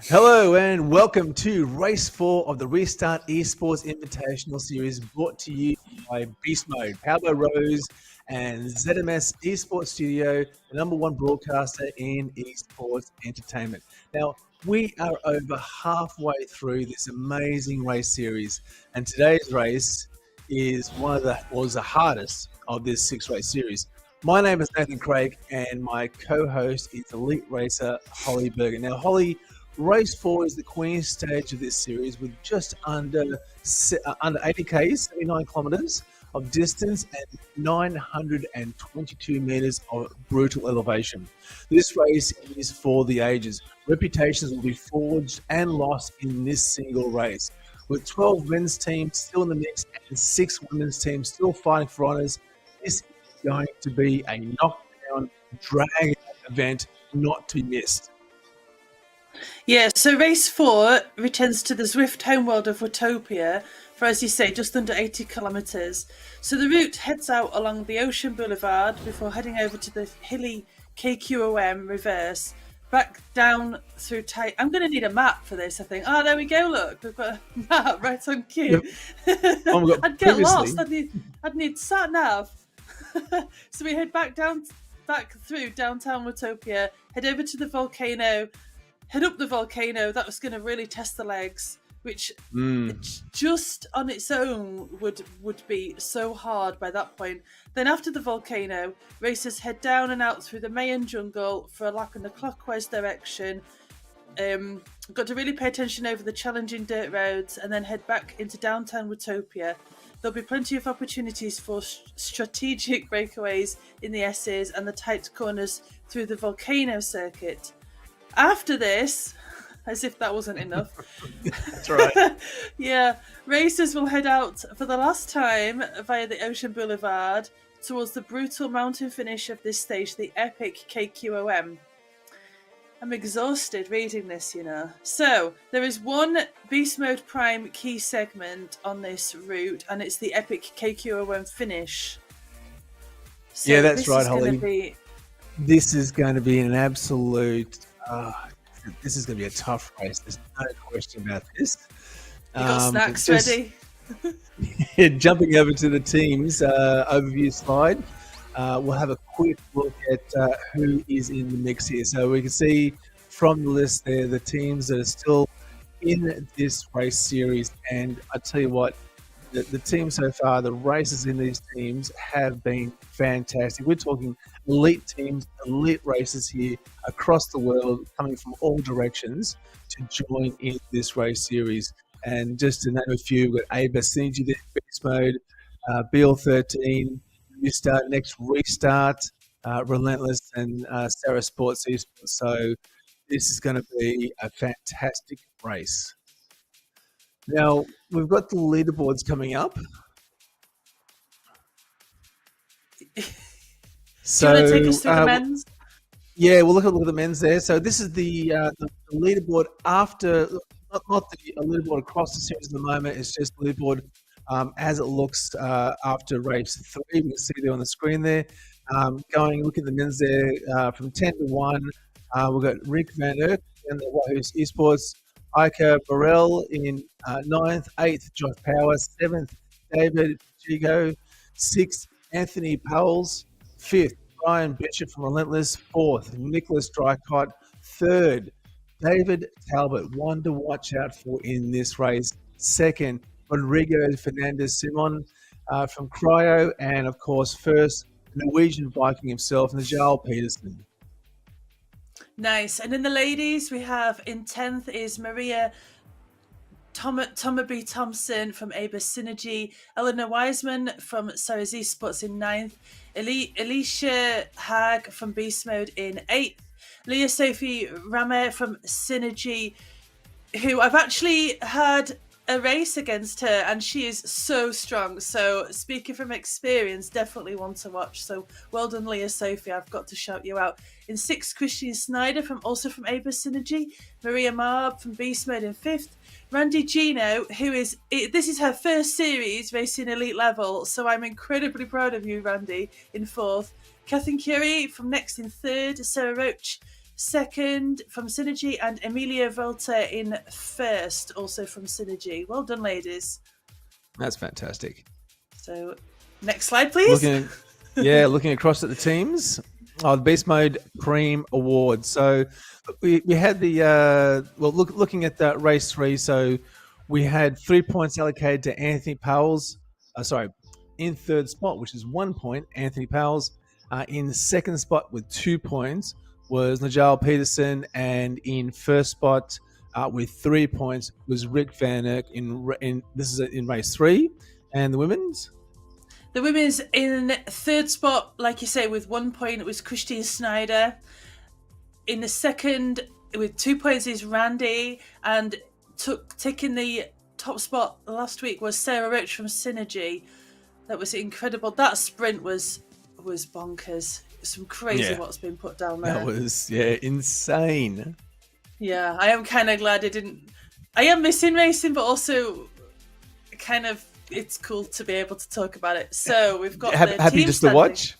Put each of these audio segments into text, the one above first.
Hello and welcome to Race 4 of the Restart Esports Invitational Series, brought to you by Beast Mode, powered by Rose and ZMS Esports Studio, the number one broadcaster in esports entertainment. Now, we are over halfway through this amazing race series, and today's race was the hardest of this six-race series. My name is Nathan Craig, and my co-host is Elite Racer Holly Berger. Now, Holly, Race 4 is the queen stage of this series with just under 80 k's, 79 kilometers of distance and 922 meters of brutal elevation. This race is for the ages. Reputations will be forged and lost in this single race. With 12 men's teams still in the mix and 6 women's teams still fighting for honours, this is going to be a knockdown, drag event not to be missed. Yeah, so race 4 returns to the Zwift homeworld of Watopia for, as you say, just under 80 kilometres. So the route heads out along the Ocean Boulevard before heading over to the hilly KQOM reverse, back down through tight. I'm going to need a map for this, I think. Oh, there we go, look. We've got a map right on cue. Yep. I'd get lost. I'd need sat-nav. So we head back through downtown Watopia, head over to the volcano, head up the volcano. That was going to really test the legs, which just on its own would be so hard by that point. Then after the volcano, racers head down and out through the Mayan jungle for a lap in the clockwise direction. Got to really pay attention over the challenging dirt roads and then head back into downtown Watopia. There'll be plenty of opportunities for strategic breakaways in the S's and the tight corners through the volcano circuit. After this, as if that wasn't enough. That's right. Yeah, racers will head out for the last time via the Ocean Boulevard towards the brutal mountain finish of this stage, the epic KQOM. I'm exhausted reading this, you know. So, there is one Beast Mode Prime key segment on this route, and it's the epic KQOM finish. So yeah, that's right, Holly. This is going to be an absolute... this is going to be a tough race. There's no question about this. You got snacks ready? Jumping over to the teams overview slide, we'll have a quick look at who is in the mix here. So we can see from the list there the teams that are still in this race series. And I tell you what, the team so far, the races in these teams have been fantastic. We're talking elite teams, elite races here across the world, coming from all directions to join in this race series. And just to name a few, we've got ABA Synergy there, Beast Mode, BL13, Next Restart, Relentless, and Sarah Sports Esports. So this is going to be a fantastic race. Now, we've got the leaderboards coming up. So, do you want to take us through the men's? Yeah, we'll look at the men's there. So this is the leaderboard after, not the leaderboard across the series at the moment. It's just the leaderboard as it looks after race 3. We can see there on the screen there. Look at the men's there from 10 to 1. We've got Rick Van Erck and the Wahoo's Esports. Ika Burrell in 9th, 8th, Josh Power, 7th, David Gigo, 6th, Anthony Powells, 5th, Brian Bishop from Relentless, 4th, Nicholas Drykott, 3rd, David Talbot, one to watch out for in this race, 2nd, Rodrigo Fernandez Simon from Cryo, and of course, 1st, Norwegian Viking himself, Najal Peterson. Nice. And in the ladies, we have in 10th is Maria Tomaby Thompson from ABA Synergy, Eleanor Wiseman from Sarah's Esports in 9th, Alicia Hag from Beast Mode in 8th, Leah Sophie Rame from Synergy, who I've actually had a race against her, and she is so strong. So speaking from experience, definitely one to watch. So well done, Leah Sophie. I've got to shout you out. In 6th, Christian Snyder also from ABA Synergy, Maria Marb from Beast Mode in 5th, Randy Gino, this is her first series racing elite level, so I'm incredibly proud of you, Randy, in 4th. Kathleen Curie from Next in 3rd, Sarah Roach second from Synergy, and Emilia Volta in first, also from Synergy. Well done, ladies. That's fantastic. So, next slide, please. Looking across at the teams. The Beast Mode Cream Award. So we had the looking at that race 3. So we had 3 points allocated to Anthony Powell's. In third spot, which is 1 point, Anthony Powell's. In the second spot with 2 points was Nigel Peterson, and in first spot with 3 points was Rick Van Erck. This is in race 3, and the women's. The women's in third spot, like you say, with 1 point, it was Christine Snyder. In the second, with 2 points, is Randy. And taking the top spot last week was Sarah Roach from Synergy. That was incredible. That sprint was bonkers. Some crazy what's been put down there. That was, insane. Yeah, I am kind of glad I am missing racing, but also kind of... it's cool to be able to talk about it. So we've got happy just standing. To watch.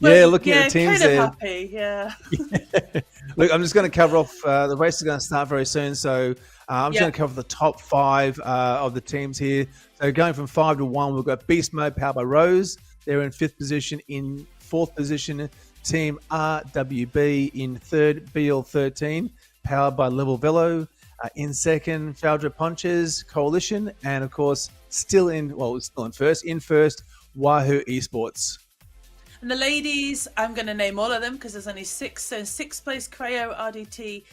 Well, looking at the teams kind of there. Happy, yeah. Look, I'm just going to cover off. The race is going to start very soon, so I'm just going to cover the top 5 of the teams here. So going from 5 to 1, we've got Beast Mode powered by Rose. They're in 5th position. In 4th position, Team RWB. In 3rd, BL13 powered by Level Velo. In 2nd, Faldra Ponches Coalition, and of course, still in first. In first, Wahoo Esports. And the ladies, I'm going to name all of them because there's only 6. So in 6th place, Cryo RDT.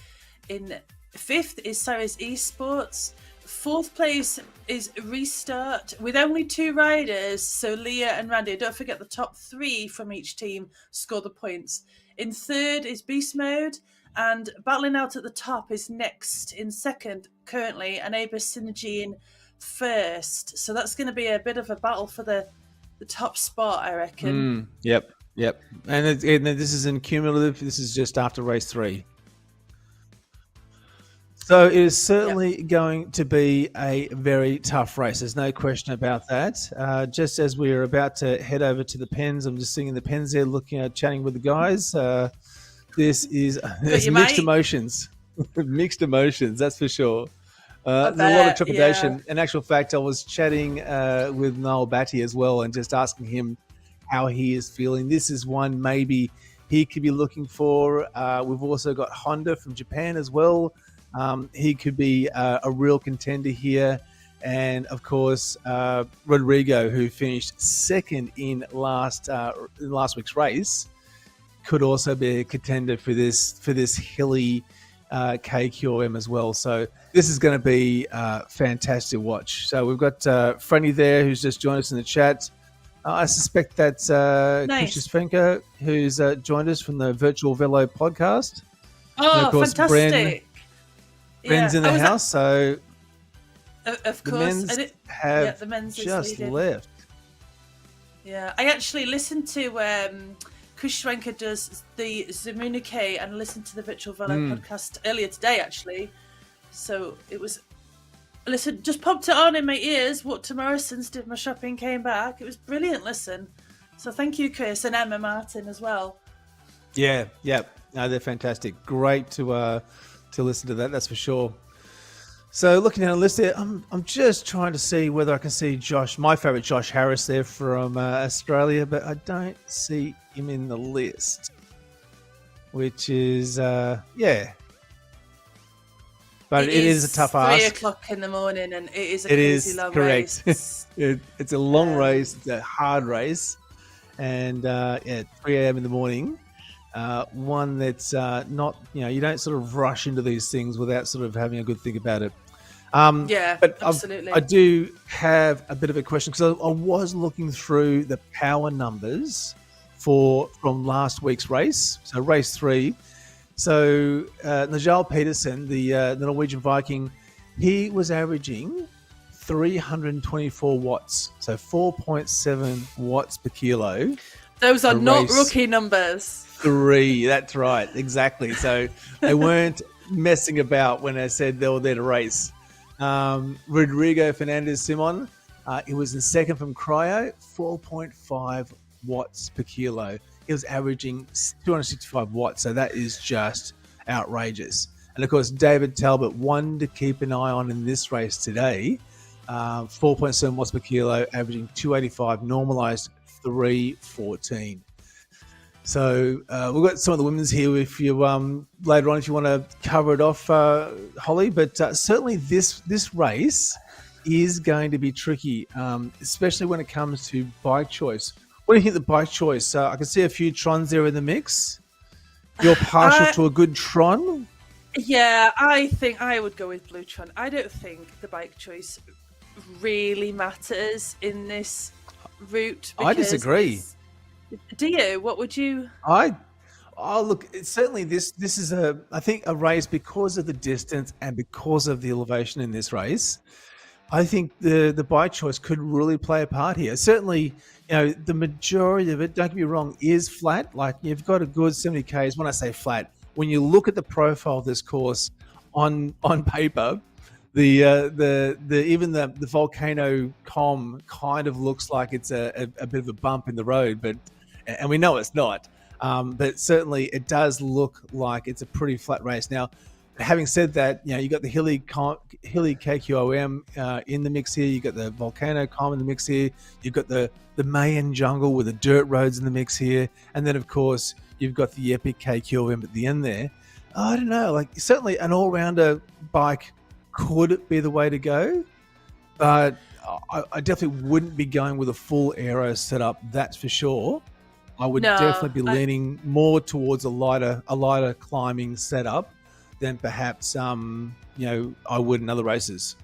In 5th is Cyrus Esports. 4th place is Restart with only 2 riders. So Leah and Randy. Don't forget the top 3 from each team score the points. In 3rd is Beast Mode. And battling out at the top is Next in 2nd currently, and Abus Synergy in 1st. So that's going to be a bit of a battle for the top spot, I reckon. Yep. And this is in cumulative. This is just after race 3. So it is certainly going to be a very tough race. There's no question about that. Just as we are about to head over to the pens, I'm just sitting in the pens there, chatting with the guys. There's mixed emotions. Mixed emotions, that's for sure. There's a lot of trepidation. Yeah. In actual fact, I was chatting with Noel Batty as well and just asking him how he is feeling. This is one maybe he could be looking for. We've also got Honda from Japan as well. He could be a real contender here. And, of course, Rodrigo, who finished 2nd in last week's race, could also be a contender for this hilly KQM as well. So this is going to be a fantastic watch. So we've got Franny there who's just joined us in the chat. I suspect that's Kushis Fenko who's joined us from the Virtual Velo podcast. Oh, and of course, fantastic. Bren's in the house, so of course. The men's have the men's just left. Yeah, I actually listened to... Kush Schwenker does the Zamunike and listened to the Virtual Velo podcast earlier today, actually. So it was, just popped it on in my ears. Walked to Morrison's, did my shopping, came back. It was brilliant. Listen. So thank you, Chris, and Emma Martin as well. Yeah. No, they're fantastic. Great to listen to that. That's for sure. So looking at the list there, I'm just trying to see whether I can see my favourite Josh Harris there from Australia, but I don't see him in the list, which is, But it is a tough ask. 3 o'clock in the morning, and it is a crazy long race. It's a long race. It's a hard race. And 3 a.m. in the morning. One that's not, you don't sort of rush into these things without sort of having a good think about it. But absolutely. I do have a bit of a question because I was looking through the power numbers from last week's race, so race 3. So Nigel Peterson, the Norwegian Viking, he was averaging 324 watts, so 4.7 watts per kilo. Those are not rookie numbers. 3, that's right, exactly. So they weren't messing about when I said they were there to race. Rodrigo Fernandez Simon, he was in 2nd from Cryo, 4.5 watts per kilo. He was averaging 265 watts, so that is just outrageous. And of course, David Talbot, one to keep an eye on in this race today. 4.7 watts per kilo, averaging 285, normalized 314. So we've got some of the women's here. If you later on, if you want to cover it off, Holly, but certainly this race is going to be tricky, especially when it comes to bike choice. What do you think of the bike choice? I can see a few Trons there in the mix. You're partial to a good Tron? Yeah, I think I would go with Blue Tron. I don't think the bike choice really matters in this route. I disagree. Do you? What would you? Look, certainly this is I think a race because of the distance and because of the elevation in this race. I think the bike choice could really play a part here. Certainly, the majority of it, don't get me wrong, is flat. Like you've got a good 70 Ks. When I say flat, when you look at the profile of this course on paper, the even the volcano kind of looks like it's a bit of a bump in the road, and we know it's not. But certainly it does look like it's a pretty flat race. Now, having said that, you got the hilly KQOM in the mix here. You got the volcano in the mix here. You've got the Mayan jungle with the dirt roads in the mix here, and then of course you've got the epic KQOM at the end there. I don't know, like certainly an all-rounder bike could be the way to go, but I definitely wouldn't be going with a full aero setup. That's for sure. I would definitely be leaning more towards a lighter climbing setup than perhaps I would in other races.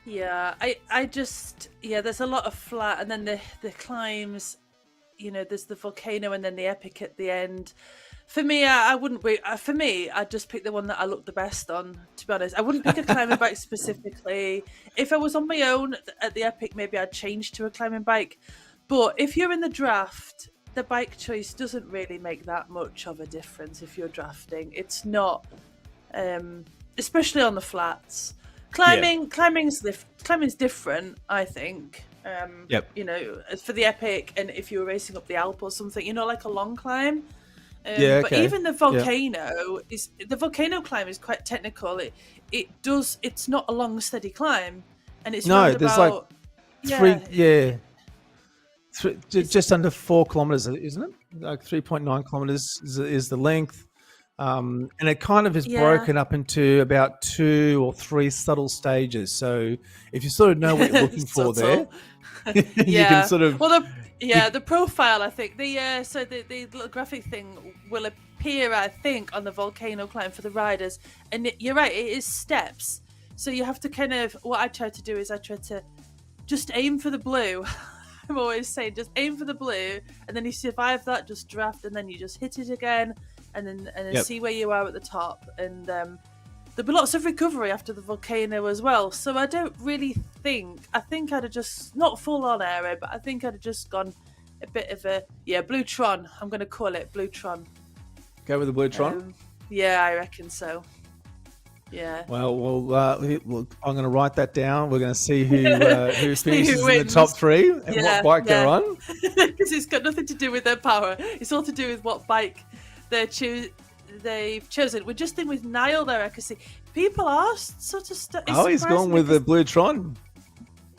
Yeah, there's a lot of flat, and then the climbs, there's the volcano and then the epic at the end. For me, I wouldn't be. For me, I'd just pick the one that I look the best on. To be honest, I wouldn't pick a climbing bike specifically. If I was on my own at the epic, maybe I'd change to a climbing bike. But if you're in the draft, the bike choice doesn't really make that much of a difference. If you're drafting, it's not, especially on the flats. Climbing's different, I think. Yep. For the epic, and if you were racing up the Alp or something, like a long climb. Okay. But even the volcano climb is quite technical. It's not a long steady climb, and it's just under 4 kilometers, isn't it? Like 3.9 kilometers is the length. And it kind of is broken up into about 2 or 3 subtle stages. So if you sort of know what you're looking for there, you can sort of... the profile, I think. The little graphic thing will appear, I think, on the volcano climb for the riders. And you're right, it is steps. So you have to kind of... What I try to do is I try to just aim for the blue. I'm always saying, just aim for the blue. And then you survive that, just draft, and then you just hit it again. And then see where you are at the top. And there'll be lots of recovery after the volcano as well. So I don't really think... I think I'd have just... Not full on aero, but I think I'd have just gone a bit of a... Yeah, Blue Tron. I'm going to call it Blue Tron. Go with the Blue Tron? Yeah, I reckon so. Yeah. Well, I'm going to write that down. We're going to see who finishes in the top 3 and what bike they're on. Because it's got nothing to do with their power. It's all to do with what bike they've chosen. We're just in with Niall there. I can see people are sort of he's gone with the Blue Tron.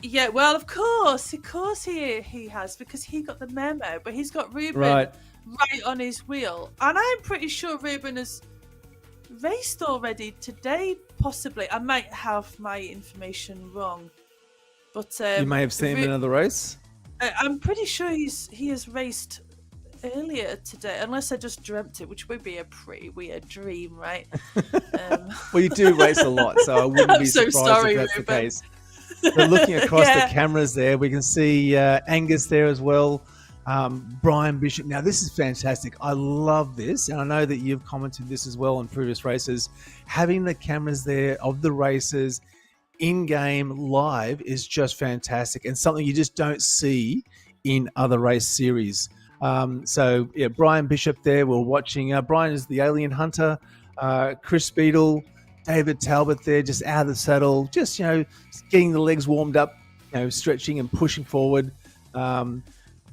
Yeah, well, of course he has, because he got the memo, but he's got Ruben right on his wheel, and I'm pretty sure Ruben has raced already today. Possibly, I might have my information wrong, but you may have seen him in another race. I'm pretty sure he has raced earlier today, unless I just dreamt it, which would be a pretty weird dream, right? Well, you do race a lot, so I wouldn't be surprised if that's Ruben. The case. But looking across the cameras there, we can see Angus there as well, Brian Bishop. Now, this is fantastic. I love this, and I know that you've commented this as well on previous races. Having the cameras there of the races in-game live is just fantastic, and something you just don't see in other race series. So Brian Bishop there, we're watching. Brian is the alien hunter. Chris Beadle, David Talbot there, just out of the saddle, just getting the legs warmed up, stretching and pushing forward.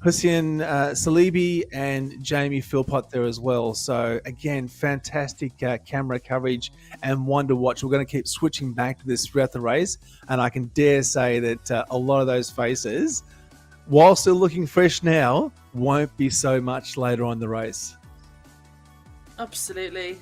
Hussein Salibi and Jamie Philpott there as well. So again, fantastic camera coverage and one to watch. We're going to keep switching back to this throughout the race, and I can dare say that a lot of those faces, while still looking fresh now, won't be so much later on in the race. Absolutely.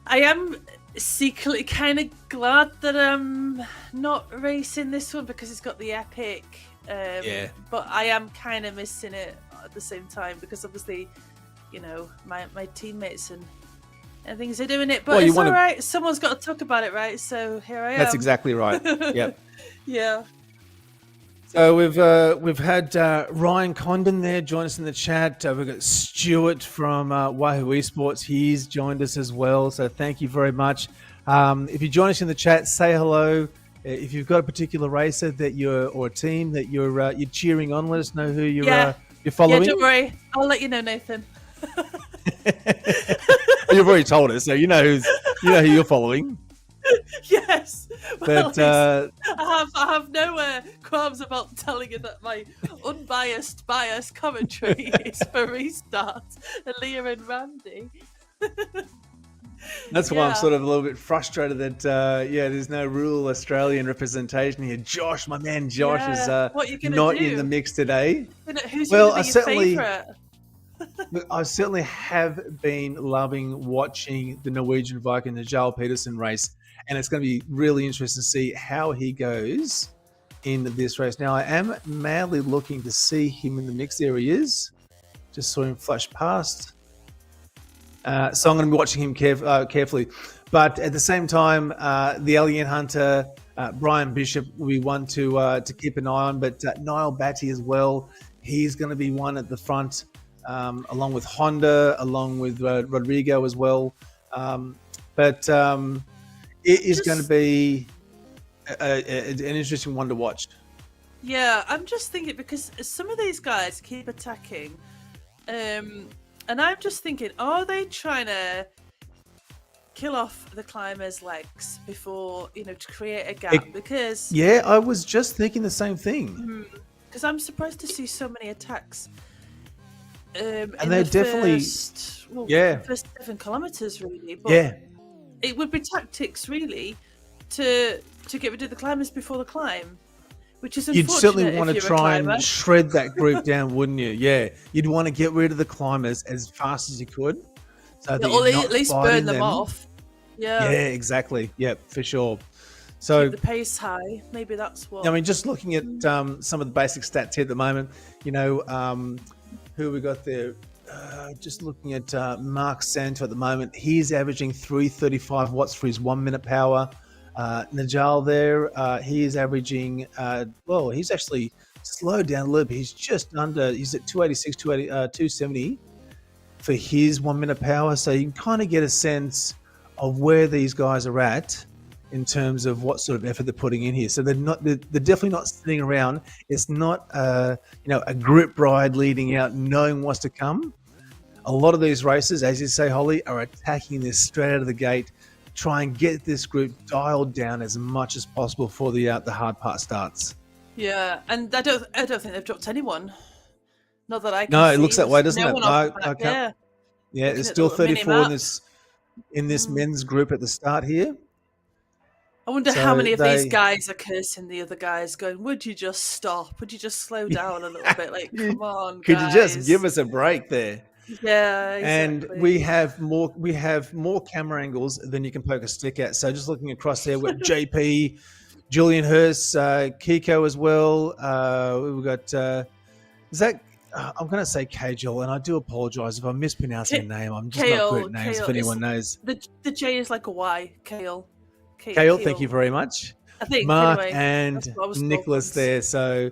I am secretly kind of glad that I'm not racing this one because it's got the epic. Yeah. But I am kind of missing it at the same time because obviously, you know, my teammates and things are doing it. But Well, it's all right. Someone's got to talk about it, right? So here I am. That's exactly right. Yep. Yeah. So we've had Ryan Condon there join us in the chat. We've got Stuart from Wahoo Esports. He's joined us as well. So thank you very much. If you join us in the chat, say hello. If you've got a particular racer that or a team that you're cheering on, let us know who you're following. Yeah, don't worry. I'll let you know, Nathan. You've already told us, so you know who you're following. Yes, well, but I have no qualms about telling you that my unbiased commentary is for Restart, Leah and Randy. That's why I'm sort of a little bit frustrated that there's no rural Australian representation here. Josh, my man Josh, is not in the mix today. Who's your favourite? I certainly have been loving watching the Norwegian Viking, the Jarl Peterson race, and it's going to be really interesting to see how he goes in this race. Now, I am madly looking to see him in the mix. There he is. Just saw him flash past. So I'm going to be watching him carefully. But at the same time, the Alien Hunter, Brian Bishop, will be one to keep an eye on. But Niall Batty as well, he's going to be one at the front, along with Honda, along with Rodrigo as well. But it is going to be an interesting one to watch. Yeah, I'm just thinking because some of these guys keep attacking. And I'm just thinking, are they trying to kill off the climber's legs before, to create a gap? Because I was just thinking the same thing. Because I'm surprised to see so many attacks. And they're definitely first 7 kilometers really. But it would be tactics really to get rid of the climbers before the climb. Which is unfortunate. You'd certainly want to try and shred that group down, wouldn't you? Yeah. You'd want to get rid of the climbers as fast as you could. So that or at least burn them off. Yeah. Yeah, exactly. Yep, for sure. So keep the pace high. Maybe that's what. I mean, just looking at some of the basic stats here at the moment, who we got there? Just looking at Mark Santo at the moment. He's averaging 335 watts for his 1 minute power. Najal there, he is averaging, he's actually slowed down a little bit. He's at 286, 270 for his 1 minute power. So you can kind of get a sense of where these guys are at in terms of what sort of effort they're putting in here. So they're definitely not sitting around. It's not, a grip ride leading out, knowing what's to come. A lot of these races, as you say, Holly, are attacking this straight out of the gate. Try and get this group dialed down as much as possible before the hard part starts. Yeah, and I don't think they've dropped anyone. Not that I can. No, see. it looks that way, doesn't it? I can't. Yeah, there's still 34 in this men's group at the start here. I wonder how many of these guys are cursing the other guys, going, "Would you just stop? Would you just slow down a little bit? Like, come on, could guys. you just give us a break there?" Yeah, exactly. And we have more camera angles than you can poke a stick at. So just looking across there, we've got JP, Julian Hurst, Kiko as well. We've got I'm going to say Kajol, and I do apologise if I'm mispronouncing your name. I'm just not good at names. If anyone knows, the J is like a Y. Kale, thank you very much. I think Mark anyway, and Nicholas there. So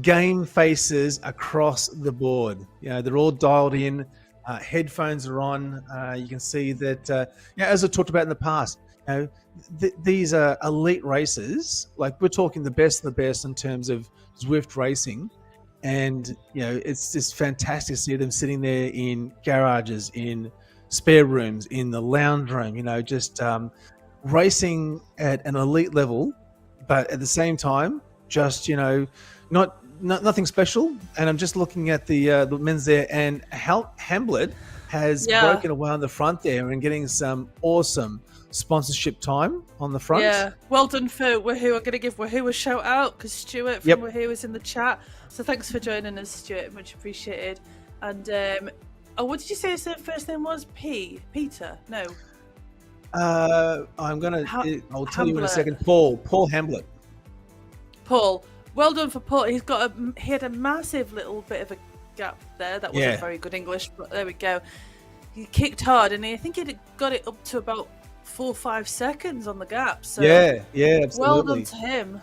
game faces across the board. They're all dialed in. Headphones are on. You can see that, as I talked about in the past, these are elite racers. Like, we're talking the best of the best in terms of Zwift racing. And, it's just fantastic to see them sitting there in garages, in spare rooms, in the lounge room, just racing at an elite level, but at the same time, just, not nothing special. And I'm just looking at the men's there, and Hamblett has Yeah. broken away on the front there and getting some awesome sponsorship time on the front. Yeah, well done for Wahoo. I'm going to give Wahoo a shout out because Stuart from Wahoo is in the chat. So thanks for joining us, Stuart. Much appreciated. And what did you say his first name was? Peter? No. I'll tell you in a second. Paul Hamblett. Paul. Well done for Paul. He had a massive little bit of a gap there. That wasn't very good English, but there we go. He kicked hard, and I think he got it up to about 4 or 5 seconds on the gap. So yeah, absolutely. Well done to him.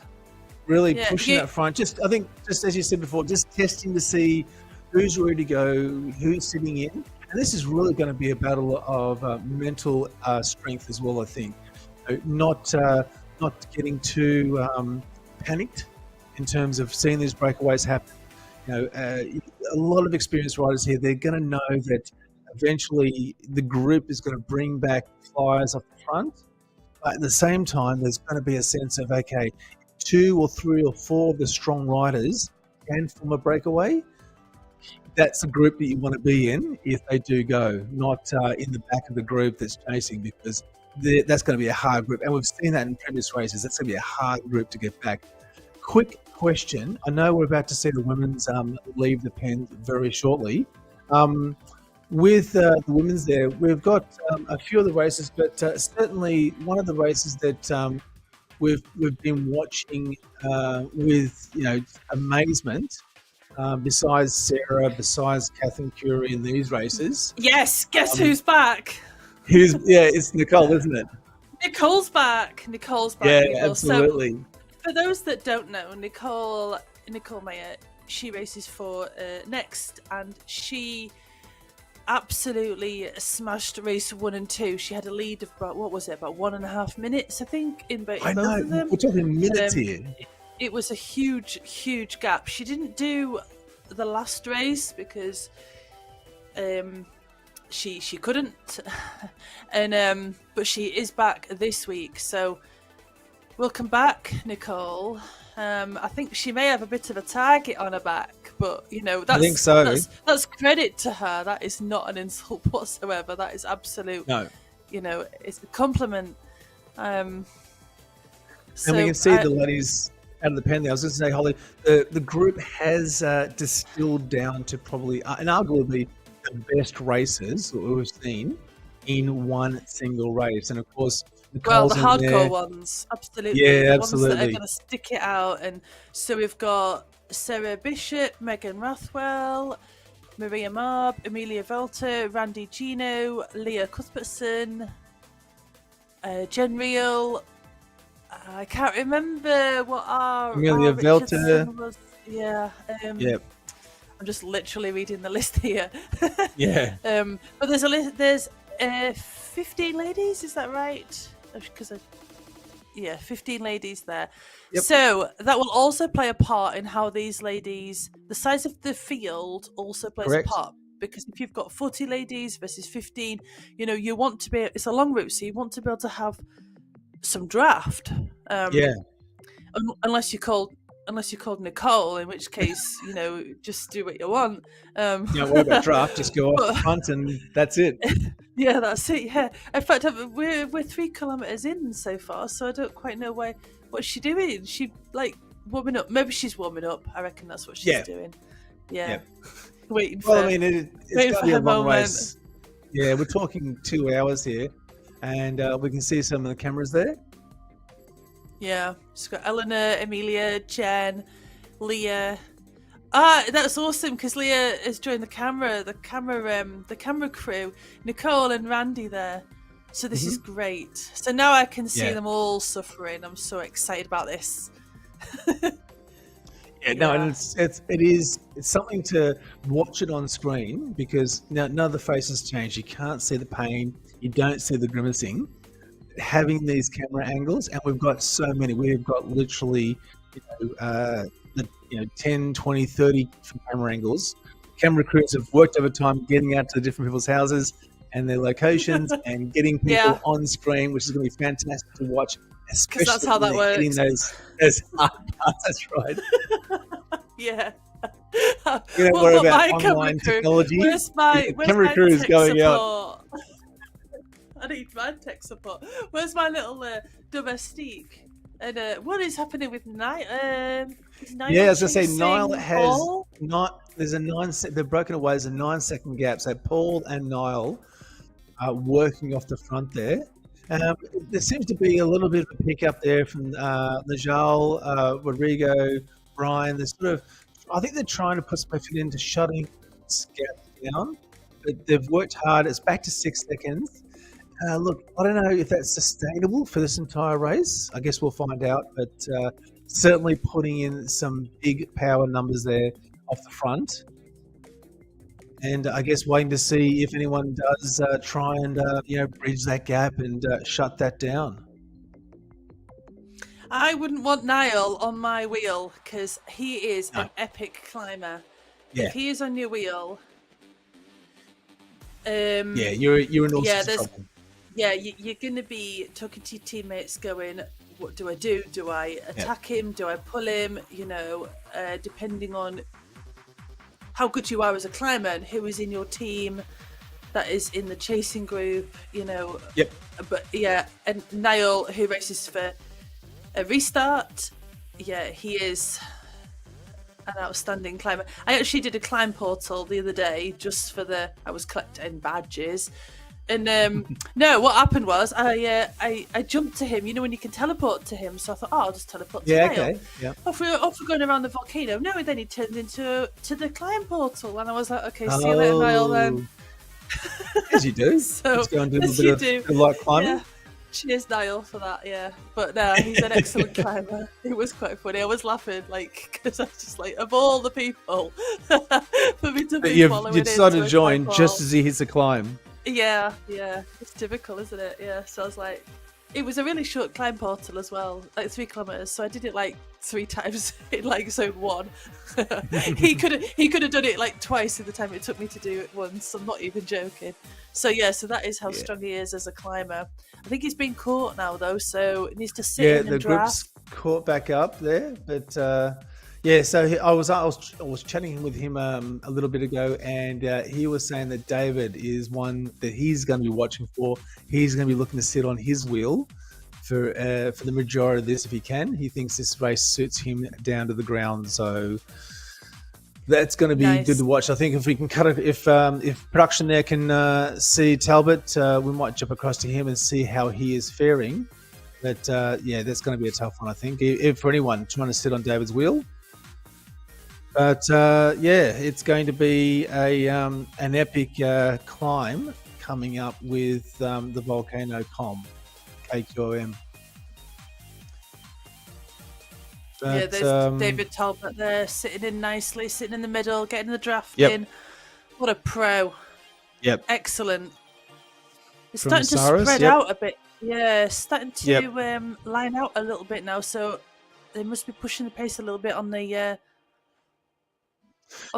Really pushing up front. I think as you said before, just testing to see who's ready to go, who's sitting in. And this is really going to be a battle of mental strength as well, I think. Not getting too panicked in terms of seeing these breakaways happen. A lot of experienced riders here, they're going to know that eventually the group is going to bring back flyers off the front. But at the same time, there's going to be a sense of, okay, 2 or 3 or 4 of the strong riders can form a breakaway. That's the group that you want to be in if they do go, not in the back of the group that's chasing, because that's going to be a hard group. And we've seen that in previous races. That's going to be a hard group to get back. Quick question. I know we're about to see the women's leave the pen very shortly. With the women's there, we've got a few of the races, but certainly one of the races that we've been watching with amazement. Besides Sarah, besides Catherine Curie in these races. Yes, guess who's back? It's Nicole, isn't it? Nicole's back. Yeah, people. Absolutely. So, for those that don't know, Nicole Mayer, she races for Next, and she absolutely smashed race 1 and 2. She had a lead of about 1.5 minutes, I think, in both of them. We're talking minutes here. It was a huge gap. She didn't do the last race because she couldn't, and but she is back this week. So welcome back, Nicole. I think she may have a bit of a target on her back, but that's, I think so. That's credit to her. That is not an insult whatsoever. That is absolute. No. It's a compliment. And we can see the ladies out of the pen there. I was going to say, Holly, the group has distilled down to probably, and arguably, the best races that we've seen in one single race. And of course, Nicole's the hardcore ones, absolutely. Yeah, the absolutely. ones that are going to stick it out. And so we've got Sarah Bishop, Megan Rathwell, Maria Marb, Amelia Velter, Randy Gino, Leah Cuthbertson, Jen Reel. I can't remember what our Amelia Velter was. Yeah. Yep. I'm just literally reading the list here. Yeah. But there's a list. There's 15 ladies. Is that right? Because 15 ladies there. Yep. So that will also play a part in how these ladies, the size of the field also plays Correct. a part. Because if you've got 40 ladies versus 15, you want to be. It's a long route, so you want to be able to have some draft. Unless you're called Nicole, in which case just do what you want. Don't worry about draft, just go off the front and that's it. Yeah, that's it. Yeah, in fact, we're 3 kilometers in so far, so I don't quite know what's she doing. She warming up. Maybe she's warming up. I reckon that's what she's doing. Yeah. Waiting for. Well, I mean, it's going to be a long race. Yeah, we're talking 2 hours here, and we can see some of the cameras there. Yeah, she's got Eleanor, Amelia, Jen, Leah. That's awesome because Leah is joined the camera crew, Nicole and Randy there. So this is great. So now I can see them all suffering. I'm so excited about this. And it's something to watch it on screen because now none of the faces change. You can't see the pain. You don't see the grimacing. Having these camera angles, and we've got so many. We've got literally, 10, 20, 30 camera angles. Camera crews have worked overtime getting out to the different people's houses and their locations and getting people on screen, which is going to be fantastic to watch because that's especially how when that they're hitting works. those hard parts. That's right. Yeah. You don't What worry about about my camera online crew? technology. The Where's camera my crew is tech going out. support? I need my tech support. Where's my little domestique? And what is happening with Niall? Is Niall Yeah, as I say, chasing Niall has Paul? not. There's a they've broken away. There's a 9-second gap. So Paul and Niall are working off the front there. There seems to be a little bit of a pickup there from Najal, Rodrigo, Brian. They're sort of, I think they're trying to put some effort into shutting this gap down. But they've worked hard. It's back to 6 seconds. Look, I don't know if that's sustainable for this entire race. I guess we'll find out. But certainly putting in some big power numbers there off the front. And I guess waiting to see if anyone does try and bridge that gap and shut that down. I wouldn't want Niall on my wheel because he is No. an epic climber. Yeah. If he is on your wheel, Yeah, you're in all sorts of trouble. yeah, you're going to be talking to your teammates going, what do I do? Do I attack him? Do I pull him? Depending on how good you are as a climber and who is in your team that is in the chasing group, Yep. But yeah, and Niall, who races for a restart, yeah, he is an outstanding climber. I actually did a climb portal the other day just for I was collecting badges. And no, what happened was I jumped to him. You know when you can teleport to him, so I thought, I'll just teleport to Niall. Okay. Yeah. Off we're going around the volcano. No, then he turned into the climb portal, and I was like, okay, see you later, Niall. Then as you do. So just go and do a as little bit you of do. light climbing. Yeah. Cheers, Niall, for that. Yeah, but no, he's an excellent climber. It was quite funny. I was laughing, because I was just like, of all the people, for me to be following You decided into to a join climb just wall. as he hits the climb. Yeah, it's typical, isn't it? Yeah, so I was like, it was a really short climb portal as well, like 3 kilometers. So I did it like 3 times in like zone 1. he could have done it like twice in the time it took me to do it once. I'm not even joking. So yeah, so that is how strong he is as a climber. I think he's been caught now though, so he needs to sit in and the draft. group's caught back up there, but so I was chatting with him a little bit ago, and he was saying that David is one that he's going to be watching for. He's going to be looking to sit on his wheel for the majority of this if he can. He thinks this race suits him down to the ground, so that's going to be good to watch. I think if we can if production there can see Talbot, we might jump across to him and see how he is faring. But that's going to be a tough one, I think, if for anyone trying to sit on David's wheel. But it's going to be an epic climb coming up with the volcano KQOM. But, there's David Talbot there, sitting in nicely, sitting in the middle, getting the draft Yep. in. What a pro. Yep. Excellent. It's From starting to Saris, spread yep. out a bit. Yeah, it's starting to line out a little bit now, so they must be pushing the pace a little bit on the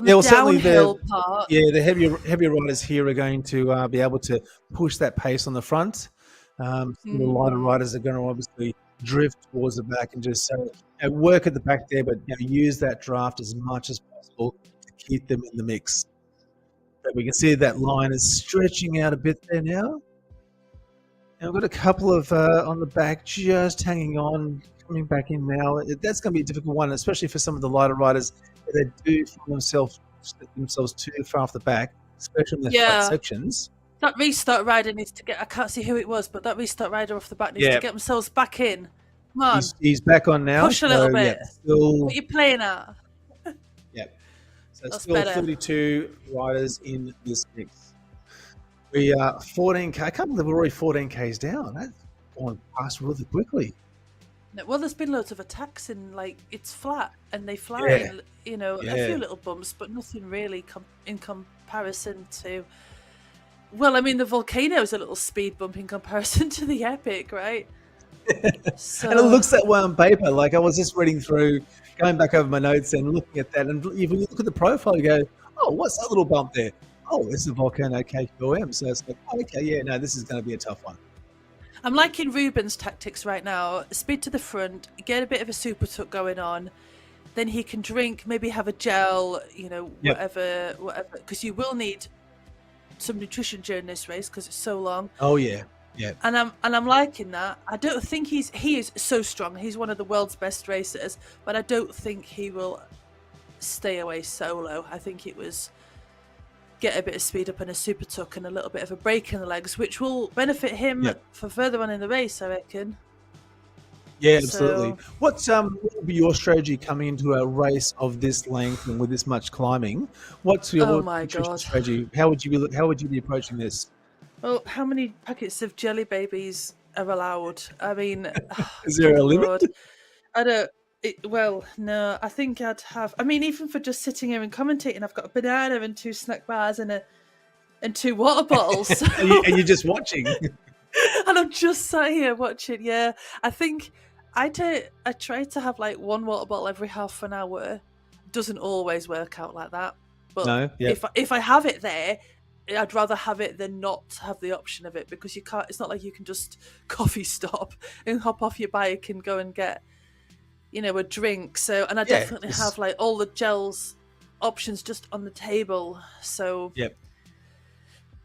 downhill part. Yeah, the heavier riders here are going to be able to push that pace on the front. The lighter riders are going to obviously drift towards the back and just work at the back there, but use that draft as much as possible to keep them in the mix. But we can see that line is stretching out a bit there now. And we've got a couple of on the back just hanging on, coming back in now. That's going to be a difficult one, especially for some of the lighter riders. They do find themselves too far off the back, especially in the flat sections. That restart rider needs to get, I can't see who it was, but that restart rider off the back needs to get themselves back in. Come on. He's back on now. Push a little bit. Still, what are you playing at? So That's still better. 32 riders in this mix. We are 14K. I can't believe we're already 14Ks down. That's gone past really quickly. Well, there's been loads of attacks and it's flat and they fly, a few little bumps, but nothing really in comparison to. Well, I mean, the volcano is a little speed bump in comparison to the epic, right? So... And it looks that way on paper. I was just reading through, going back over my notes and looking at that. And if you look at the profile, you go, oh, what's that little bump there? Oh, it's a volcano KQOM. So it's like, oh, okay, this is going to be a tough one. I'm liking Ruben's tactics right now. Speed to the front, get a bit of a super tuck going on. Then he can drink, maybe have a gel, Yep. whatever. Because you will need some nutrition during this race because it's so long. Oh yeah. Yeah. And I'm liking that. I don't think he is so strong. He's one of the world's best racers, but I don't think he will stay away solo. I think it was get a bit of speed up and a super tuck and a little bit of a break in the legs, which will benefit him for further on in the race, I reckon. Yeah, absolutely. What will be your strategy coming into a race of this length and with this much climbing? What's your nutrition strategy? How would you be approaching this? Well, how many packets of jelly babies are allowed? I mean, is there a limit? Lord. I don't. No. I think I'd have. I mean, even for just sitting here and commentating, I've got a banana and 2 snack bars and 2 water bottles. and you're just watching. And I'm just sat here watching. Yeah, I think I try to have like 1 water bottle every half an hour. Doesn't always work out like that, but no, if I have it there, I'd rather have it than not have the option of it, because you can't. It's not like you can just coffee stop and hop off your bike and go and get, a drink. So, and I definitely have like all the gels options just on the table. So,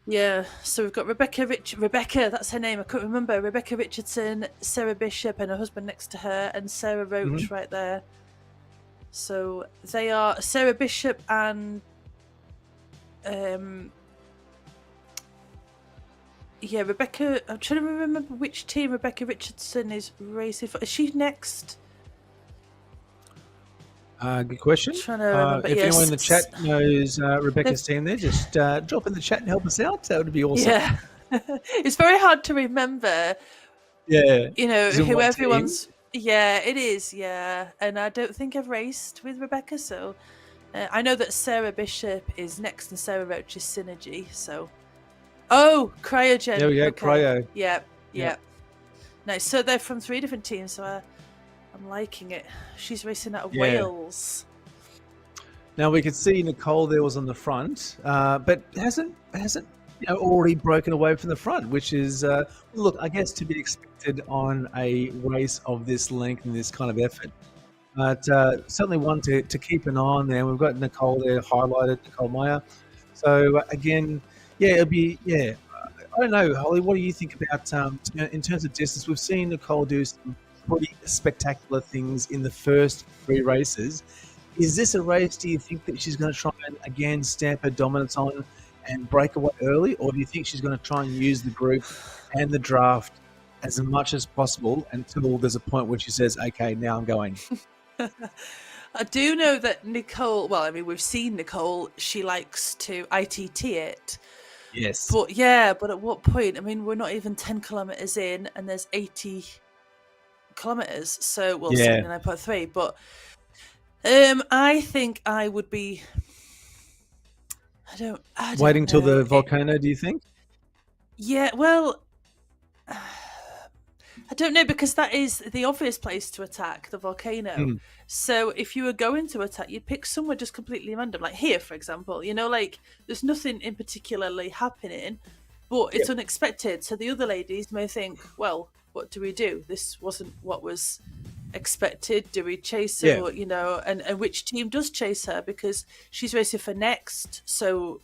yeah. So we've got Rebecca, that's her name. I couldn't remember. Rebecca Richardson, Sarah Bishop, and her husband next to her, and Sarah Roach right there. So they are Sarah Bishop and Rebecca. I'm trying to remember which team Rebecca Richardson is racing for. Is she next? Good question. If anyone in the chat knows Rebecca's team there, just drop in the chat and help us out. That would be awesome. Yeah. It's very hard to remember. Yeah. Who everyone's... Yeah, it is, yeah. And I don't think I've raced with Rebecca, so... I know that Sarah Bishop is next and Sarah Roach is Synergy, so... Oh, Cryogen. There we go, Cryo. Yeah. Nice. So they're from 3 different teams, so I'm liking it. She's racing out of Wales. Now we could see Nicole there was on the front, but hasn't already broken away from the front, which is look, I guess, to be expected on a race of this length and this kind of effort. But certainly one to keep an eye on there. We've got Nicole there highlighted, Nicole Meyer. So again, it'll be I don't know, Holly. What do you think about in terms of distance? We've seen Nicole do some pretty spectacular things in the first 3 races. Is this a race, do you think, that she's going to try and again stamp her dominance on and break away early, or do you think she's going to try and use the group and the draft as much as possible until there's a point where she says, okay, now I'm going? I do know that Nicole, well, I mean, we've seen Nicole, she likes to ITT it. Yes. But at what point? I mean, we're not even 10 kilometers in and there's 80 kilometers, so 79.3. But I think I would be. I don't waiting know. till the volcano. Do you think? Yeah, well, I don't know, because that is the obvious place to attack, the volcano. So if you were going to attack, you'd pick somewhere just completely random, like here, for example. Like there's nothing in particularly happening, but it's unexpected. So the other ladies may think, well, what do we do? This wasn't what was expected. Do we chase her? Or, and which team does chase her? Because she's racing for next. So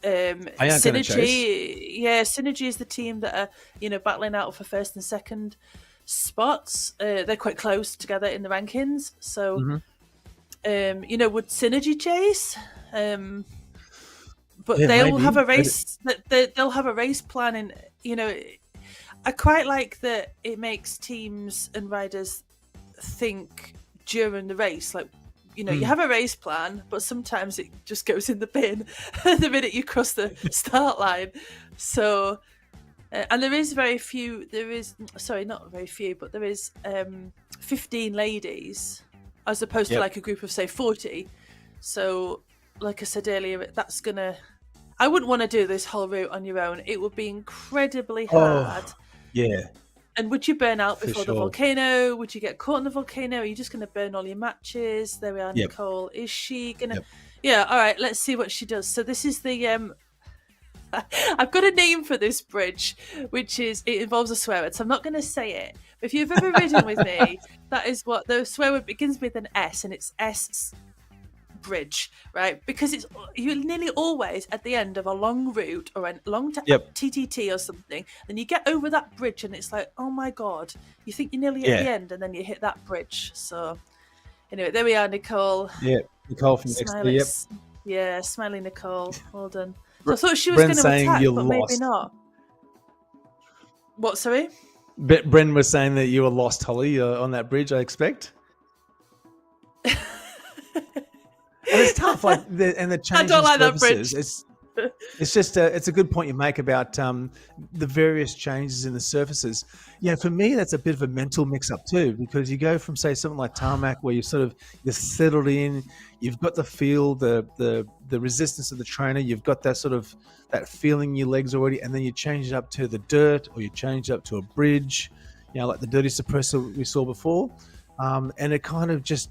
Synergy, Synergy is the team that are battling out for first and second spots. They're quite close together in the rankings. So would Synergy chase? But they'll have a race. They'll have a race plan, and I quite like that it makes teams and riders think during the race, like. You have a race plan, but sometimes it just goes in the bin the minute you cross the start line. So, and there is not very few, but there is 15 ladies as opposed to like a group of, say, 40. So, like I said earlier, I wouldn't want to do this whole route on your own. It would be incredibly hard. Yeah. And would you burn out before the volcano? Would you get caught in the volcano? Are you just going to burn all your matches? There we are, Nicole. Is she going to... Yeah, all right, let's see what she does. So this is the I've got a name for this bridge, which is, it involves a swear word, so I'm not going to say it. But if you've ever ridden with me, that is what the swear word begins with, an S, and it's S bridge, right? Because you're nearly always at the end of a long route or a long TTT or something, then you get over that bridge and it's like, oh my god, you think you're nearly at the end and then you hit that bridge. So anyway, there we are, Nicole. Yeah, Nicole from next year. Yep. Yeah, smiley Nicole. Well done. So I thought she was going to attack, but maybe not. What, sorry? Bren was saying that you were lost, Holly, on that bridge, I expect. And it's tough, like the change. I don't like that bridge. It's just it's a good point you make about the various changes in the surfaces. Yeah, for me that's a bit of a mental mix-up too, because you go from say something like tarmac where you're settled in, you've got the feel, the resistance of the trainer, you've got that sort of that feeling in your legs already, and then you change it up to the dirt or you change it up to a bridge, like the dirty suppressor we saw before, and it kind of just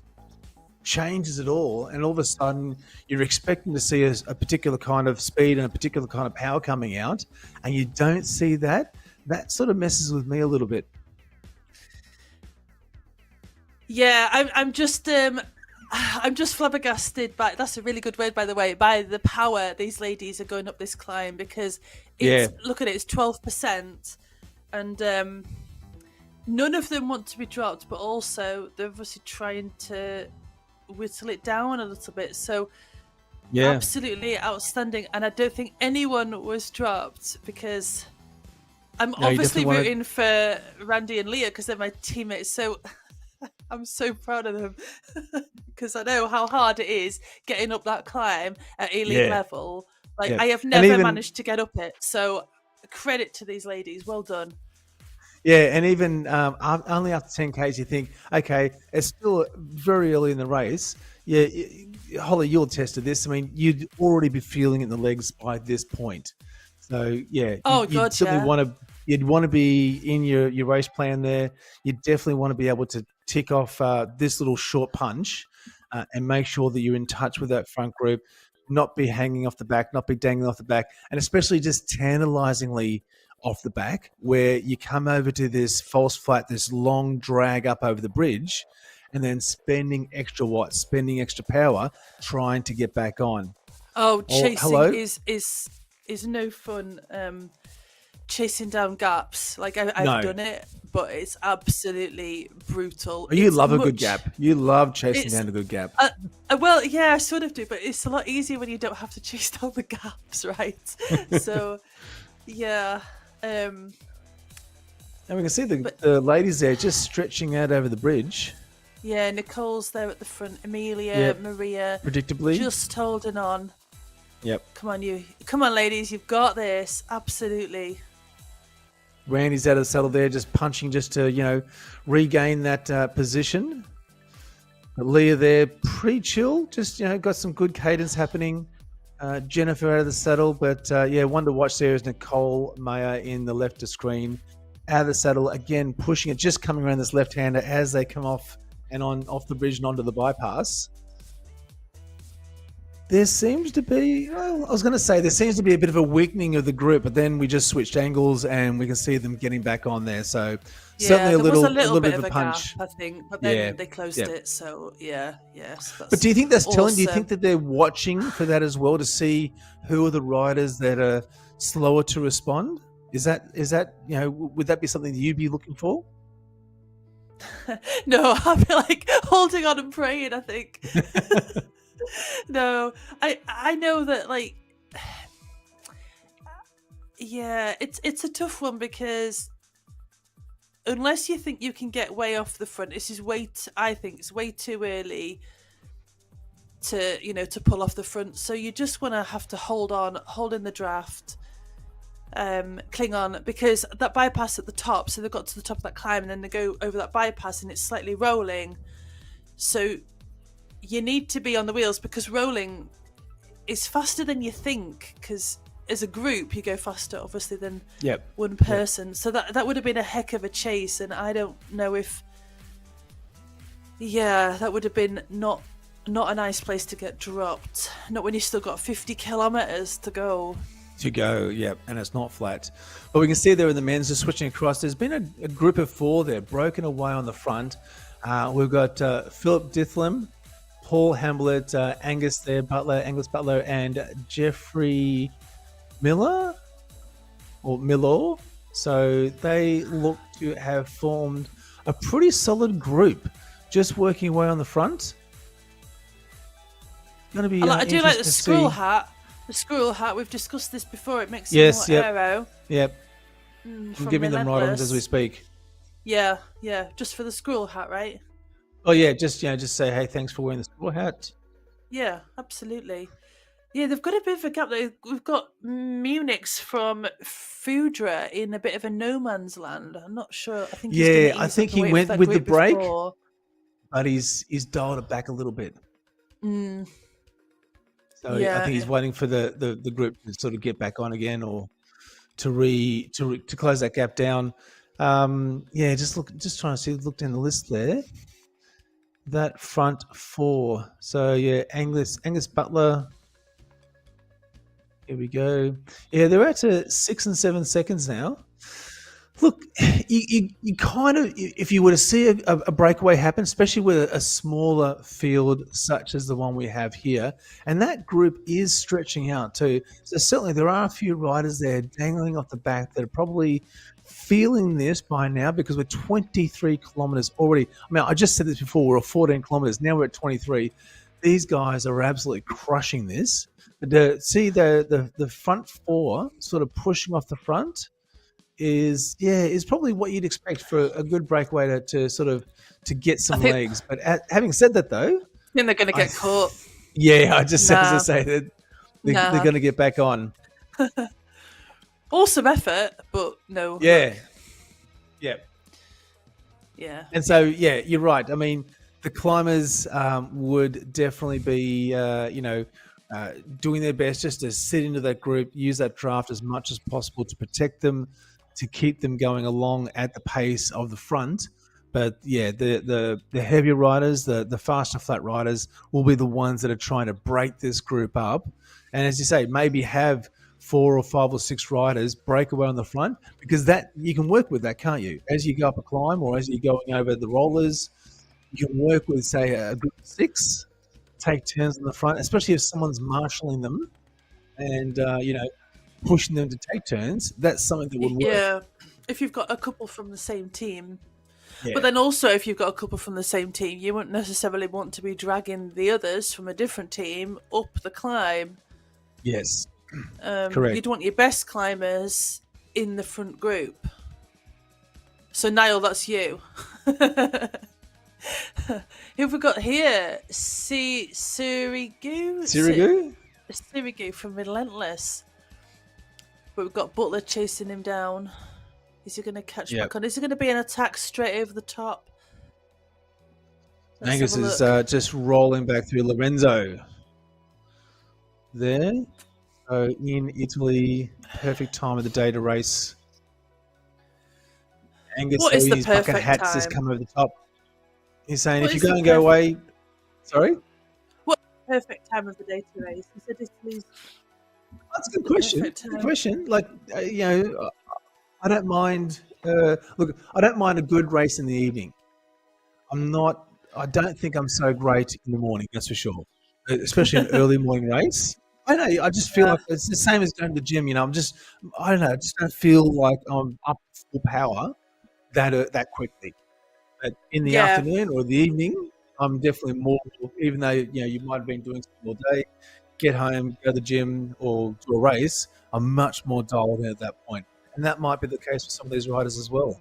changes it all, and all of a sudden you're expecting to see a particular kind of speed and a particular kind of power coming out, and you don't see that. That sort of messes with me a little bit. Yeah, I'm just flabbergasted by, that's a really good word by the way, by the power these ladies are going up this climb, because look at it, it's 12%, and none of them want to be dropped, but also they're obviously trying to whittle it down a little bit. So absolutely outstanding, and I don't think anyone was dropped, because I'm obviously rooting for Randy and Leah because they're my teammates, so I'm so proud of them because I know how hard it is getting up that climb at elite level. I have never managed to get up it, so credit to these ladies, well done. Yeah, and even only after 10Ks, you think, okay, it's still very early in the race. Yeah, Holly, you'll attest to this. I mean, you'd already be feeling it in the legs by this point. So, yeah, you'd want to be in your race plan there. You definitely want to be able to tick off this little short punch and make sure that you're in touch with that front group, not be hanging off the back, not be dangling off the back, and especially just tantalizingly off the back, where you come over to this false flat, this long drag up over the bridge, and then spending extra watts, spending extra power, trying to get back on. Oh, chasing is no fun. Chasing down gaps, I've done it, but it's absolutely brutal. You love a good gap. You love chasing down a good gap. Well, yeah, I sort of do, but it's a lot easier when you don't have to chase down the gaps, right? So, yeah. And we can see the ladies there just stretching out over the bridge. Yeah, Nicole's there at the front. Amelia, Maria, predictably, just holding on. Yep. Come on, ladies, you've got this. Absolutely. Randy's out of the saddle there, just punching, just to regain that position. But Leah there, pretty chill, just got some good cadence happening. Jennifer out of the saddle, but one to watch there is Nicole Mayer in the left of screen, out of the saddle again, pushing it, just coming around this left-hander as they come off and off the bridge and onto the bypass. There seems to be, there seems to be a bit of a weakening of the group, but then we just switched angles and we can see them getting back on there. So certainly a little bit of a punch, gap, I think, but then they closed it. So yes. But do you think that's telling? Do you think that they're watching for that as well to see who are the riders that are slower to respond? Is that would that be something that you'd be looking for? No, I'll be holding on and praying, I think. No, I know that it's a tough one, because unless you think you can get way off the front, I think it's way too early to pull off the front. So you just want to have to hold in the draft, cling on, because that bypass at the top, so they've got to the top of that climb and then they go over that bypass and it's slightly rolling. So you need to be on the wheels, because rolling is faster than you think, because as a group you go faster obviously than one person. So that would have been a heck of a chase, and I don't know if that would have been not a nice place to get dropped, not when you've still got 50 kilometers to go. to go. Yep, and it's not flat. But we can see there in the men's, just switching across, there's been a group of 4 there, broken away on the front. We've got Philip Dithlam, Paul Hamblett, Angus Butler, and Jeffrey Miller, or Miller. So they look to have formed a pretty solid group, just working away on the front. Going to be. I do like the squirrel hat. The squirrel hat. We've discussed this before. It makes yes, it more yep. aero. Yep. I'm giving them right-ons as we speak. Yeah, just for the squirrel hat, right? Oh yeah, just say, hey, thanks for wearing the squirrel hat. Yeah, absolutely. Yeah, they've got a bit of a gap. We've got Munich's from Foudra in a bit of a no man's land. I'm not sure. I think he went with the break, but he's dialed it back a little bit. So I think he's waiting for the group to sort of get back on again, or to close that gap down. Just trying to look down the list there. That front 4. So yeah, Angus Butler. Here we go. Yeah, they're at 6 and 7 seconds now. Look, you kind of, if you were to see a breakaway happen, especially with a smaller field such as the one we have here, and that group is stretching out too. So certainly there are a few riders there dangling off the back that are probably feeling this by now, because we're 23 kilometers already. I mean, I just said this before, we're at 14 kilometers. Now we're at 23. These guys are absolutely crushing this. But to see the front 4 sort of pushing off the front is probably what you'd expect for a good breakaway to get some legs. But having said that, though, I think they're going to get caught. Yeah, I just as I say that they're going to get back on. Awesome effort, but no. Yeah. And so you're right. I mean, the climbers would definitely be doing their best just to sit into that group, use that draft as much as possible to protect them, to keep them going along at the pace of the front. But yeah, the heavier riders, the faster flat riders will be the ones that are trying to break this group up. And as you say, maybe have 4 or 5 or 6 riders break away on the front, because that you can work with that, can't you? As you go up a climb or as you're going over the rollers, you can work with, say, a group of 6, take turns on the front, especially if someone's marshalling them and pushing them to take turns. That's something that would work. Yeah, if you've got a couple from the same team. Yeah. But then also, if you've got a couple from the same team, you won't necessarily want to be dragging the others from a different team up the climb. Yes, correct. You'd want your best climbers in the front group. So Niall, that's you. Who have we got here? Sirigu? Sirigu from Relentless. But we've got Butler chasing him down. Is he going to catch back on? Is it going to be an attack straight over the top? Angus is just rolling back through Lorenzo. There. So in Italy, perfect time of the day to race. Angus, what is the his perfect bucket hats time? Just come over the top. He's saying, if you're going to go away... Sorry? What perfect time of the day to race? He said Italy's... That's a good question. Good question. Like, I don't mind... look, I don't mind a good race in the evening. I don't think I'm so great in the morning, that's for sure. Especially an early morning race. I don't know, I just feel like it's the same as going to the gym, I just don't feel like I'm up full power that quickly. But in the afternoon or the evening, I'm definitely more, even though you might have been doing something all day, get home, go to the gym or do a race, I'm much more dialed in at that point. And that might be the case for some of these riders as well.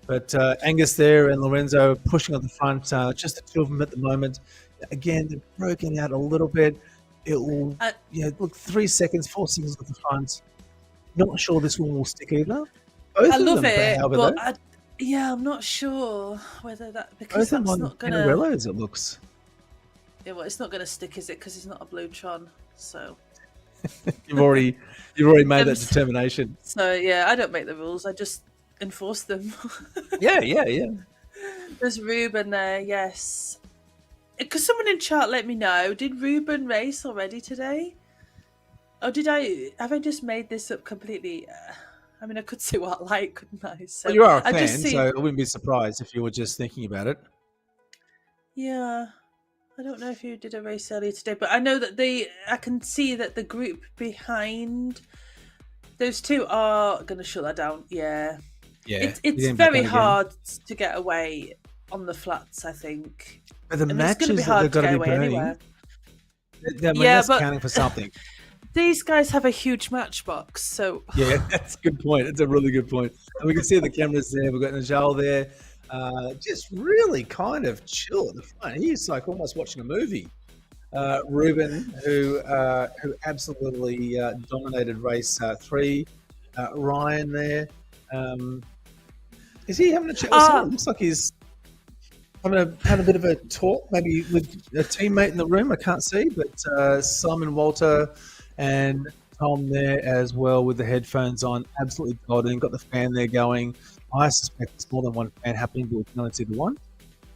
But Angus there and Lorenzo pushing on the front, just the 2 of them at the moment. Again, they're broken out a little bit. It will, look, 3 seconds, 4 seconds at the front. Not sure this one will stick either. I love it, but I'm not sure whether that, because that's not going to... Pinarello's, it looks. Yeah, well, it's not going to stick, is it? Because he's not a Bluetron, so... You've already made that determination. So, yeah, I don't make the rules. I just enforce them. Yeah. There's Ruben there, yes. Because someone in chat let me know, did Ruben race already today? Oh, have I just made this up completely? I mean, I could see what I like, couldn't I? So Well, you are a I just fan, see, so I wouldn't be surprised if you were just thinking about it. yeah. I don't know if you did a race earlier today, but I know that I can see that the group behind those two are going to shut that down. Yeah. Yeah, It's you're back very on again. hard to get away on the flats, I think. But the I mean, it's going to be matches that they've hard to got to get be away burning, anywhere. I mean, Yeah, that's but counting for something. these guys have a huge matchbox, so Yeah, that's a good point. It's a really good point. And we can see the cameras there. We've got Najal there, just really kind of chill at the front. He's like almost watching a movie. Ruben, who absolutely dominated race 3. Ryan there. Is he having a chat with someone? It looks like he's having a bit of a talk, maybe with a teammate in the room. I can't see, but Simon Walter and Tom there as well with the headphones on, absolutely golden. Got the fan there going. I suspect there's more than one fan happening, but we can only see the one.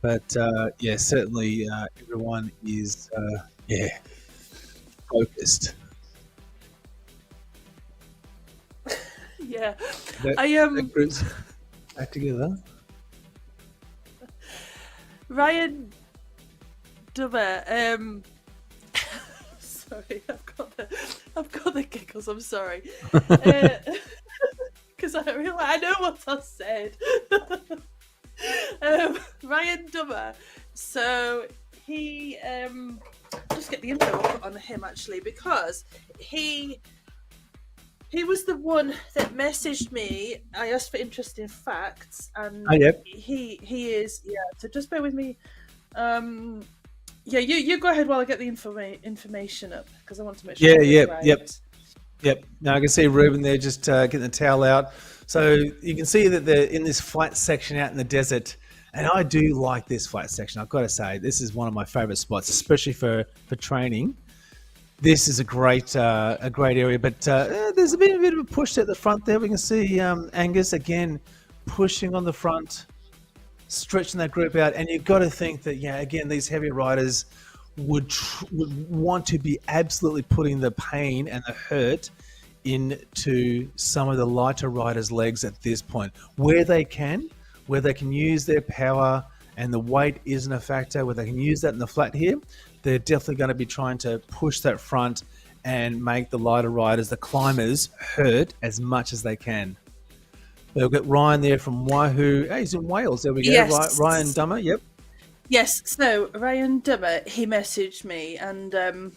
But yeah, certainly everyone is focused. yeah. That group's back together. Ryan Dummer, sorry, I've got the giggles. I'm sorry, because I know what I said. Ryan Dummer. So he, just get the info on him actually, because he was the one that messaged me. I asked for interesting facts, and yep. he is, yeah. So just bear with me. Yeah, you go ahead while I get the information up, because I want to make sure. Yep. Now I can see Ruben there just getting the towel out. So you can see that they're in this flat section out in the desert, and I do like this flat section. I've got to say, this is one of my favourite spots, especially for training. This is a great area, but there's a bit of a push at the front there. We can see Angus again pushing on the front, stretching that group out, and you've got to think that again, these heavy riders would want to be absolutely putting the pain and the hurt into some of the lighter riders' legs at this point, where they can use their power and the weight isn't a factor, where they can use that in the flat here. They're definitely going to be trying to push that front and make the lighter riders, the climbers, hurt as much as they can. We've got Ryan there from Wahoo. Hey, he's in Wales. There we go. Yes. Ryan Dummer, yep. Yes, so Ryan Dummer, he messaged me, and I'm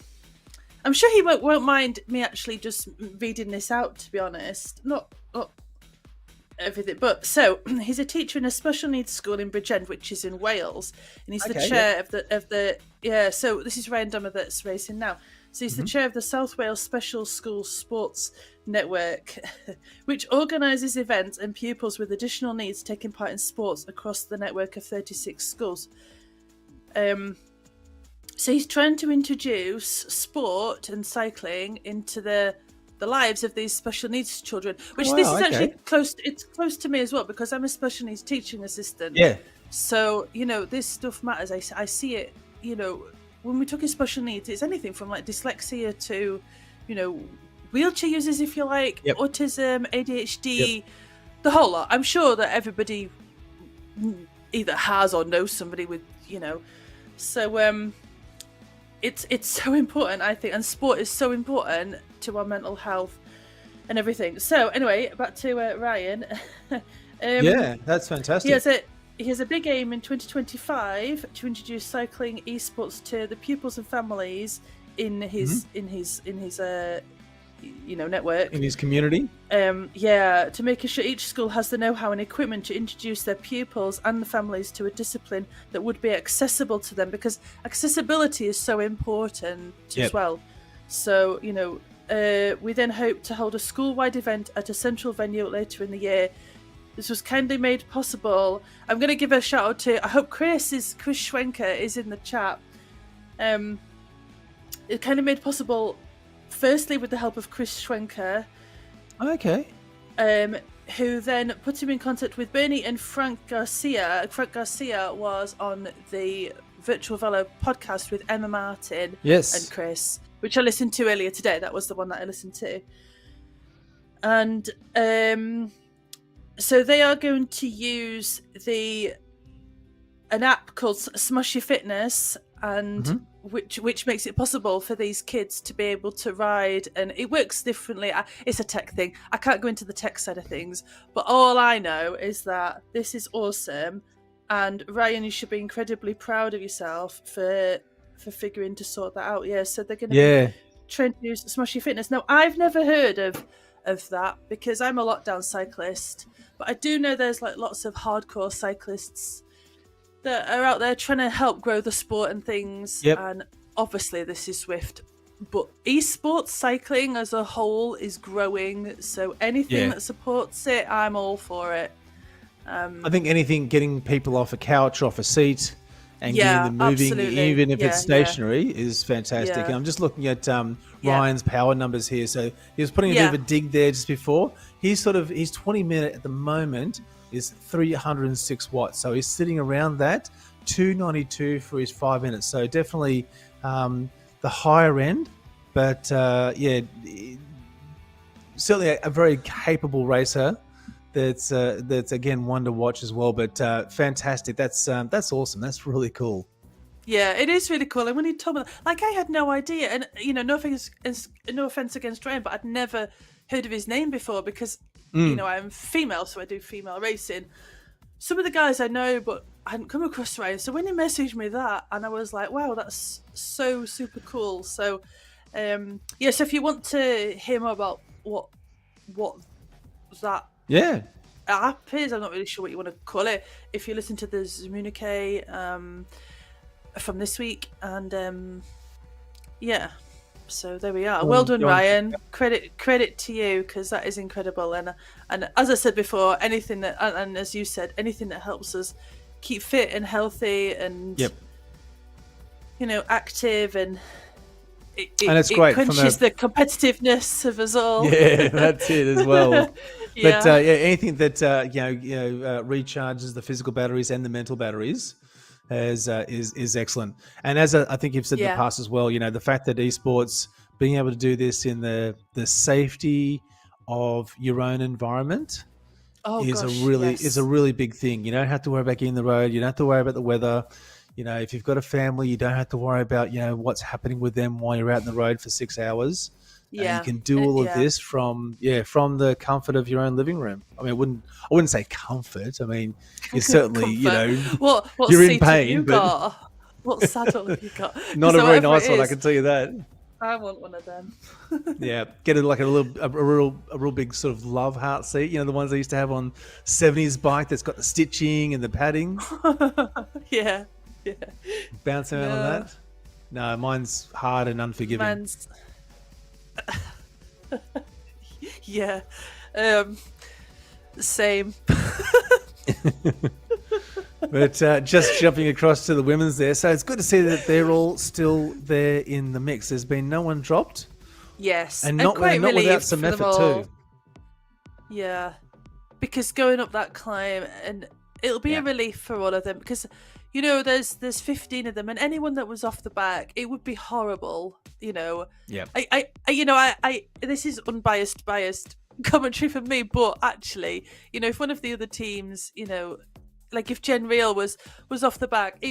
sure he won't mind me actually just reading this out, to be honest. Not everything, but so he's a teacher in a special needs school in Bridgend, which is in Wales, and he's the chair of the so this is Ryan Dummer that's racing now. So he's the chair of the South Wales Special School Sports Network, which organises events and pupils with additional needs taking part in sports across the network of 36 schools. So he's trying to introduce sport and cycling into the lives of these special needs children, which this is actually close. It's close to me as well, because I'm a special needs teaching assistant. Yeah. So this stuff matters. I see it. When we talk in special needs, it's anything from like dyslexia to, wheelchair users, if you like, autism, ADHD, the whole lot. I'm sure that everybody either has or knows somebody with, So it's so important, I think, and sport is so important to our mental health and everything. So anyway, back to Ryan. Yeah, that's fantastic. He has a big aim in 2025 to introduce cycling esports to the pupils and families in his network, in his community. To make sure each school has the know-how and equipment to introduce their pupils and the families to a discipline that would be accessible to them, because accessibility is so important as well. So we then hope to hold a school-wide event at a central venue later in the year. This was kindly made possible. I'm going to give a shout out to, I hope Chris Schwenker is in the chat. It kind of made possible, firstly, with the help of Chris Schwenker. Okay. Who then put him in contact with Bernie and Frank Garcia. Frank Garcia was on the Virtual Velo podcast with Emma Martin and Chris. which I listened to earlier today. That was the one that I listened to. And so they are going to use an app called Smushy Fitness, and which makes it possible for these kids to be able to ride, and it works differently. It's a tech thing. I can't go into the tech side of things, but all I know is that this is awesome, and Ryan, you should be incredibly proud of yourself for figuring to sort that out. Yeah, so they're going to be trying to use Smushy Fitness. Now, I've never heard of that because I'm a lockdown cyclist, but I do know there's like lots of hardcore cyclists that are out there trying to help grow the sport and things. And obviously this is Swift, but esports cycling as a whole is growing, so anything that supports it, I'm all for it. I think anything getting people off a couch, off a seat, and getting them moving, even if it's stationary, is fantastic. And I'm just looking at Ryan's power numbers here. So he was putting a bit of a dig there just before. He's 20 minute at the moment is 306 watts. So he's sitting around that, 292 for his 5 minutes. So definitely the higher end, but certainly a very capable racer. That's again one to watch as well. But fantastic. That's awesome. That's really cool. Yeah, it is really cool. And when he told me, like, I had no idea, and no offense against Ryan, but I'd never heard of his name before because I'm female, so I do female racing. Some of the guys I know, but I hadn't come across Ryan. So when he messaged me that, and I was like, wow, that's so super cool. So so if you want to hear more about what that app is, I'm not really sure what you want to call it. If you listen to the Zmunique from this week, and so there we are. Well done, Ryan. Credit to you, because that is incredible. And as I said before, anything that, and as you said, anything that helps us keep fit and healthy and active, and it's great. It quenches the competitiveness of us all. Yeah, that's it as well. But anything that recharges the physical batteries and the mental batteries is excellent. And as I think you've said in the past as well, the fact that esports being able to do this in the safety of your own environment is a really big thing. You don't have to worry about getting the road. You don't have to worry about the weather. If you've got a family, you don't have to worry about what's happening with them while you're out in the road for 6 hours. Yeah, you can do all of this from the comfort of your own living room. I mean, I wouldn't say comfort. I mean, it's certainly what you're seat in pain. Have you got? What saddle have you got? Not a very nice one, I can tell you that. I want one of them. Get a real big sort of love heart seat. The ones they used to have on 70s bike that's got the stitching and the padding. Yeah. Bouncing around on that. No, mine's hard and unforgiving. Same. But just jumping across to the women's there, so it's good to see that they're all still there in the mix. There's been no one dropped. Yes, and not without some effort too. Yeah, because going up that climb, and it'll be a relief for all of them, because there's 15 of them, and anyone that was off the back, it would be horrible. I this is unbiased commentary from me, but actually, if one of the other teams, like if Jen Real was off the back,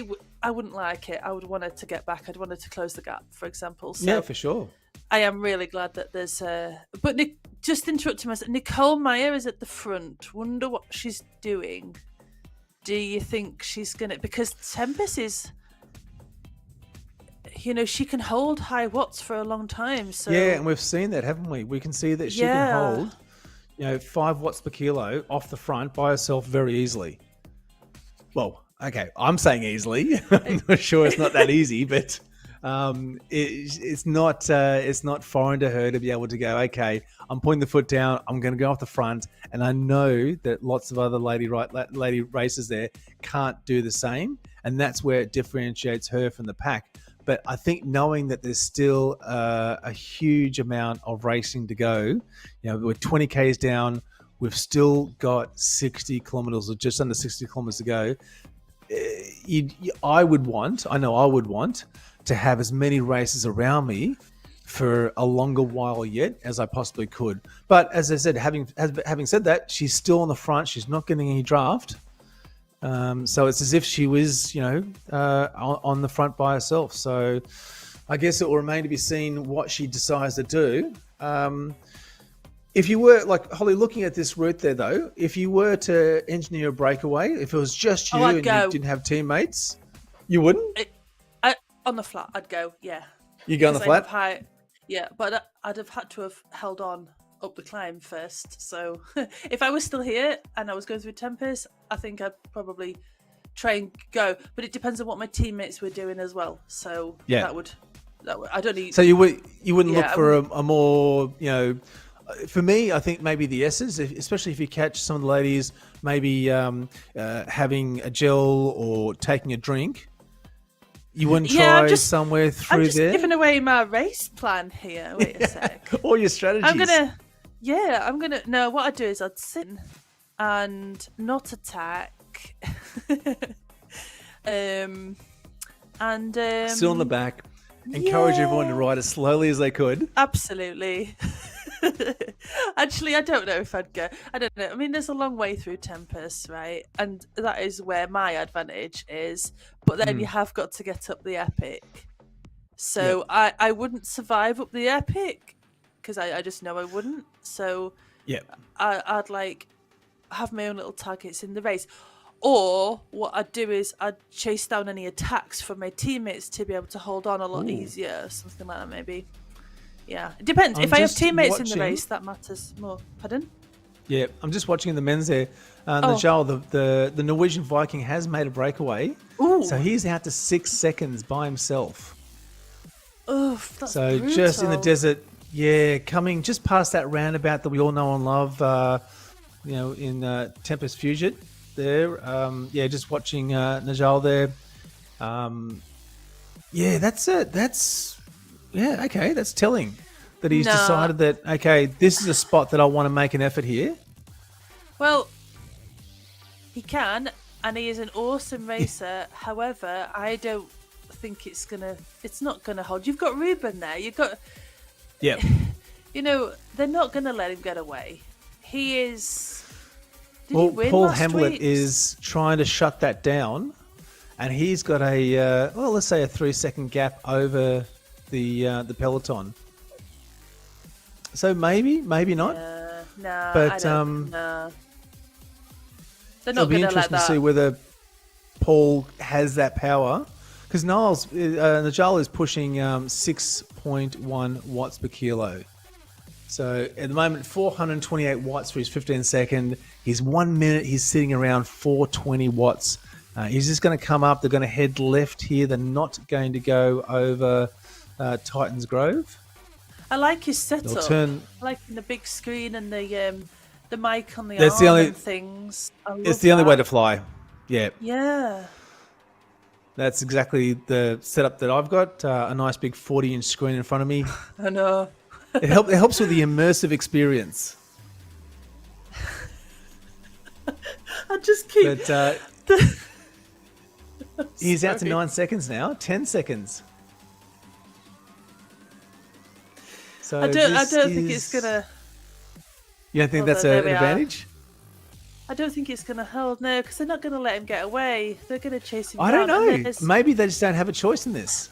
I wouldn't like it. I would want her to get back. I'd want her to close the gap, for example. So yeah, for sure. I am really glad that there's but just interrupting myself, Nicole Meyer is at the front. Wonder what she's doing. Do you think she's gonna, because Tempest is, she can hold high watts for a long time. So and we've seen that, haven't we? We can see that she can hold 5 watts per kilo off the front by herself very easily. Well, okay, I'm saying easily. I'm not sure it's not that easy, but it's not foreign to her to be able to go, okay, I'm putting the foot down, I'm going to go off the front, and I know that lots of other lady racers there can't do the same, and that's where it differentiates her from the pack. But I think knowing that there's still a huge amount of racing to go, we're 20 Ks down, we've still got 60 kilometers or just under 60 kilometers to go. I would want to have as many races around me for a longer while yet as I possibly could. But as I said, having said that, she's still on the front. She's not getting any draft. So it's as if she was, on the front by herself. So I guess it will remain to be seen what she decides to do. If you were, like, Holly, looking at this route there, though, if you were to engineer a breakaway, if it was just you and you didn't have teammates, you wouldn't? On the flat, I'd go, yeah. You go on the flat? Yeah, but I'd have had to have held on up the climb first. So if I was still here and I was going through Tempest, I think I'd probably try and go. But it depends on what my teammates were doing as well. So that would I don't need. So you wouldn't look for a more, for me, I think maybe the S's, especially if you catch some of the ladies maybe having a gel or taking a drink. You wouldn't try somewhere through there? I'm just giving away my race plan here. Wait a sec. All your strategies. No, what I'd do is I'd sit and not attack. Still on the back. Encourage everyone to ride as slowly as they could. Absolutely. Actually, I don't know if I'd go. I don't know. I mean, there's a long way through Tempest, right? And that is where my advantage is. But then you have got to get up the epic. So I wouldn't survive up the epic because I just know I wouldn't. So I'd like have my own little targets in the race. Or what I'd do is I'd chase down any attacks from my teammates to be able to hold on a lot easier. Something like that, maybe. Yeah, it depends. If I have teammates in the race, that matters more. Pardon? Yeah, I'm just watching in the men's there. Najal, the Norwegian Viking has made a breakaway. Ooh. So he's out to 6 seconds by himself. Oof, that's so brutal. Just in the desert, coming just past that roundabout that we all know and love, in Tempest Fusion there. Just watching Najal there. That's it. That's telling that he's decided that, this is a spot that I want to make an effort here. Well, he can, and he is an awesome racer. However, I don't think it's not gonna hold. You've got Ruben there. You've got, they're not gonna let him get away. He is. Paul Hamlet is trying to shut that down, and he's got let's say a 3-second gap over the peloton. So maybe not. But no. They're it'll not be going to let interesting that. to see whether Paul has that power, because Najal is pushing 6.1 watts per kilo. So at the moment, 428 watts for his 15 second. His 1 minute, he's sitting around 420 watts. He's just going to come up. They're going to head left here. They're not going to go over Titans Grove. I like his setup. I like the big screen and the mic on the arm and things. It's the only way to fly. Yeah. Yeah. That's exactly the setup that I've got. A nice big 40-inch screen in front of me. I know. It helps with the immersive experience. I just keep... But he's out to 9 seconds now. 10 seconds. So I don't think it's gonna. You don't think that's an advantage? I don't think it's gonna hold, no, because they're not gonna let him get away. They're gonna chase him. I don't know. Maybe they just don't have a choice in this.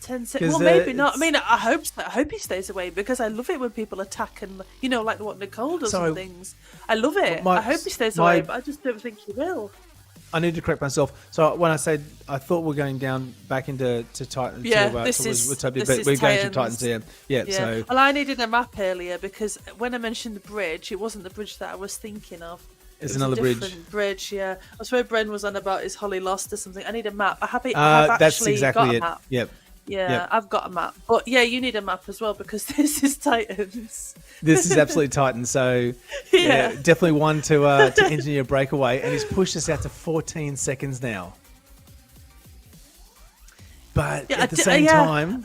10 seconds. Well, maybe not. I mean, I hope so. I hope he stays away because I love it when people attack and like what Nicole does and things. I love it. I hope he stays away, but I just don't think he will. I need to correct myself. So when I said I thought we're going down back into Titans, this is we're going to Titans here. Yeah. So well, I needed a map earlier because when I mentioned the bridge, it wasn't the bridge that I was thinking of. It's another bridge. Yeah, I was where Bren was on about his Holly lost or something. I need a map. I have actually that's exactly got it. a map. Yep. Yeah, I've got a map. But yeah, you need a map as well because this is Titans. This is absolutely Titans. So definitely one to engineer a breakaway. And he's pushed us out to 14 seconds now. But at the same time,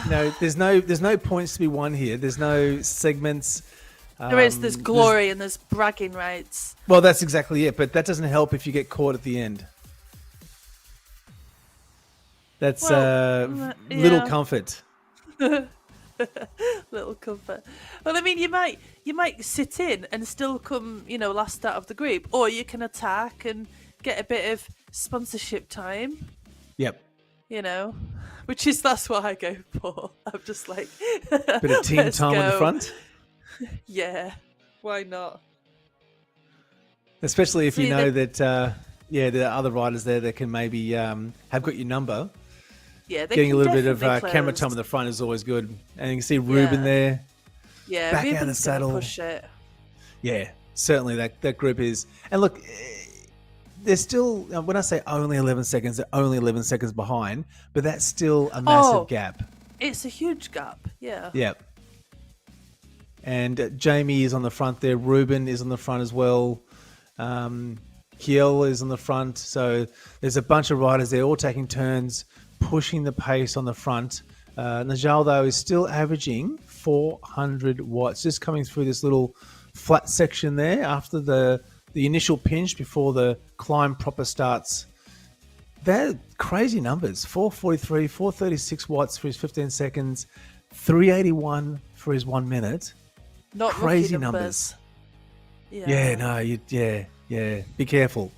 there's no points to be won here. There's no segments. There's glory and there's bragging rights. Well, that's exactly it. But that doesn't help if you get caught at the end. That's little comfort. Little comfort. Well, I mean, you might sit in and still come, last out of the group, or you can attack and get a bit of sponsorship time. Yep. That's what I go for. I'm just like, Bit of team time on the front. Yeah, why not? Especially if you know that, there are other riders there that can maybe have got your number. Yeah, getting a little bit of camera time on the front is always good. And you can see Ruben there. Yeah, back Ruben's out of the saddle. Push it. Yeah, certainly that group is. And look, there's still, when I say only 11 seconds, they're only 11 seconds behind, but that's still a massive gap. It's a huge gap, yeah. Yeah. And Jamie is on the front there. Ruben is on the front as well. Kiel is on the front. So there's a bunch of riders there all taking turns, pushing the pace on the front. Najal, though, is still averaging 400 watts, just coming through this little flat section there after the initial pinch before the climb proper starts. They're crazy numbers. 443, 436 watts for his 15 seconds, 381 for his 1 minute. Not crazy numbers. Yeah, no, yeah. Be careful.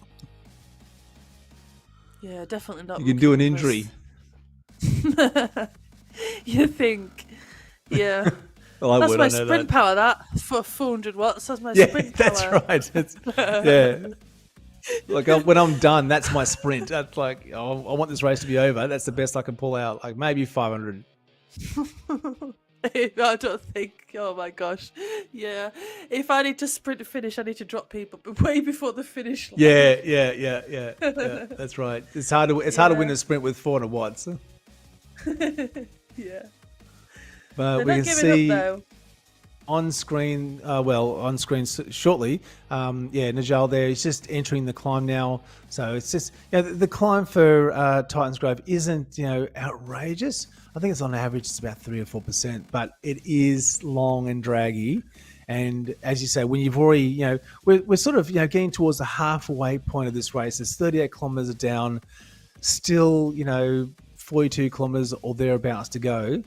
Yeah, definitely not. You can do an injury. You think? Yeah. Well, that's my sprint power. That for 400 watts. That's my sprint power. That's right. Yeah. Like when I'm done, that's my sprint. That's like, I want this race to be over. That's the best I can pull out. Like maybe 500. I don't think. Oh my gosh. Yeah. If I need to sprint to finish, I need to drop people way before the finish line. Yeah. That's right. It's hard to win a sprint with 400 watts. Yeah. But we can see on screen, shortly. Najal there. He's just entering the climb now. So it's just the climb for Titans Grove isn't outrageous. I think it's on average it's about 3 or 4%, but it is long and draggy. And as you say, when you've already we're sort of getting towards the halfway point of this race. It's 38 kilometers down, still 42 kilometers or thereabouts to go.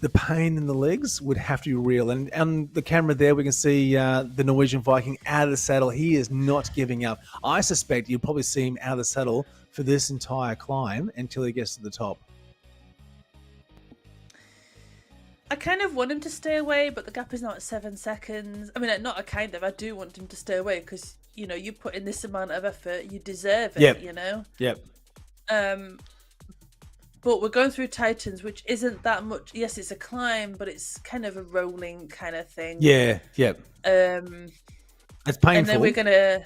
The pain in the legs would have to be real. And on the camera there, we can see the Norwegian Viking out of the saddle. He is not giving up. I suspect you'll probably see him out of the saddle for this entire climb until he gets to the top. I kind of want him to stay away, but the gap is now at 7 seconds. I mean, I do want him to stay away because, you put in this amount of effort, you deserve it, Yep. But we're going through Titans, which isn't that much. Yes, it's a climb, but it's kind of a rolling kind of thing. Yeah, yep. It's painful. And then we're gonna,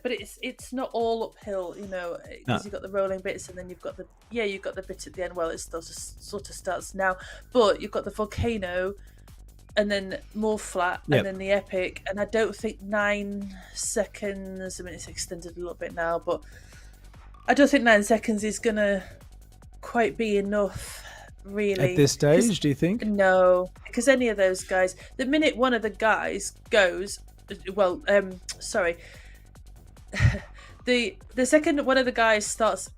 but it's not all uphill, because you've got the rolling bits, and then you've got the bit at the end. Well, it still just sort of starts now, but you've got the volcano, and then more flat, and then the epic. And I don't think 9 seconds. I mean, it's extended a little bit now, but I don't think 9 seconds is gonna quite be enough. Really, at this stage, do you think? No, because any of those guys, the minute one of the guys goes, the second one of the guys starts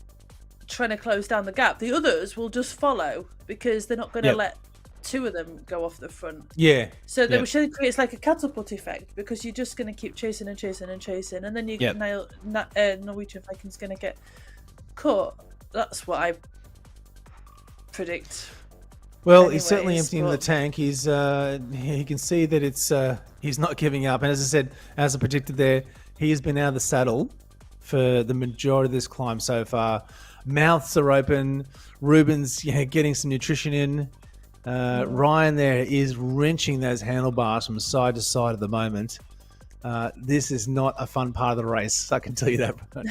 trying to close down the gap, the others will just follow because they're not going to let 2 of them go off the front. Yeah. So it creates like a catapult effect because you're just going to keep chasing and chasing and chasing, and then you Norwegian Viking's going to get caught. That's what I predict. Well, he's certainly emptying the tank. He's he can see that it's he's not giving up. And as I said, as I predicted there, he has been out of the saddle for the majority of this climb so far. Mouths are open. Ruben's getting some nutrition in. Ryan there is wrenching those handlebars from side to side at the moment. This is not a fun part of the race, I can tell you that much.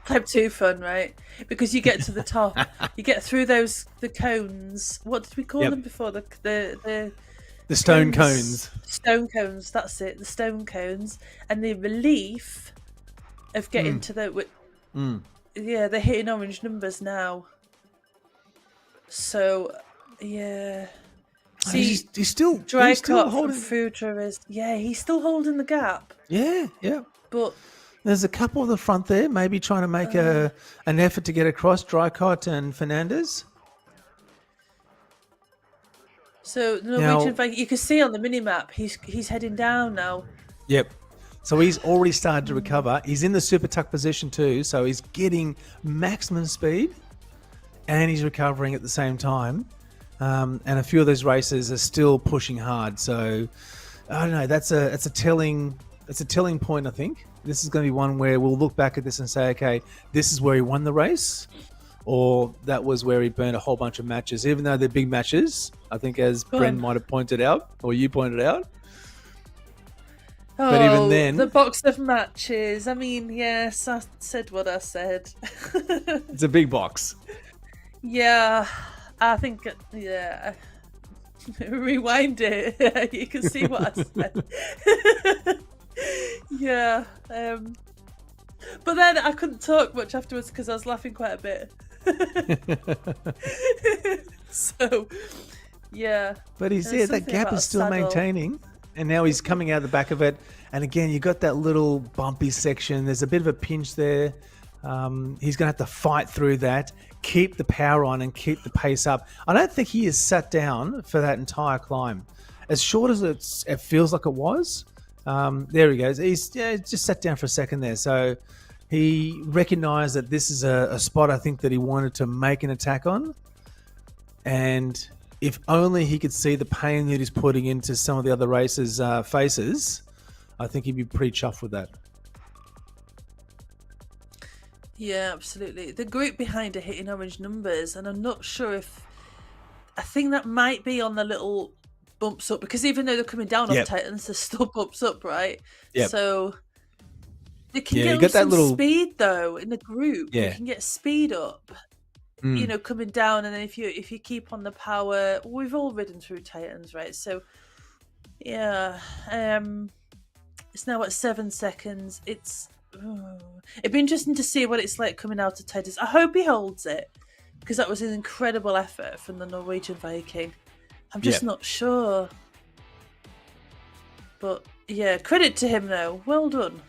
Type 2 fun, right? Because you get to the top, you get through the cones. What did we call them before? The stone cones. Stone cones. That's it. The stone cones, and the relief of getting to the. Yeah, they're hitting orange numbers now. So, yeah. See, he's still holding. He's still holding the gap. Yeah. But there's a couple at the front there, maybe trying to make an effort to get across, Drycott and Fernandez. So the Now- Norwegian Viking, you can see on the mini map, he's heading down now. Yep. So he's already started to recover. He's in the super tuck position too, so he's getting maximum speed, and he's recovering at the same time. And a few of those races are still pushing hard. So I don't know. That's a telling point. I think this is going to be one where we'll look back at this and say, okay, this is where he won the race, or that was where he burned a whole bunch of matches, even though they're big matches. I think, as Bren might have pointed out, or you pointed out. Oh, but even then, the box of matches. I mean, yes, I said what I said. It's a big box. Yeah, I think. Yeah, rewind it. You can see what I said. Yeah. But then I couldn't talk much afterwards because I was laughing quite a bit. So, yeah. But he's there. That gap is still maintaining. And now he's coming out the back of it. And again, you got that little bumpy section. There's a bit of a pinch there. He's going to have to fight through that, keep the power on and keep the pace up. I don't think he is sat down for that entire climb. As short as it feels like it was, there he goes. He's just sat down for a second there. So he recognised that this is a spot, I think, that he wanted to make an attack on. And if only he could see the pain that he's putting into some of the other races' faces, I think he'd be pretty chuffed with that. Yeah, absolutely. The group behind are hitting orange numbers, and I'm not sure if... I think that might be on the little bumps up, because even though they're coming down off Titans, there's still bumps up, right? Yep. So they can get some speed, though, in the group. Yeah. You can get speed up. You know, coming down, and then if you keep on the power, we've all ridden through Titans, right? So yeah, it's now at 7 seconds. It'd be interesting to see what it's like coming out of Titans. I hope he holds it, because that was an incredible effort from the Norwegian Viking. I'm just not sure, but yeah, credit to him though. Well done.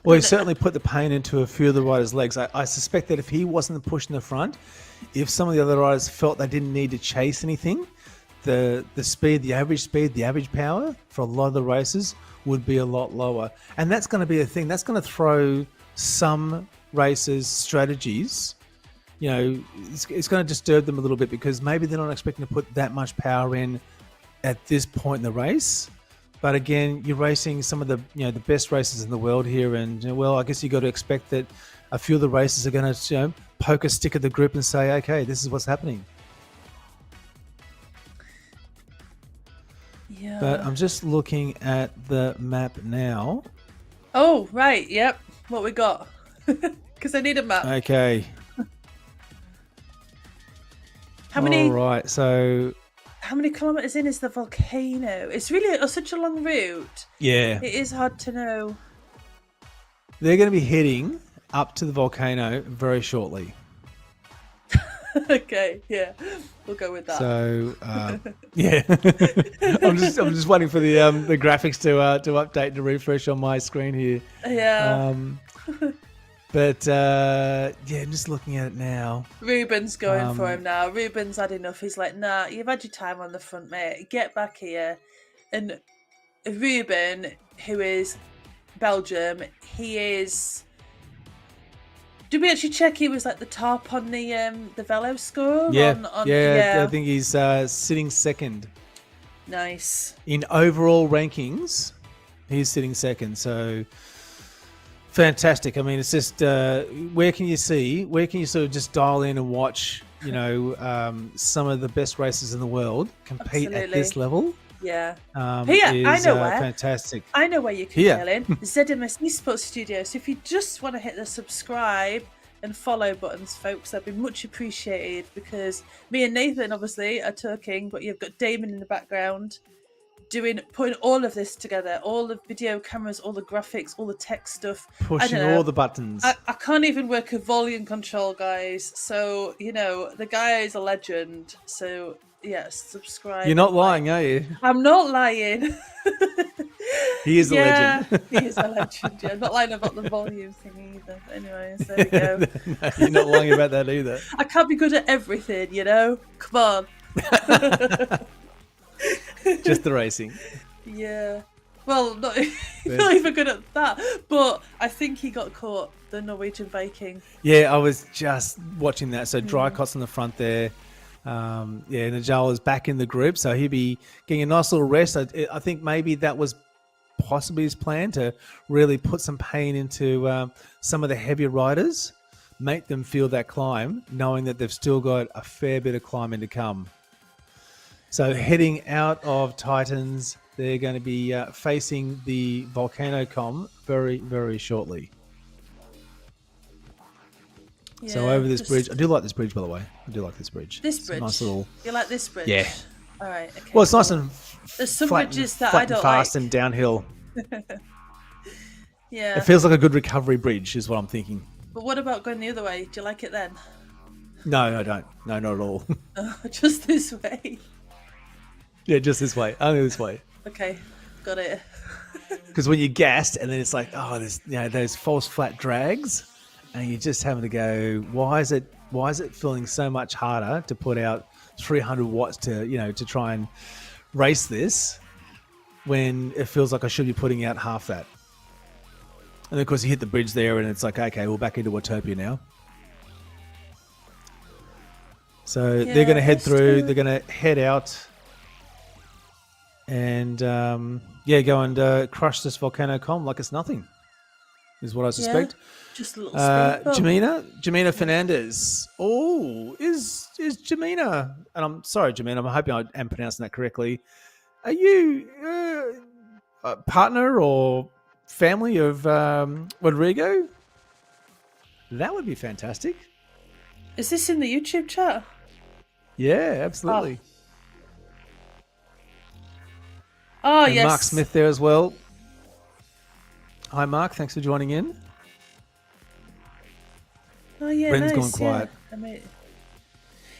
Well, he certainly put the pain into a few of the riders' legs. I suspect that if he wasn't pushing the front, if some of the other riders felt they didn't need to chase anything, the speed, the average power for a lot of the races would be a lot lower. And that's going to be a thing. That's going to throw some races' strategies. You know, it's going to disturb them a little bit, because maybe they're not expecting to put that much power in at this point in the race. But again, you're racing some of the the best races in the world here, and well, I guess you got to expect that a few of the races are going to poke a stick at the group and say, okay, this is what's happening. Yeah. But I'm just looking at the map now. Oh, right. Yep. What we got? Because I need a map. Okay. How many? All right. So how many kilometers in is the volcano? It's really such a long route. Yeah. It is hard to know. They're going to be heading up to the volcano very shortly. Okay, yeah, we'll go with that. So, yeah, I'm just waiting for the graphics to update and to refresh on my screen here. Yeah. But yeah, I'm just looking at it now. Ruben's going for him now. Ruben's had enough. He's like, nah, you've had your time on the front, mate. Get back here. And Ruben, who is Belgium, he is... Did we actually check he was like the top on the Velo score? Yeah, Yeah, I think he's sitting second. Nice. In overall rankings, he's sitting second. So fantastic. I mean, it's just where can you sort of just dial in and watch, some of the best racers in the world compete at this level? Yeah. Here, I know where. Fantastic. I know where you can dial in. ZMS Esports Studio. So if you just want to hit the subscribe and follow buttons, folks, that'd be much appreciated, because me and Nathan obviously are talking, but you've got Damon in the background putting all of this together, all the video cameras, all the graphics, all the tech stuff, pushing all the buttons. I can't even work a volume control, guys. So the guy is a legend. So yes, subscribe. You're not lying, are you? I'm not lying. He is a legend. He is a legend. Yeah, I'm not lying about the volume thing either. Anyways, there we go. No, you're not lying about that either. I can't be good at everything, Come on. Just the racing. Yeah. Well, not even good at that. But I think he got caught, the Norwegian Viking. Yeah, I was just watching that. So Drycott's on the front there. Najal is back in the group, so he'll be getting a nice little rest. I think maybe that was possibly his plan, to really put some pain into some of the heavier riders, make them feel that climb, knowing that they've still got a fair bit of climbing to come. So heading out of Titans, they're going to be facing the Volcano Com very, very shortly. Yeah, so over this bridge, I do like this bridge, by the way. I do like this bridge. This it's bridge? Nice little... You like this bridge? Yeah. All right, okay. Well, it's nice and there's some flat bridges and, that flat I don't and fast like. and downhill. Yeah. It feels like a good recovery bridge is what I'm thinking. But what about going the other way? Do you like it then? No, I don't. No, not at all. Just this way? Yeah, just this way. Only this way. Okay, got it. Because when you're gassed and then it's like, oh, there's those false flat drags, and you're just having to go, why is it feeling so much harder to put out 300 watts to try and race this, when it feels like I should be putting out half that. And of course you hit the bridge there and it's like, okay, we're back into Watopia now. So they're going to head through, they're going to head out and go and crush this Volcano Com like it's nothing, is what I suspect. Just a little Jamina Fernandez. Oh, is Jamina, and I'm sorry, Jamina, I'm hoping I am pronouncing that correctly. Are you a partner or family of Rodrigo? That would be fantastic. Is this in the YouTube chat? Yeah, absolutely. Oh, and yes. Mark Smith there as well. Hi, Mark. Thanks for joining in. Oh, yeah, Bren's nice. gone quiet.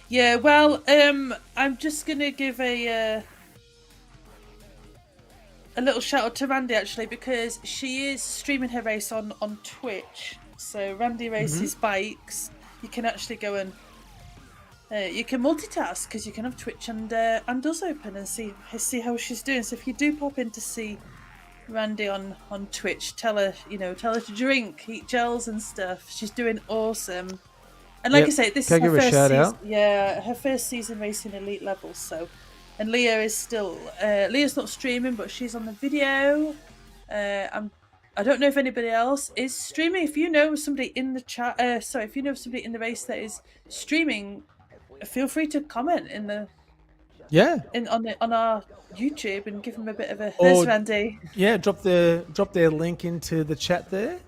Yeah, well, I'm just going to give a little shout out to Randy, actually, because she is streaming her race on Twitch. So Randy races bikes. You can actually go and you can multitask, because you can have Twitch and us open and see how she's doing. So if you do pop in to see Randy on Twitch, tell her to drink, eat gels and stuff. She's doing awesome. And like I say, this is her first season. Yeah, her first season racing elite levels. So, and Leah is still Leah's not streaming, but she's on the video. I don't know if anybody else is streaming. If you know somebody in the chat, if you know somebody in the race that is streaming, feel free to comment in the on our YouTube and give them a bit of a there's Randy. Yeah, drop their link into the chat there.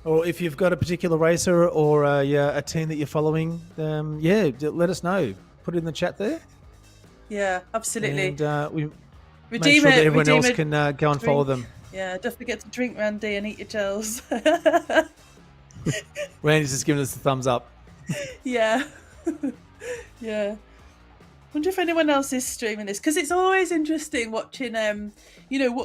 Or if you've got a particular racer or a team that you're following, let us know. Put it in the chat there. Yeah, absolutely. And we make sure that everyone else can go and follow them. Yeah, don't forget to drink, Randy, and eat your gels. Randy's just giving us the thumbs up. Yeah. Yeah. Wonder if anyone else is streaming this, because it's always interesting watching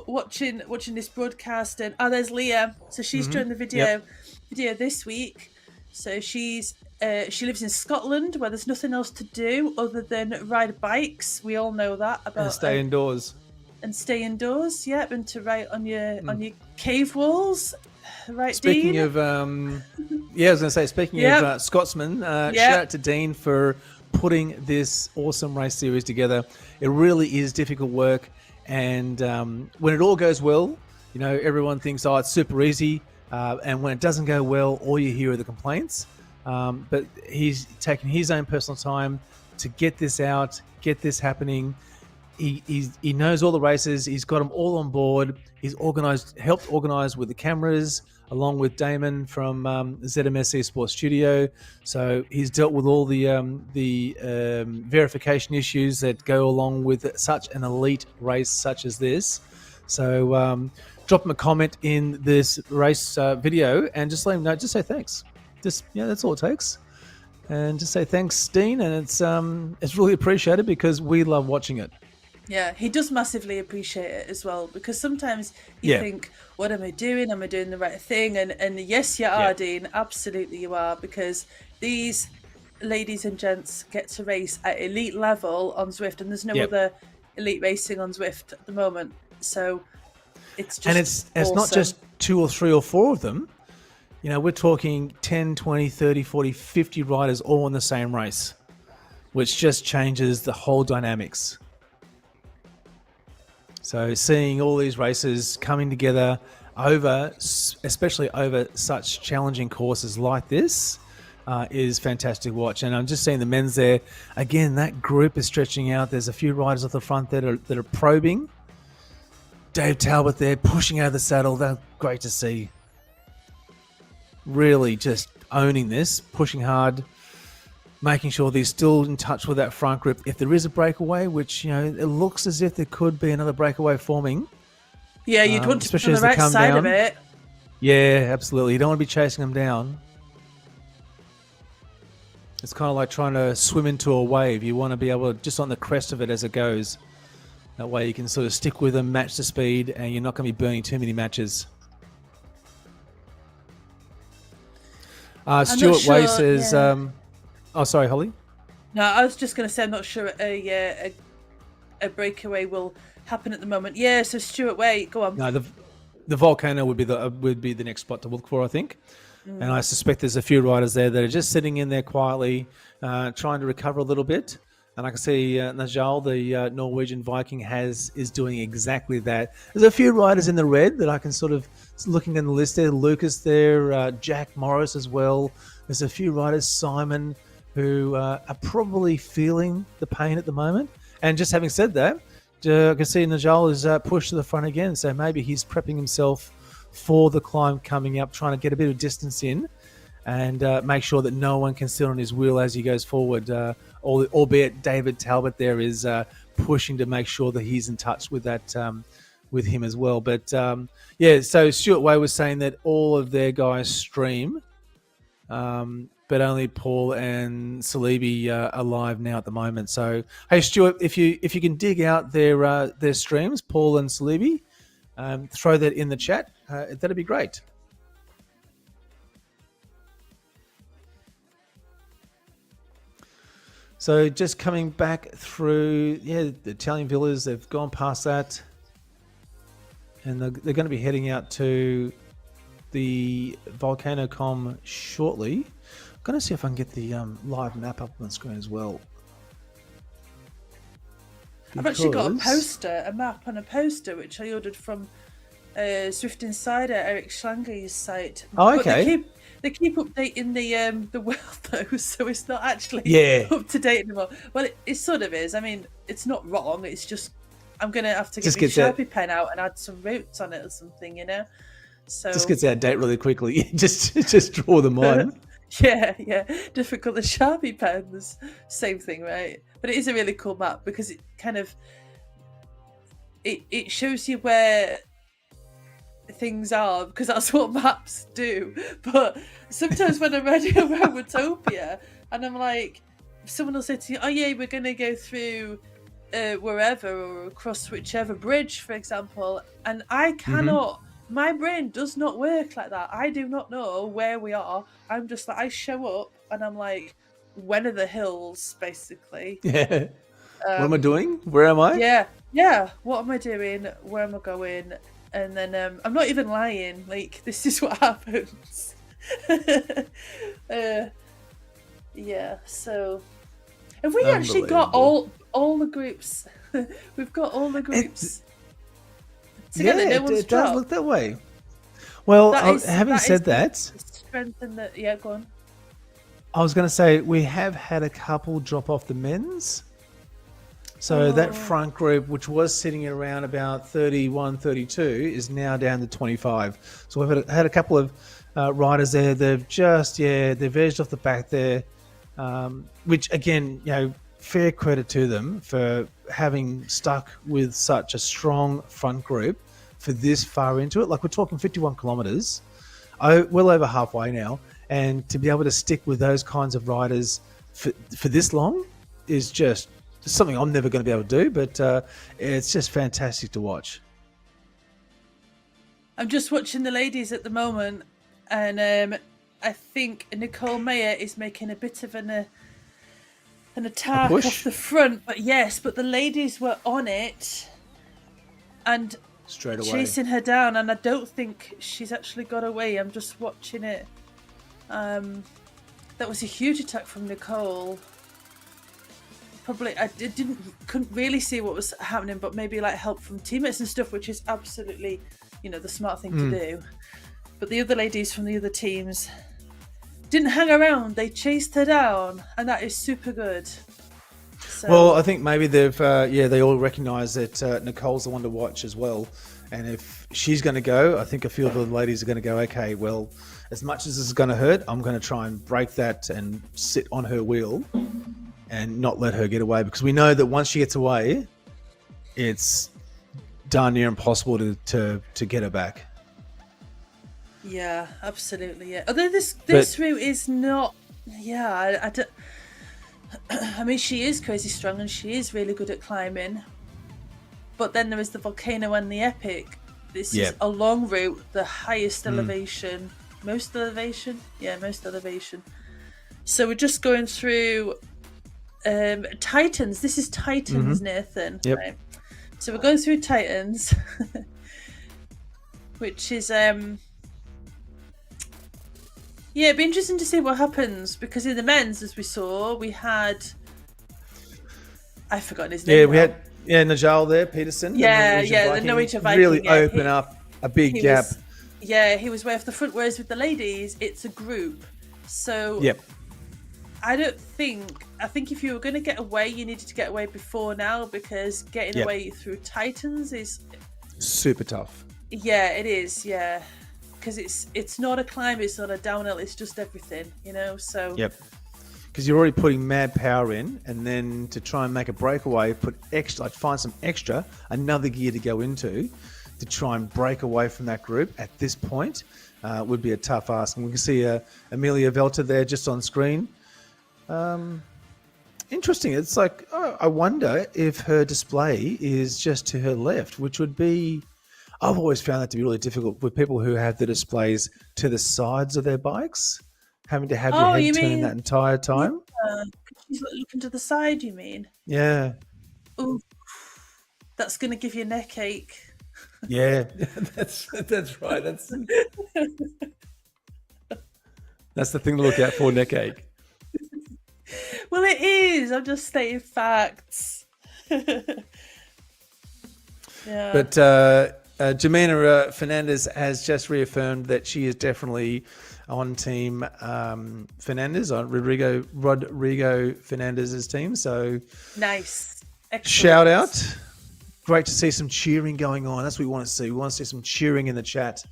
watching this broadcast. And there's Leah, so she's doing the video this week. So she lives in Scotland, where there's nothing else to do other than ride bikes. We all know that about and stay indoors. And stay indoors, and to write on your cave walls. Right, speaking Dean? of I was going to say, speaking of Scotsman, shout out to Dean for putting this awesome race series together. It really is difficult work, and when it all goes well, everyone thinks, it's super easy, and when it doesn't go well, all you hear are the complaints. But he's taken his own personal time to get this out, get this happening. He knows all the races. He's got them all on board. He's helped organize with the cameras, along with Damon from ZMS Esports Studio. So he's dealt with all the verification issues that go along with such an elite race such as this. So drop him a comment in this race video and just let him know. Just say thanks. That's all it takes. And just say thanks, Dean. And it's really appreciated, because we love watching it. Yeah, he does massively appreciate it as well, because sometimes you think, what am I doing? Am I doing the right thing? And yes, you are, Dean. Absolutely you are, because these ladies and gents get to race at elite level on Zwift, and there's no Yep. other elite racing on Zwift at the moment. So it's just And it's awesome. not just 2 or 3 or 4 of them. You know, we're talking 10, 20, 30, 40, 50 riders all in the same race, which just changes the whole dynamics. So seeing all these races coming together especially over such challenging courses like this, is fantastic to watch. And I'm just seeing the men's there. Again, that group is stretching out. There's a few riders at the front that are probing. Dave Talbot there pushing out of the saddle. That's great to see. Really just owning this, pushing hard, making sure they're still in touch with that front grip. If there is a breakaway, which, it looks as if there could be another breakaway forming. Yeah, you'd want to be especially on as the they right come side down. of it. Yeah, absolutely. You don't want to be chasing them down. It's kind of like trying to swim into a wave. You want to be able to just on the crest of it as it goes. That way you can sort of stick with them, match the speed, and you're not going to be burning too many matches. Stuart Way says... Yeah. oh, sorry, Holly? No, I was just going to say I'm not sure a breakaway will happen at the moment. Yeah, so Stuart Way, go on. No, the volcano would be the next spot to look for, I think. And I suspect there's a few riders there that are just sitting in there quietly, trying to recover a little bit. And I can see Najal, the Norwegian Viking, is doing exactly that. There's a few riders in the red that I can sort of, looking in the list there, Lucas there, Jack Morris as well. There's a few riders, Simon, who are probably feeling the pain at the moment. And just having said that, I can see Najal is pushed to the front again. So maybe he's prepping himself for the climb coming up, trying to get a bit of distance in and make sure that no one can sit on his wheel as he goes forward. Albeit David Talbot there is pushing to make sure that he's in touch with that, with him as well. But so Stuart Way was saying that all of their guys stream, but only Paul and Salibi are live now at the moment. So hey, Stuart, if you can dig out their streams, Paul and Salibi, throw that in the chat. That'd be great. So just coming back through, the Italian villas, they've gone past that. And they're going to be heading out to the Volcano Com shortly. I'm going to see if I can get the live map up on the screen as well. I've actually got a map and a poster, which I ordered from Swift Insider, Eric Schlange's site. Oh, okay. But they keep updating the world though, so it's not actually up to date anymore. Well, it sort of is. I mean, it's not wrong. It's just I'm gonna have to get my Sharpie pen out and add some roots on it or something, So just gets out of date really quickly. just draw them on. Yeah. Difficult as Sharpie pens. Same thing, right? But it is a really cool map because it kind of it shows you where things are, because that's what maps do. But sometimes when I'm riding around Watopia and I'm like, someone will say to you, oh yeah, we're going to go through wherever or across whichever bridge, for example, and I cannot, my brain does not work like that. I do not know where we are. I'm just like, I show up and I'm like, when are the hills, basically? Yeah. What am I doing? Where am I? Yeah. What am I doing? Where am I going? And then I'm not even lying. Like, this is what happens. So have we actually got all the groups? We've got all the groups together. It does look that way. Well, having said that, strengthen the. Yeah, go on. I was going to say we have had a couple drop off the men's. So that front group, which was sitting at around about 31, 32, is now down to 25. So we've had a couple of riders there. They've just, they've edged off the back there, which again, fair credit to them for having stuck with such a strong front group for this far into it. Like, we're talking 51 kilometres, well over halfway now. And to be able to stick with those kinds of riders for this long is just something I'm never going to be able to do, but it's just fantastic to watch. I'm just watching the ladies at the moment, and I think Nicole Mayer is making a bit of an an attack off the front. But the ladies were on it and straight away chasing her down, and I don't think she's actually got away. I'm just watching it. That was a huge attack from Nicole. Probably couldn't really see what was happening, but maybe like help from teammates and stuff, which is absolutely, the smart thing to do. But the other ladies from the other teams didn't hang around; they chased her down, and that is super good. So, well, I think maybe they all recognise that Nicole's the one to watch as well, and if she's going to go, I think a few of the ladies are going to go. Okay, well, as much as this is going to hurt, I'm going to try and break that and sit on her wheel and not let her get away, because we know that once she gets away, it's darn near impossible to get her back. Yeah, absolutely. Yeah. Although this route is not. Yeah, I don't. I mean, she is crazy strong and she is really good at climbing. But then there is the volcano and the epic. This is a long route, the highest elevation, most elevation. Yeah, most elevation. So we're just going through Titans. This is Titans, Nathan. Yep. Right? So we're going through Titans, which is it'd be interesting to see what happens, because in the men's, as we saw, we had I've forgotten his name. Yeah, we had Najal there, Peterson. The Norwegian Viking really open up a big gap. He was way off the front. Whereas with the ladies, it's a group. So I think if you were going to get away, you needed to get away before now, because getting away through Titans is super tough. Yeah, it is. Yeah, because it's not a climb, it's not a downhill, it's just everything, So because you're already putting mad power in, and then to try and make a breakaway, find some extra, another gear to go into to try and break away from that group at this point would be a tough ask. And we can see Amelia Velter there just on screen. Interesting. It's like, I wonder if her display is just to her left, which would be, I've always found that to be really difficult with people who have the displays to the sides of their bikes, having to have your head turned that entire time. She's looking to the side, you mean? Yeah. Ooh, that's going to give you a neck ache. Yeah, that's right. That's the thing to look out for, neck ache. Well, it is. I'm just stating facts. Yeah. But Jimena Fernandez has just reaffirmed that she is definitely on team Fernandez, on Rodrigo Fernandez's team. So nice. Excellent. Shout out. Great to see some cheering going on. That's what we want to see. We want to see some cheering in the chat.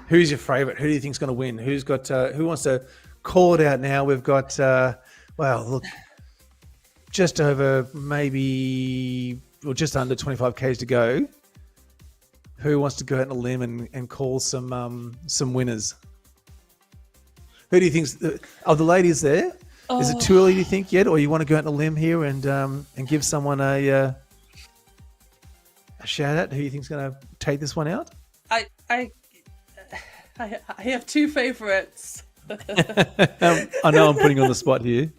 Who's your favourite? Who do you think's going to win? Who wants to call it out now? We've got, just over just under 25 Ks to go. Who wants to go out on a limb and call some winners? Who do you think's are the ladies there? Oh. Is it too early, do you think, yet, or you want to go out on a limb here and give someone a shout out? Who do you think's going to take this one out? I have two favourites. I know I'm putting you on the spot here.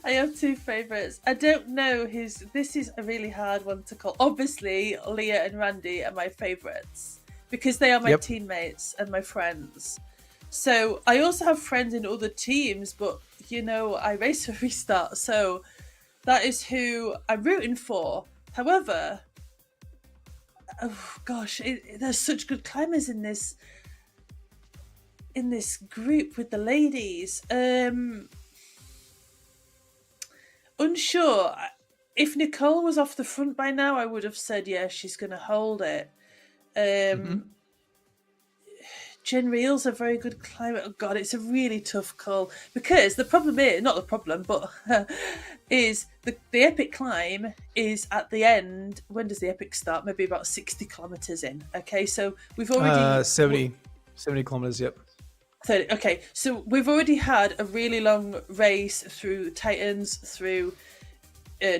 I have two favourites. I don't know who's. This is a really hard one to call. Obviously, Leah and Randy are my favourites because they are my teammates and my friends. So I also have friends in other teams, but I race for Restart, so that is who I'm rooting for. However, oh gosh, there's such good climbers in this group with the ladies. Unsure. If Nicole was off the front by now, I would have said, yeah, she's going to hold it. Jen Reel's a very good climber. Oh God, it's a really tough call because the problem is, not the problem, but is the epic climb is at the end. When does the epic start? Maybe about 60 kilometers in. Okay, so we've already 70 kilometers. Yep. 30. Okay, so we've already had a really long race through Titans, through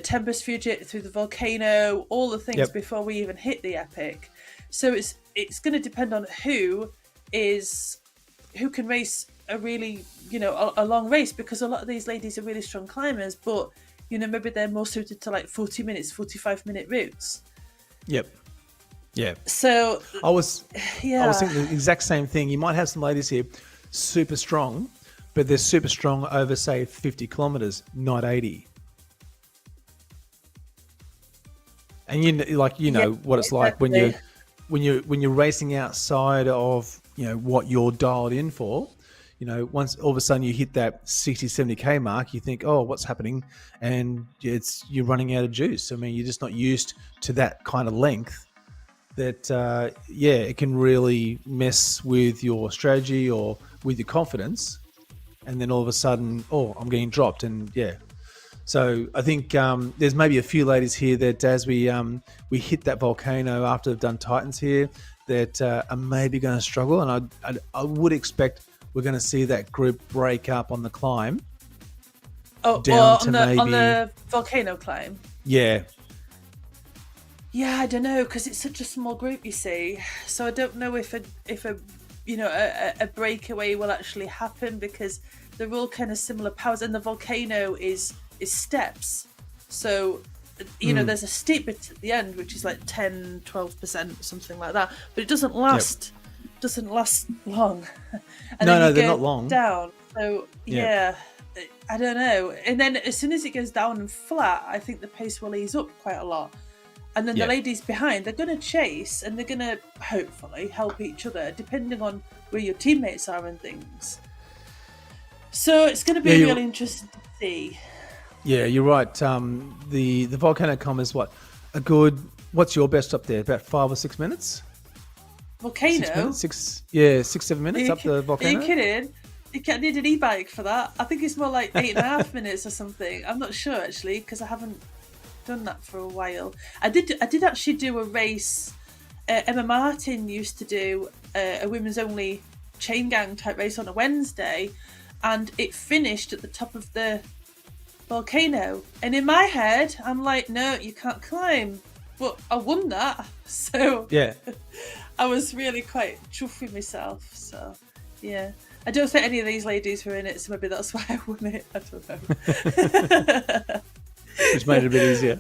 Tempest Fugit, through the volcano, all the things before we even hit the epic. So it's going to depend on who can race a really, a long race, because a lot of these ladies are really strong climbers, but maybe they're more suited to like 40 minutes, 45-minute routes. Yep. Yeah. So I was yeah, thinking the exact same thing. You might have some ladies here super strong, but they're super strong over, say, 50 kilometers, not 80. And you know what it's like when you're racing outside of what you're dialed in for. Once all of a sudden you hit that 60, 70K mark, you think, oh, what's happening? And you're running out of juice. I mean, you're just not used to that kind of length. That it can really mess with your strategy or with your confidence, and then all of a sudden, oh, I'm getting dropped, and So I think there's maybe a few ladies here that as we hit that volcano after they've done Titans here, that are maybe going to struggle, and I would expect we're going to see that group break up on the climb. On the volcano climb. Yeah. Yeah, I don't know, because it's such a small group, you see. So I don't know if a breakaway will actually happen, because they're all kind of similar powers, and the volcano is steps. So there's a steep bit at the end, which is like 10-12%, something like that, but it doesn't last. Doesn't last long. And no, they're not long. Down. So yeah, I don't know. And then as soon as it goes down and flat, I think the pace will ease up quite a lot. And then the ladies behind, they're going to chase, and they're going to hopefully help each other, depending on where your teammates are and things. So it's going to be really interesting to see. Yeah, you're right. The volcano climb is what's your best up there? About 5 or 6 minutes? Volcano? 6-7 minutes up the volcano? Are you kidding? I need an e-bike for that. I think it's more like 8.5 minutes or something. I'm not sure, actually, because I haven't done that for a while. I did actually do a race. Emma Martin used to do a women's only chain gang type race on a Wednesday, and it finished at the top of the volcano. And in my head, I'm like, no, you can't climb. But I won that, so yeah, I was really quite chuffed with myself. So yeah, I don't think any of these ladies were in it, so maybe that's why I won it. I don't know. Which made it a bit easier.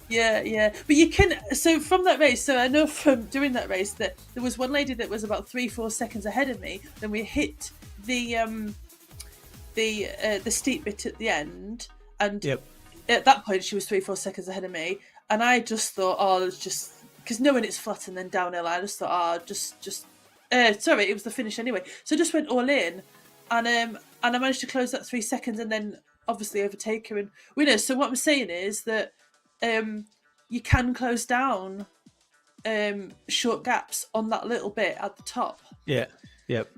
Yeah. But you can, so from that race, so I know from doing that race that there was one lady that was about 3-4 seconds ahead of me. Then we hit the steep bit at the end, and at that point she was 3-4 seconds ahead of me. And I just thought, oh, it's just, because knowing it's flat and then downhill, I just thought, sorry, it was the finish anyway. So I just went all in, and I managed to close that 3 seconds, and then obviously overtake her and win her. So what I'm saying is that you can close down short gaps on that little bit at the top. Yeah. Yep.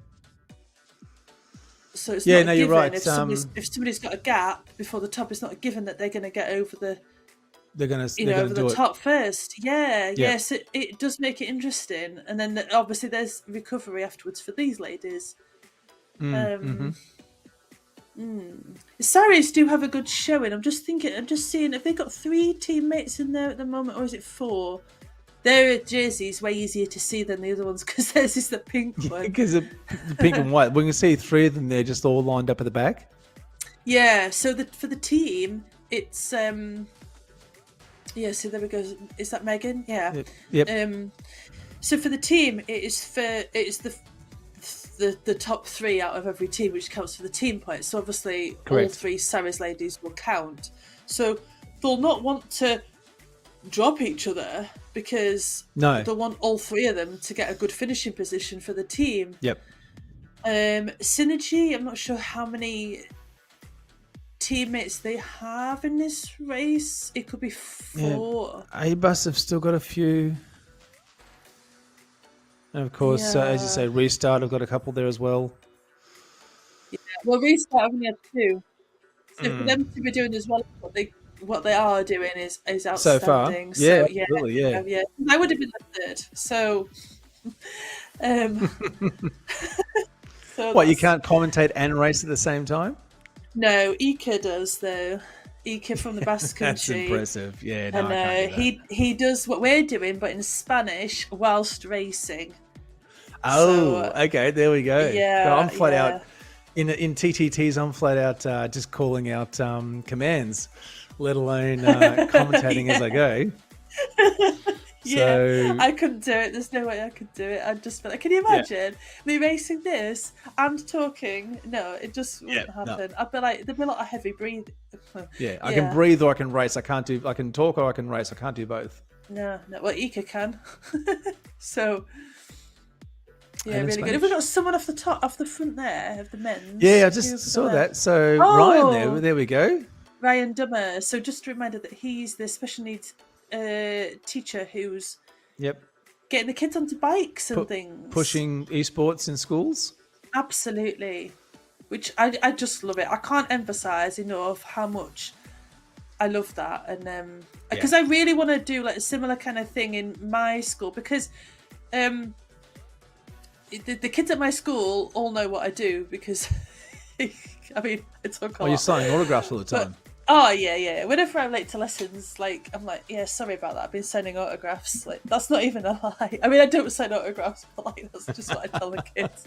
So it's not a given. You're right. If somebody's got a gap before the top, it's not a given that they're going to get over the. They're going to over the top first. Yeah. Yeah. Yes, it does make it interesting, and then obviously there's recovery afterwards for these ladies. Saris do have a good showing. I'm just seeing, have they got 3 teammates in there at the moment, or is it 4? Their jerseys way easier to see than the other ones, because theirs is the pink one. Because the pink and white. We can see 3 of them. They're just all lined up at the back. Yeah. So for the team, it's so there we go. Is that Megan? Yeah. Yep. So for the team, it's the top 3 out of every team, which counts for the team points. So obviously, correct, all 3 Saris ladies will count. So they'll not want to drop each other, because they'll want all 3 of them to get a good finishing position for the team. Yep. Synergy, I'm not sure how many teammates they have in this race. It could be 4. Yeah. A-Bus have still got a few. And of course, as you say, Restart, I've got a couple there as well. Yeah. Well, Restart only had 2. So for them to be doing as well as what they are doing is outstanding. So far, so, absolutely, yeah. I would have been the 3rd. So, what, you can't commentate and race at the same time? No, Ika does though. Ika from the Basque Country. That's impressive. Yeah, no, and he does what we're doing, but in Spanish whilst racing. Oh, okay, there we go. Yeah, I'm flat out. in TTTs, I'm flat out just calling out commands, let alone commentating as I go. Yeah, I couldn't do it. There's no way I could do it. I'd just be like, can you imagine me racing this and talking? No, it just wouldn't happen. No. I'd be like, there'd be a lot of heavy breathing. Yeah, I can breathe or I can race. I can talk or I can race. I can't do both. No. Well, Ika can. So, yeah, And really good. Have we got someone off the front there of the men's? Yeah, I just saw that. So Ryan, there we go. Ryan Dummer. So just a reminder that he's the special needs teacher who's getting the kids onto bikes and things, pushing esports in schools. Absolutely, which I just love it. I can't emphasize enough how much I love that, and because I really want to do like a similar kind of thing in my school, because the kids at my school all know what I do, because I mean, it's a lot. Oh, you're signing autographs all the time. Oh yeah. Whenever I'm late to lessons, like I'm like, yeah, sorry about that. I've been signing autographs. Like that's not even a lie. I mean, I don't sign autographs, but like that's just what I tell the kids.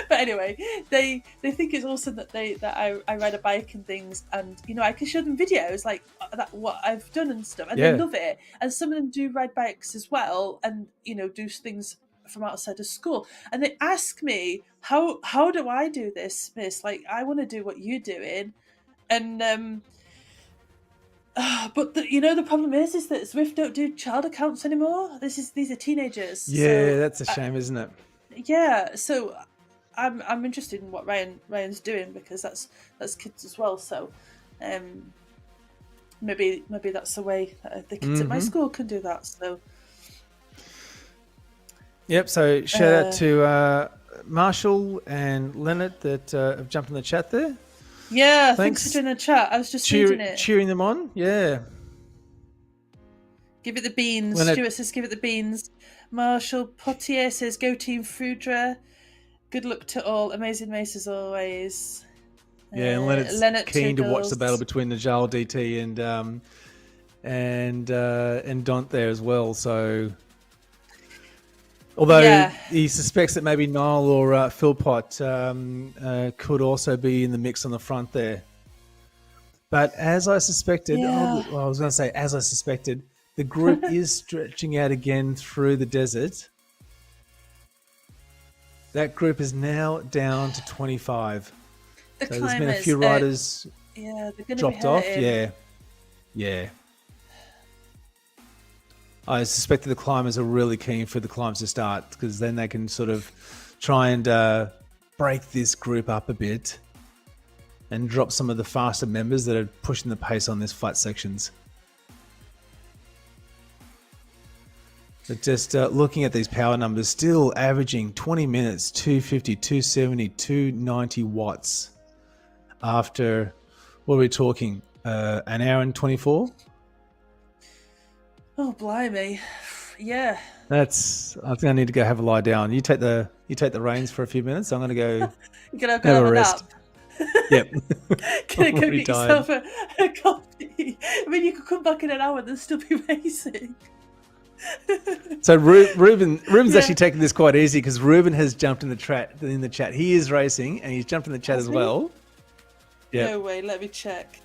But anyway, they think it's awesome that I ride a bike and things, and I can show them videos like that what I've done and stuff, and they love it. And some of them do ride bikes as well, and do things from outside of school, and they ask me how do I do this, miss? Like I want to do what you're doing. And but the problem is that Zwift don't do child accounts anymore. These are teenagers. Yeah, so, that's a shame, isn't it? Yeah, so I'm interested in what Ryan's doing, because that's kids as well. So maybe that's the way that the kids at my school can do that. So yep. So shout out to Marshall and Leonard that have jumped in the chat there. Yeah, thanks for doing the chat. I was just reading it. Cheering them on, yeah. Give it the beans. Stuart says give it the beans. Marshall Potier says go Team Frudra. Good luck to all. Amazing race as always. Yeah, and Leonard's keen to watch the battle between Najal DT and Dont there as well. So, although he suspects that maybe Niall or Philpott could also be in the mix on the front there. But as I suspected, the group is stretching out again through the desert. That group is now down to 25. So there's been a few riders dropped off. Yeah. I suspect that the climbers are really keen for the climbs to start, because then they can sort of try and break this group up a bit and drop some of the faster members that are pushing the pace on these flat sections. But just looking at these power numbers, still averaging 20 minutes, 250, 270, 290 watts after, what are we talking, an hour and 24? Oh, blimey. Yeah. I think I need to go have a lie down. You take the reins for a few minutes. I'm going to go You're gonna have a rest. Nap. Yep. Gonna go get yourself a coffee. I mean, you could come back in an hour and still be racing. So Ruben's actually taking this quite easy, because Ruben has jumped in the chat. He is racing and he's jumped in the chat as well. Yeah. No way. Let me check.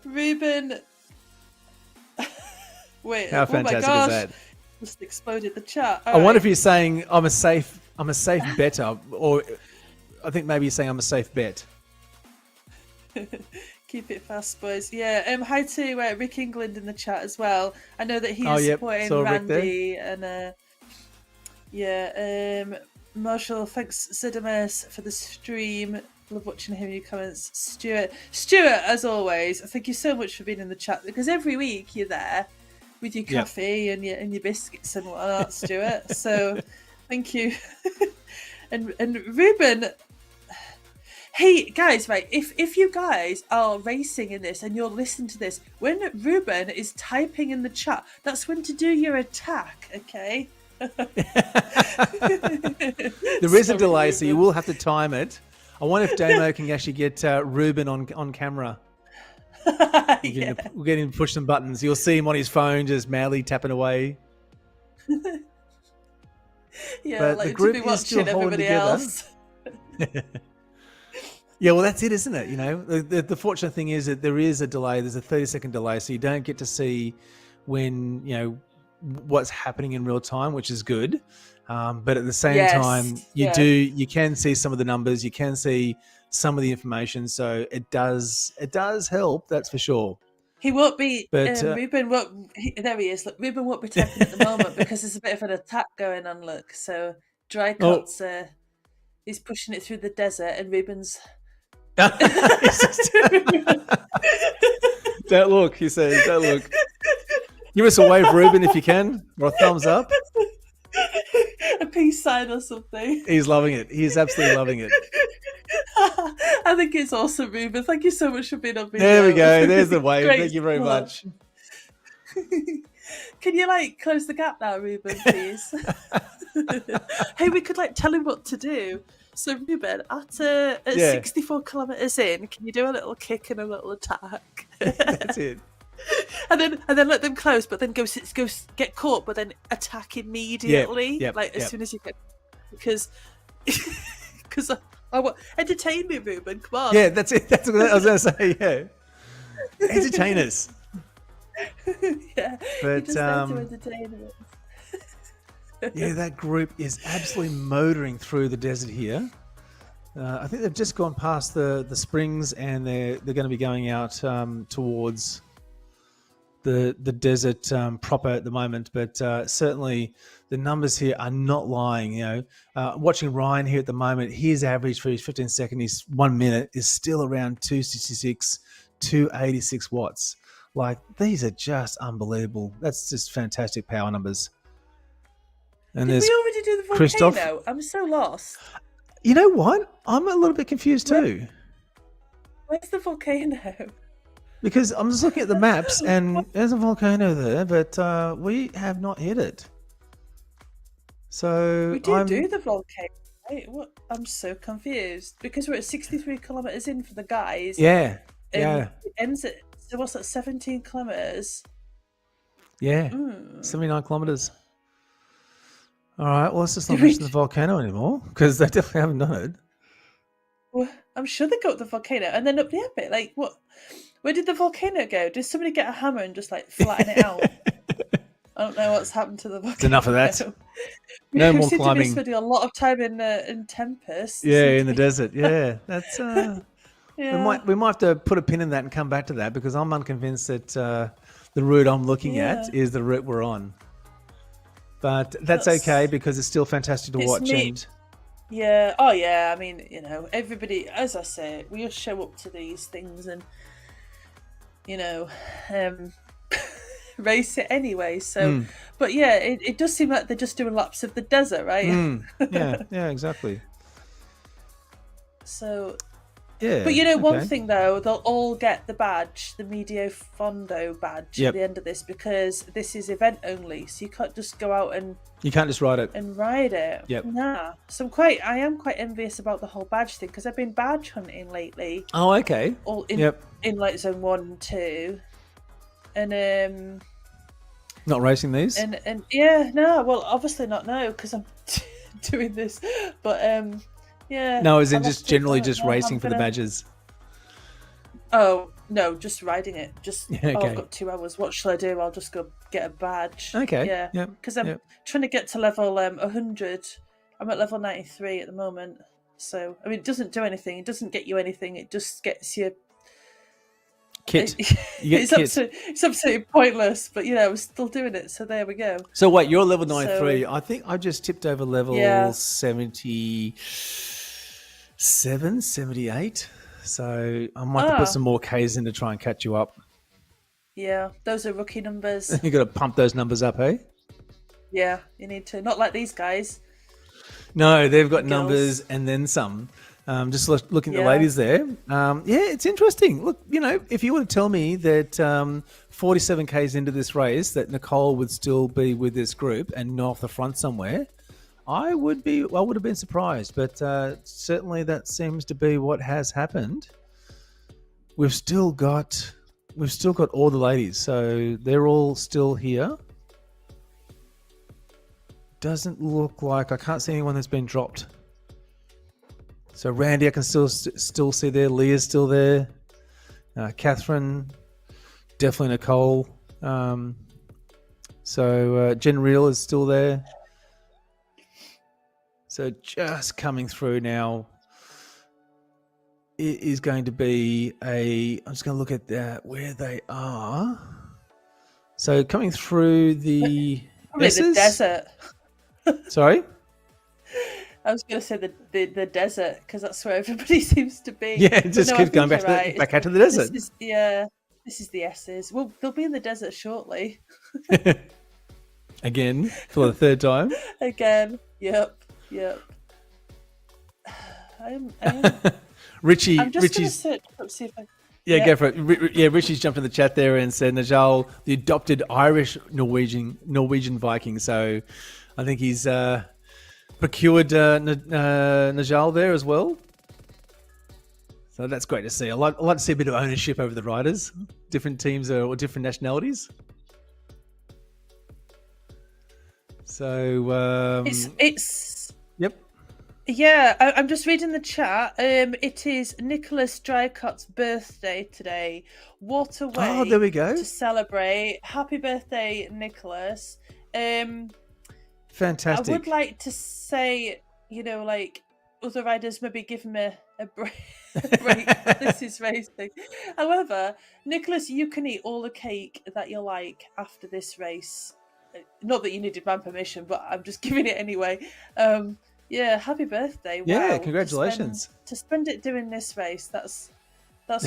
Ruben. Wait. How fantastic is that? Just exploded the chat. I wonder if he's saying I'm a safe better, or I think maybe he's saying I'm a safe bet. Keep it fast, boys. Yeah. Hi to Rick England in the chat as well. I know that he's supporting Randy and Marshall. Thanks Zidames for the stream. Love watching him in your comments. Stuart, as always, thank you so much for being in the chat, because every week you're there with your coffee and your biscuits and whatnot, Stuart. So thank you. and Ruben. Hey guys, right? If you guys are racing in this and you're listening to this, when Ruben is typing in the chat, that's when to do your attack, okay? There is a delay, so you will have to time it. I wonder if Damo can actually get Ruben on camera. We'll get him to push some buttons. You'll see him on his phone just madly tapping away. Yeah, but like the group to be is still watching holding everybody together. else. Yeah, well, that's it, isn't it? You know, the fortunate thing is that there is a delay. There's a 30-second delay, so you don't get to see when, you know, what's happening in real time, which is good. But at the same time, you can see some of the numbers, you can see some of the information, so it does help. That's for sure. He won't be. But Ruben won't. There he is. Look, Ruben won't be typing at the moment because there's a bit of an attack going on. Look, so Drycott's he's pushing it through the desert, and Ruben's. Don't look, he says. Don't look. Give us a wave, Ruben, if you can, or a thumbs up. A peace sign or something. He's loving it. He's absolutely loving it. I think it's awesome, Ruben. Thank you so much for being on video. There we go. There's the wave. Thank you very much. Can you close the gap now, Ruben, please? Hey, we could tell him what to do. So Ruben, at 64 kilometers in, can you do a little kick and a little attack? That's it. And then let them close, but then go get caught, but then attack immediately, as soon as you get, because I want entertain me, Ruben. Come on. Yeah, that's it. That's what I was going to say. Yeah, entertain us. Yeah, but to entertain us. Yeah, that group is absolutely motoring through the desert here. I think they've just gone past the springs, and they're going to be going out towards the desert proper at the moment. But certainly the numbers here are not lying. You know, watching Ryan here at the moment, his average for his 15 second, his 1 minute is still around 266, 286 watts. These are just unbelievable. That's just fantastic power numbers. And Did we already do the volcano? Christoph. I'm so lost. You know what? I'm a little bit confused too. Where's the volcano? Because I'm just looking at the maps, and there's a volcano there, but we have not hit it. So we do the volcano. Right? What? I'm so confused because we're at 63 kilometers in for the guys. Yeah. It ends at, so what's that? 17 kilometers. Yeah. 79 kilometers. All right. Well, let's just not mention the volcano anymore, because they definitely haven't done it. Well, I'm sure they got the volcano, and then up the epic. What? Where did the volcano go? Did somebody get a hammer and just flatten it out? I don't know what's happened to the volcano. It's enough of that. No more seem climbing. To be spending a lot of time in Tempest. Yeah, in the desert. Yeah, that's. Yeah. We might have to put a pin in that and come back to that, because I'm unconvinced that the route I'm looking at is the route we're on. But that's okay, because it's still fantastic to watch. Yeah. Oh, yeah. I mean, everybody, as I say, we all show up to these things and, race it anyway. So, but yeah, it does seem like they're just doing laps of the desert, right? Yeah, exactly. So, yeah. But one thing though, they'll all get the badge, the Medio Fondo badge at the end of this, because this is event only. So you can't just go out and you can't just ride it. Yep. Nah. So I am quite envious about the whole badge thing, because I've been badge hunting lately. Oh, okay. All in zone 1 and 2, and not racing these. And yeah, no. Well, obviously not now, because I'm doing this, but yeah. No, as in just generally just racing for the badges. Oh, no, just riding it. Just, okay. I've got 2 hours. What shall I do? I'll just go get a badge. Okay. Yeah. Because I'm trying to get to level 100. I'm at level 93 at the moment. So, I mean, it doesn't do anything. It doesn't get you anything. It just gets you... Kit. You get kit. It's absolutely pointless, but we're still doing it. So there we go. So wait, you're level 93. I think I just tipped over level 77, 78. So I might have to put some more Ks in to try and catch you up. Yeah, those are rookie numbers. You got to pump those numbers up, hey? Yeah, you need to. Not like these guys. No, they've got numbers and then some. Just looking at the ladies there. It's interesting. Look, if you were to tell me that 47 Ks into this race that Nicole would still be with this group and not off the front somewhere, I would have been surprised. But certainly that seems to be what has happened. We've still got all the ladies, so they're all still here. Doesn't look like, I can't see anyone that's been dropped. So Randy, I can still see there. Leah's still there. Catherine, definitely Nicole. Jen Real is still there. So just coming through now. It is going to be I'm just going to look at that where they are. So coming through the probably the desert. Sorry? I was going to say the desert because that's where everybody seems to be. Yeah, just keep going back out to the desert. This is the S's. Well, they'll be in the desert shortly. Again, for the third time. Again, yep. I am. Richie. I'm just going to search up, see if I. Yeah, go for it. Yeah, Richie's jumped in the chat there and said Najal, the adopted Irish Norwegian Viking. So, I think he's procured Najal there as well. So that's great to see. I like to see a bit of ownership over the riders, different teams or different nationalities. So it's yep. Yeah, I'm just reading the chat. It is Nicholas Drycott's birthday today. What a way! Oh, there we go. To celebrate. Happy birthday, Nicholas. Fantastic. I would like to say, like other riders, maybe give him a break. This is racing. However, Nicholas, you can eat all the cake that you like after this race. Not that you needed my permission, but I'm just giving it anyway. Yeah, happy birthday! Wow. Yeah, congratulations. To spend it doing this race, that's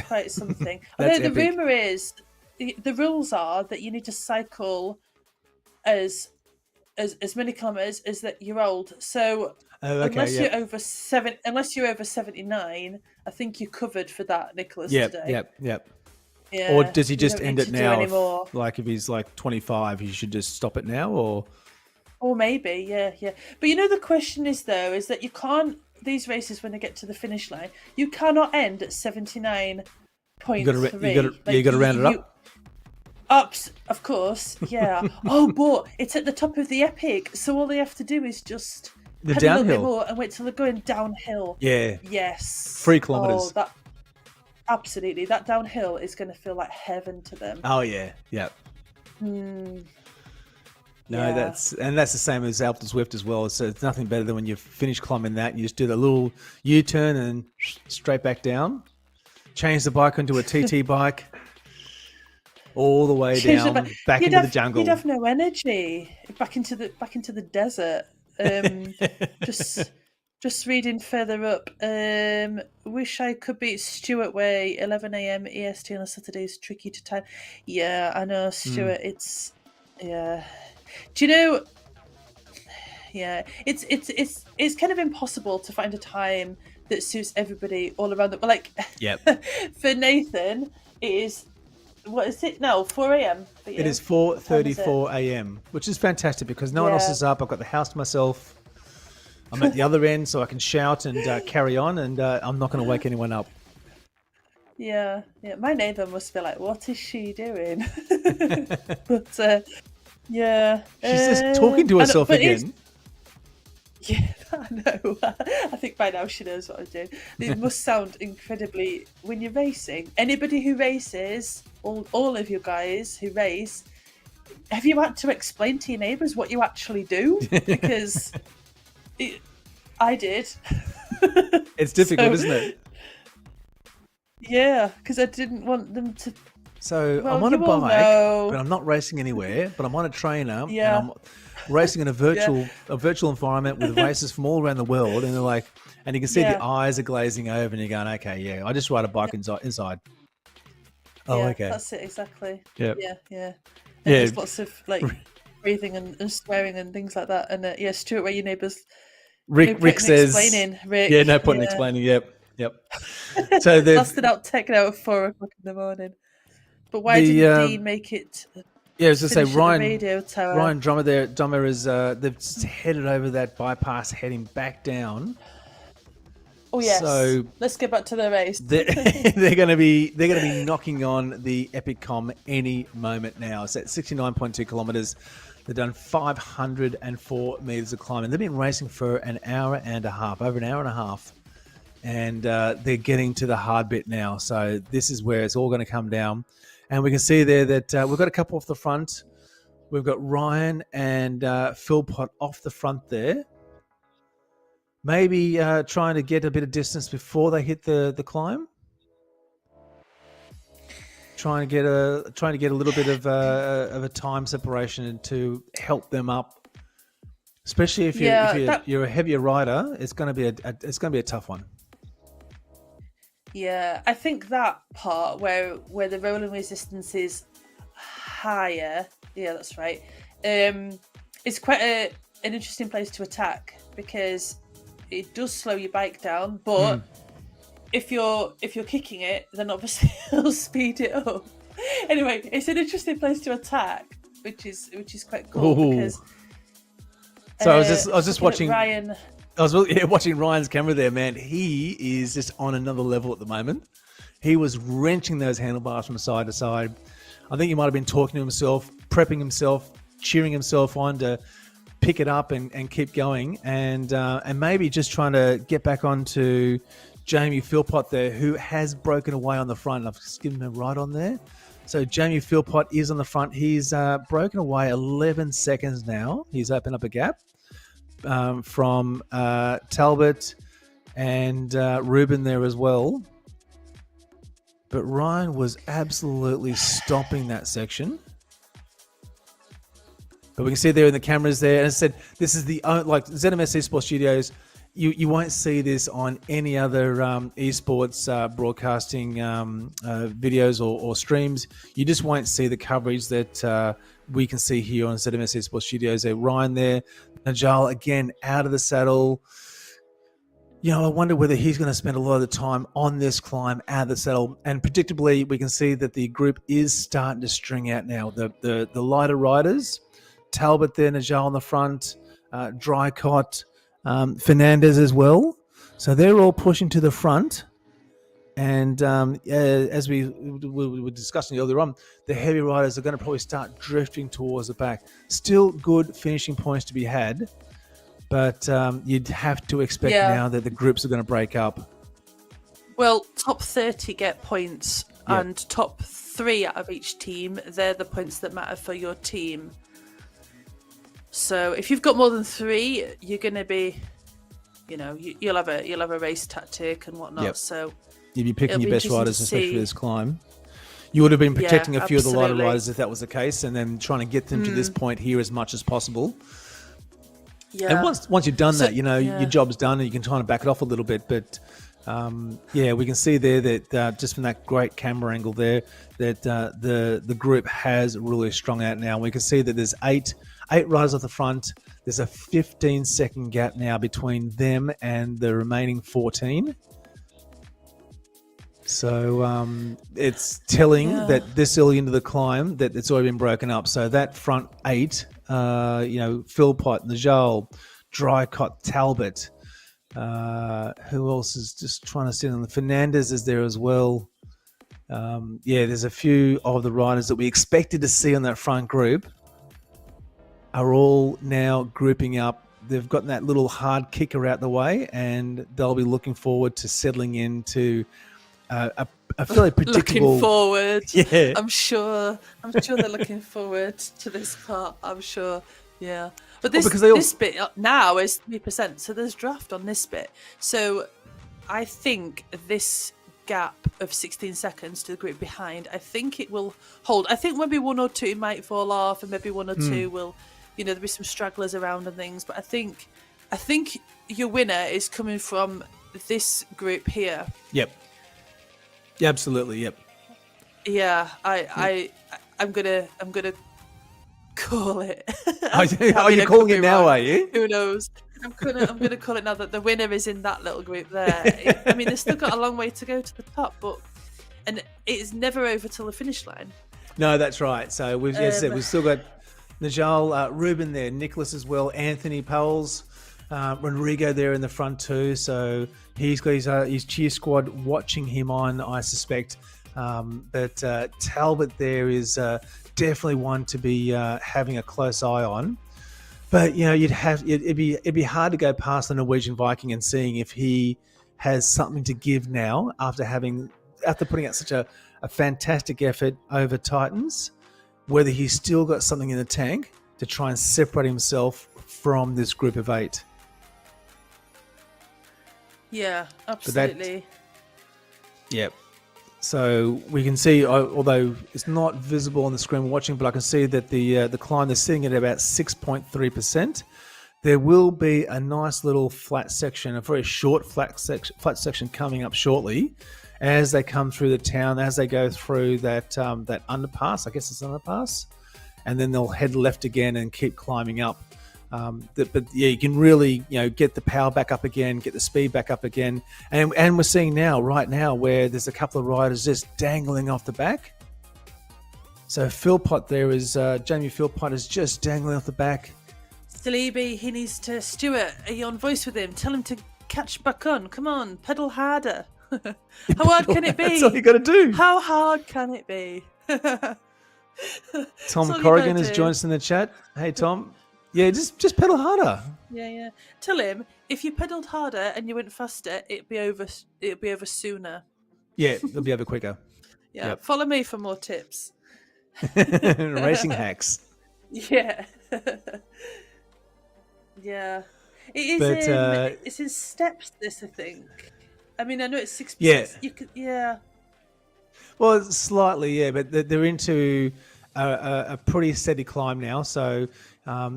quite something. That's Although the epic. rumor is, the rules are that you need to cycle as many kilometers as that you're old. So unless you're over 79, I think you're covered for that, Nicholas. Today. Yep. Yeah. Or does he just end it now? Like if he's like 25, he should just stop it now, or maybe, yeah. But the question is though, is that you can't, these races when they get to the finish line, you cannot end at 79.3. You got to round it up. Ups, of course, yeah. But it's at the top of the epic, so all they have to do is just the head downhill a little bit more and wait till they're going downhill. Yeah. Yes. 3 kilometers. Absolutely, that downhill is going to feel like heaven to them. Oh yeah, yeah. No, that's the same as Alpe d'Huez as well. So it's nothing better than when you finish climbing that, you just do the little U-turn and straight back down. Change the bike into a TT bike, all the way down back into the jungle. You'd have no energy back into the desert. Just reading further up. Wish I could beat Stuart Way. 11 a.m. EST on a Saturday is tricky to time. Yeah, I know, Stuart. It's Do you know? Yeah, it's kind of impossible to find a time that suits everybody all around the. Like, yep. For Nathan, it is. What is it now? 4 a.m. It is 4:34 a.m., which is fantastic because no one else is up. I've got the house to myself. I'm at the other end, so I can shout and carry on, and I'm not going to wake anyone up. Yeah. My neighbour must be like, "What is she doing?" But yeah, she's just talking to herself again. Yeah, I know. I think by now she knows what I'm doing. It must sound incredibly when you're racing. Anybody who races, all of you guys who race, have you had to explain to your neighbours what you actually do? Because I did. It's difficult, isn't it? Yeah, because I didn't want them to. So I'm on a bike, but I'm not racing anywhere. But I'm on a trainer, and I'm racing in a virtual environment with races from all around the world. And they're like, and you can see the eyes are glazing over, and you're going, okay, yeah, I just ride a bike inside. Oh, okay, that's it exactly. Yeah. There's lots of like breathing and swearing and things like that. And Stuart, where your neighbours. Rick says, Rick. Yeah, no point in explaining. Yep. So they lasted out taken out at 4 o'clock in the morning. But why didn't Dean make it? Yeah, I was going to say Ryan Drummer Drummer is they've just headed over that bypass, heading back down. Oh yes. So let's get back to the race. They're going to be knocking on the Epic Com any moment now. It's at 69.2 kilometers. They've done 504 meters of climbing. They've been racing for an hour and a half, over an hour and a half. and they're getting to the hard bit now. So this is where it's all going to come down. And we can see there that we've got a couple off the front. We've got Ryan and Philpott off the front there. Maybe trying to get a bit of distance before they hit the climb. Trying to get a little bit of a time separation to help them up, especially if you're a heavier rider. It's going to be a tough one. Yeah, I think that part where the rolling resistance is higher. Yeah, that's right. It's quite an interesting place to attack because it does slow your bike down, but if you're kicking it, then obviously it'll speed it up. Anyway, it's an interesting place to attack, which is quite cool. Because so I was just watching Ryan. I was watching Ryan's camera there, man. He is just on another level at the moment. He was wrenching those handlebars from side to side. I think he might have been talking to himself, prepping himself, cheering himself on to pick it up and keep going, and maybe just trying to get back onto Jamie Philpott there, who has broken away on the front. I've just given him right on there. So Jamie Philpott is on the front. He's broken away 11 seconds now. He's opened up a gap from Talbot and Ruben there as well. But Ryan was absolutely stomping that section. But we can see there in the cameras there. And as I said, this is like ZMS Esports Studios. You won't see this on any other esports broadcasting videos or streams. You just won't see the coverage that we can see here on ZMS Esports Studios. Ryan there, Najal again out of the saddle. You know, I wonder whether he's going to spend a lot of the time on this climb out of the saddle. And predictably, we can see that the group is starting to string out now. The lighter riders, Talbot there, Najal on the front, Drycott, Fernandez as well. So they're all pushing to the front. And as we were discussing earlier on, the heavy riders are going to probably start drifting towards the back. Still good finishing points to be had. But you'd have to expect now that the groups are going to break up. Well, top 30 get points, and top 3 out of each team, they're the points that matter for your team. So if you've got more than 3, you're going to be, you'll have a race tactic and whatnot. Yep. So you'd be picking your best riders, especially for this climb. You would have been protecting a few of the lighter riders if that was the case, and then trying to get them to this point here as much as possible. Yeah. And once you've done that, your job's done and you can try to back it off a little bit. But we can see there that just from that great camera angle there, that the group has really strung out now. We can see that there's eight riders at the front. There's a 15-second gap now between them and the remaining 14. So it's telling that this early into the climb that it's already been broken up. So that front 8, Philpott, Najal, Drycott, Talbot. Who else is just trying to sit on the Fernandez is there as well. There's a few of the riders that we expected to see on that front group are all now grouping up. They've gotten that little hard kicker out the way, and they'll be looking forward to settling into a fairly predictable. Looking forward, yeah. I'm sure they're looking forward to this part. I'm sure, yeah. But this bit now is 3%, so there's draft on this bit. So I think this gap of 16 seconds to the group behind, I think it will hold. I think maybe 1 or 2 might fall off, and maybe 1 or 2 will, there'll be some stragglers around and things. But I think your winner is coming from this group here. Yep. Yeah, absolutely. Yep. Yeah, I'm gonna call it. Are you calling it now? Are you? Who knows? I'm gonna call it now that the winner is in that little group there. I mean, they've still got a long way to go to the top, and it is never over till the finish line. No, that's right. So we've still got Najal, Ruben there, Nicholas as well, Anthony Powell's. Rodrigo there in the front too, so he's got his cheer squad watching him on, I suspect. But Talbot there is definitely one to be having a close eye on. But it'd be hard to go past the Norwegian Viking and seeing if he has something to give now after putting out such a fantastic effort over Titans, whether he's still got something in the tank to try and separate himself from this group of 8. Yeah, absolutely. Yep. So we can see, although it's not visible on the screen we're watching, but I can see that the climb is sitting at about 6.3%. There will be a nice little flat section, a very short flat section coming up shortly as they come through the town, as they go through that underpass. I guess it's an underpass. And then they'll head left again and keep climbing up. But yeah, you can really, get the power back up again, get the speed back up again. And we're seeing right now, where there's a couple of riders just dangling off the back. So Philpott there is, Jamie Philpott is just dangling off the back. Saleeby, he needs to, Stuart, are you on voice with him? Tell him to catch back on. Come on, pedal harder. How hard can it be? That's all you got to do. How hard can it be? Tom Corrigan has joined us in the chat. Hey, Tom. Yeah, just pedal harder. Yeah. Tell him if you pedaled harder and you went faster, it'd be over sooner. Yeah, it'll be over quicker. Yeah, yep. Follow me for more tips. Racing hacks. Yeah. Yeah. It is it's in steps, this, I think. I mean, I know it's 6%. Yeah. Well, slightly, yeah, but they're into a pretty steady climb now. So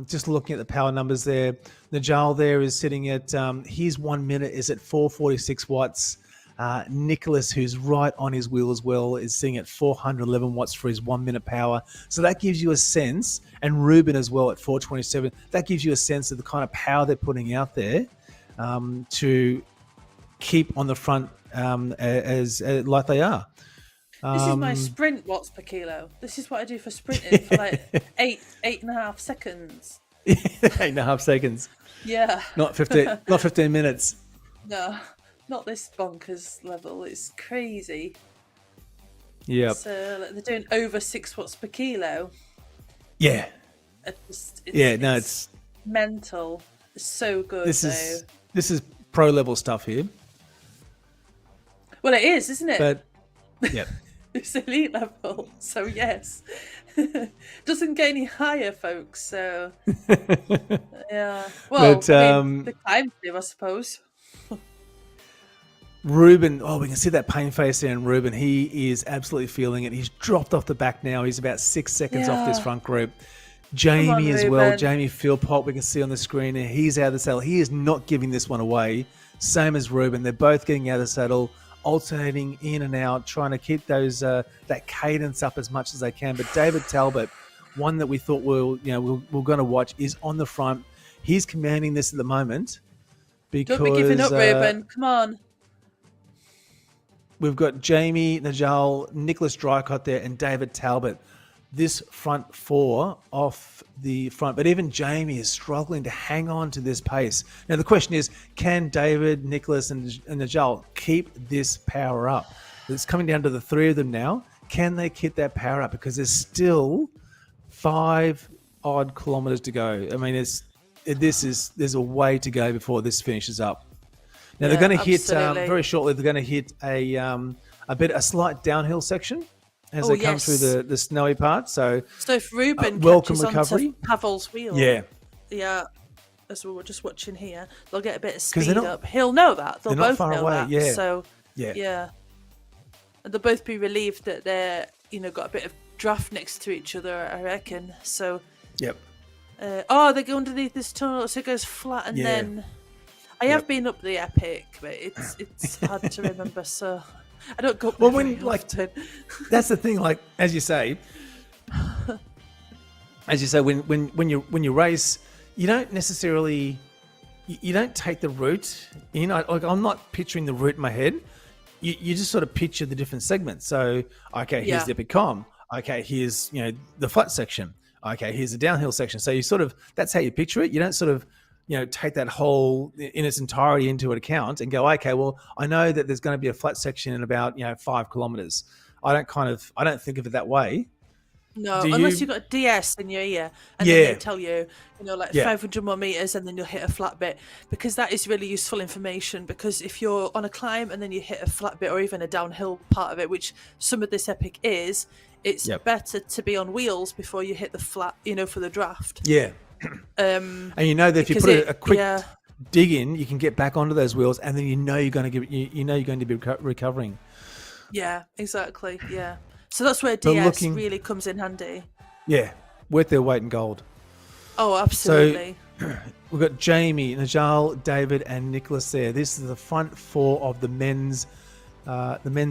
just looking at the power numbers there, Najal there is sitting at, his 1 minute is at 446 watts. Nicholas, who's right on his wheel as well, is sitting at 411 watts for his 1 minute power. So that gives you a sense, and Ruben as well at 427, that gives you a sense of the kind of power they're putting out there to keep on the front as like they are. This is my sprint watts per kilo. This is what I do for sprinting for like 8.5 seconds. 8.5 seconds. Yeah. Not 15 minutes. No, not this bonkers level. It's crazy. Yeah. So they're doing over 6 watts per kilo. Yeah. It's mental. It's so good. This is pro level stuff here. Well, it is, isn't it? But yeah. It's elite level, so yes. Doesn't get any higher, folks, so yeah. Well, but, the climb do, I suppose. Ruben, we can see that pain face there in Ruben. He is absolutely feeling it. He's dropped off the back now. He's about 6 seconds off this front group. Jamie as well, Jamie Philpott, we can see on the screen here. He's out of the saddle. He is not giving this one away. Same as Ruben. They're both getting out of the saddle, alternating in and out, trying to keep those that cadence up as much as they can. But David Talbot, one that we thought we're going to watch, is on the front. He's commanding this at the moment. Because, don't be giving up, Ruben. Come on. We've got Jamie, Najal, Nicholas Dreycott there, and David Talbot. This front four off the front, but even Jamie is struggling to hang on to this pace. Now the question is, can David, Nicholas, and Najal keep this power up? It's coming down to the three of them now. Can they keep that power up? Because there's still 5 odd kilometers to go. I mean, there's a way to go before this finishes up. Now they're going to hit very shortly. They're going to hit a slight downhill section as they come through the snowy part. So if Ruben welcome catches recovery onto Pavel's wheel, yeah, as we were just watching here, they'll get a bit of speed up. He'll know that. They'll both know that. Yeah. So yeah, and they'll both be relieved that they're got a bit of draft next to each other, I reckon. So yep. They go underneath this tunnel, so it goes flat, and then I have been up the Epic, but it's hard to remember. So I don't go. Well, often. That's the thing. Like as you say, when you race, you don't necessarily you don't take the route. I'm not picturing the route in my head. You just sort of picture the different segments. So here's the Epicom. Okay, here's the flat section. Okay, here's the downhill section. So you that's how you picture it. You don't sort of take that whole in its entirety into account and go, okay, well, I know that there's going to be a flat section in about 5 kilometers. I don't think of it that way. No, Do unless you? you've got a DS in your ear, and then they Yeah, tell you, like yeah, 500 more meters, and then you'll hit a flat bit, because that is really useful information. Because if you're on a climb and then you hit a flat bit or even a downhill part of it, which some of this epic is, it's yep, better to be on wheels before you hit the flat, for the draft. yeah. Um, And you know that if you because put it, a quick yeah, dig in, you can get back onto those wheels, and then you're going to give you're going to be recovering. yeah, exactly, yeah. So that's where But DS looking, really comes in handy. yeah, worth their weight in gold. Oh, So absolutely. we've got Jamie, Najal, David, and Nicholas there. This is the front four of the men's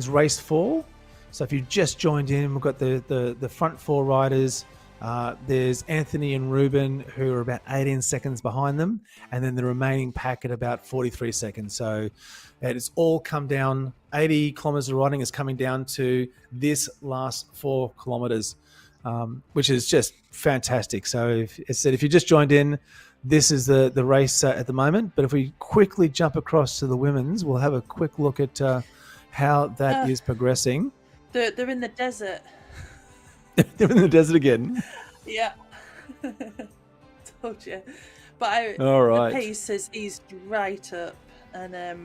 race four. So if you just joined in, we've got the front four riders. There's Anthony and Ruben, who are about 18 seconds behind them, and then the remaining pack at about 43 seconds. So it's all come down. 80 kilometers of riding is coming down to this last 4 kilometers, which is just fantastic. So if you just joined in, this is the race at the moment. But if we quickly jump across to the women's, we'll have a quick look at how that is progressing. They're in the desert. They're in the desert again. Yeah. Told you. But All right. the pace is eased right up, and they're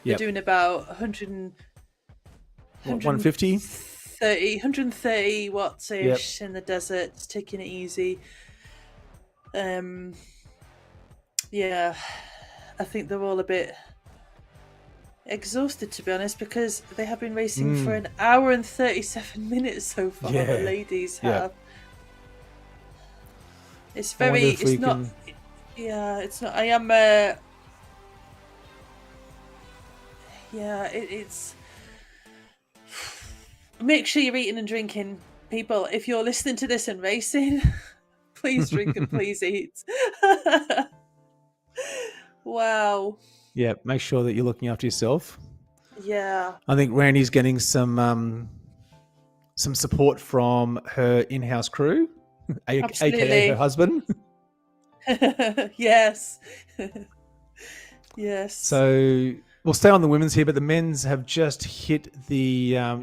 Yep. doing about 100, 150? 130 watts ish in the desert, taking it easy. Yeah, I think they're all a bit exhausted, to be honest, because they have been racing for an hour and 37 minutes so far. Yeah. The ladies have. It's I wonder very. if we It's not. can- Yeah, it's not. I am. Yeah, it's. Make sure you're eating and drinking, people. If you're listening to this and racing, please drink and please eat. Wow. Yeah, make sure that you're looking after yourself. Yeah. I think Randy's getting some support from her in-house crew, aka her husband. Yes. Yes. So we'll stay on the women's here, but the men's have just hit the I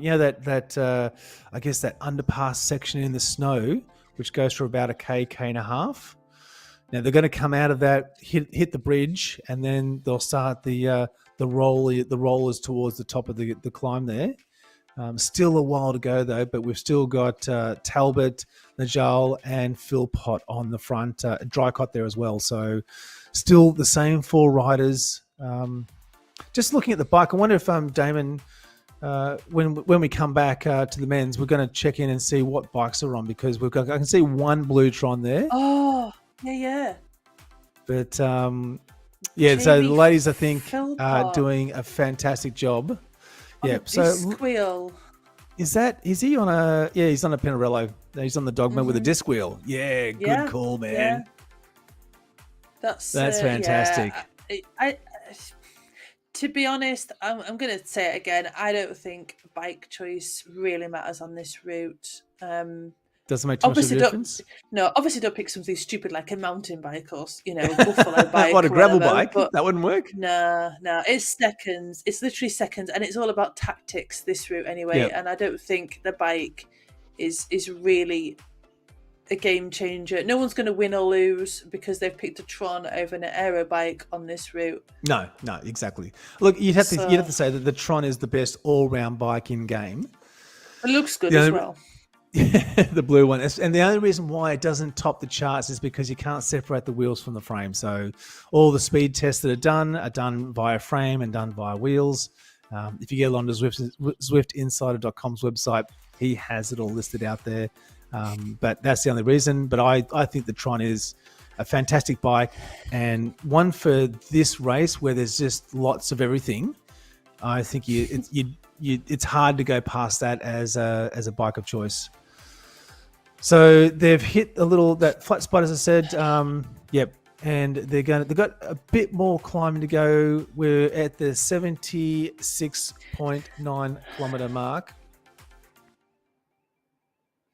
guess that underpass section in the snow, which goes for about a k and a half. Now they're going to come out of that, hit the bridge, and then they'll start the rollers towards the top of the climb there. Still a while to go though, but we've still got Talbot, Najal, and Philpott on the front. Drycott there as well. So still the same 4 riders. Just looking at the bike, I wonder if Damon, when we come back to the men's, we're going to check in and see what bikes are on, because I can see one Bluetron there. Oh, yeah. But Jamie so the ladies, I think, are Philpott. doing a fantastic job. On Yeah. a So squeal. is he on a? Yeah, he's on a Pinarello. He's on the Dogman with a disc wheel. Yeah, good call, man. Yeah. That's fantastic. Yeah. I to be honest, I'm going to say it again. I don't think bike choice really matters on this route. Doesn't make too much of a difference. Obviously don't pick something stupid like a mountain bike or buffalo bike. What, a gravel whatever, bike? But That wouldn't work. no, it's seconds. It's literally seconds, and it's all about tactics. This route anyway, Yep. and I don't think the bike is really a game changer. No one's going to win or lose because they've picked a Tron over an aero bike on this route. No, exactly. Look, you'd have to say that the Tron is the best all-round bike in game. It looks good as well. The blue one. And the only reason why it doesn't top the charts is because you can't separate the wheels from the frame. So all the speed tests that are done via frame and done via wheels. If you get along to ZwiftInsider.com's website, he has it all listed out there. But that's the only reason. But I think the Tron is a fantastic bike, and one for this race where there's just lots of everything. I think it's hard to go past that as a bike of choice. So they've hit that flat spot, as I said. Yep, and they've got a bit more climbing to go. We're at the 76.9 kilometer mark.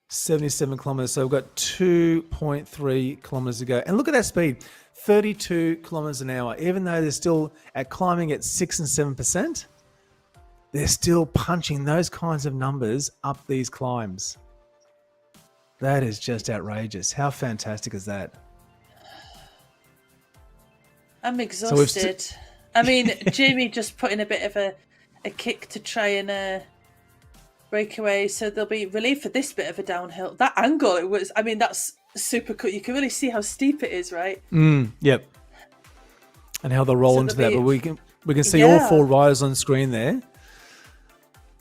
77 kilometers. So we've got 2.3 kilometers to go. And look at that speed, 32 kilometers an hour. Even though they're still climbing at 6 and 7%, they're still punching those kinds of numbers up these climbs. That is just outrageous. How fantastic is that? I'm exhausted. I mean, Jamie just put in a bit of a kick to try and break away, so there'll be relief for this bit of a downhill. That angle, it was. I mean, that's super cool. You can really see how steep it is, right? Yep. And how they'll roll into that, but we can see all 4 riders on screen there.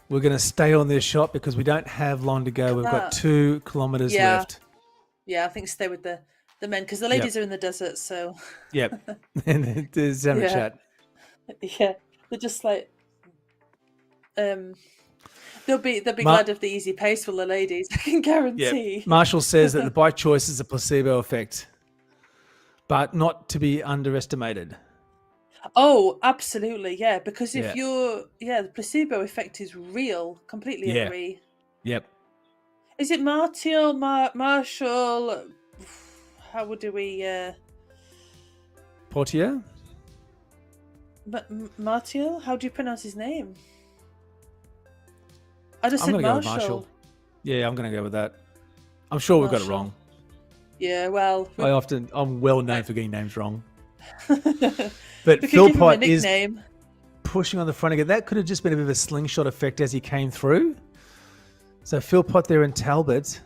We're going to stay on this shot because we don't have long to go. We've got 2 kilometers left. Yeah, I think stay with the men because the ladies are in the desert. So yep, and there's having a chat. Yeah, they're just like they'll be glad of the easy pace for the ladies. I can guarantee. Yep. Marshall says that the bike choice is a placebo effect, but not to be underestimated. Oh, absolutely, yeah. Because if you're, the placebo effect is real. Completely agree. Yep. Is it Martial, Marshall? How do we? Portier? Martial? How do you pronounce his name? I just said Marshall. Go with Marshall. Yeah, I'm going to go with that. I'm sure we've got it wrong. Yeah, well, I'm well known for getting names wrong. But Philpott is pushing on the front again. That could have just been a bit of a slingshot effect as he came through. So Philpott there and Talbot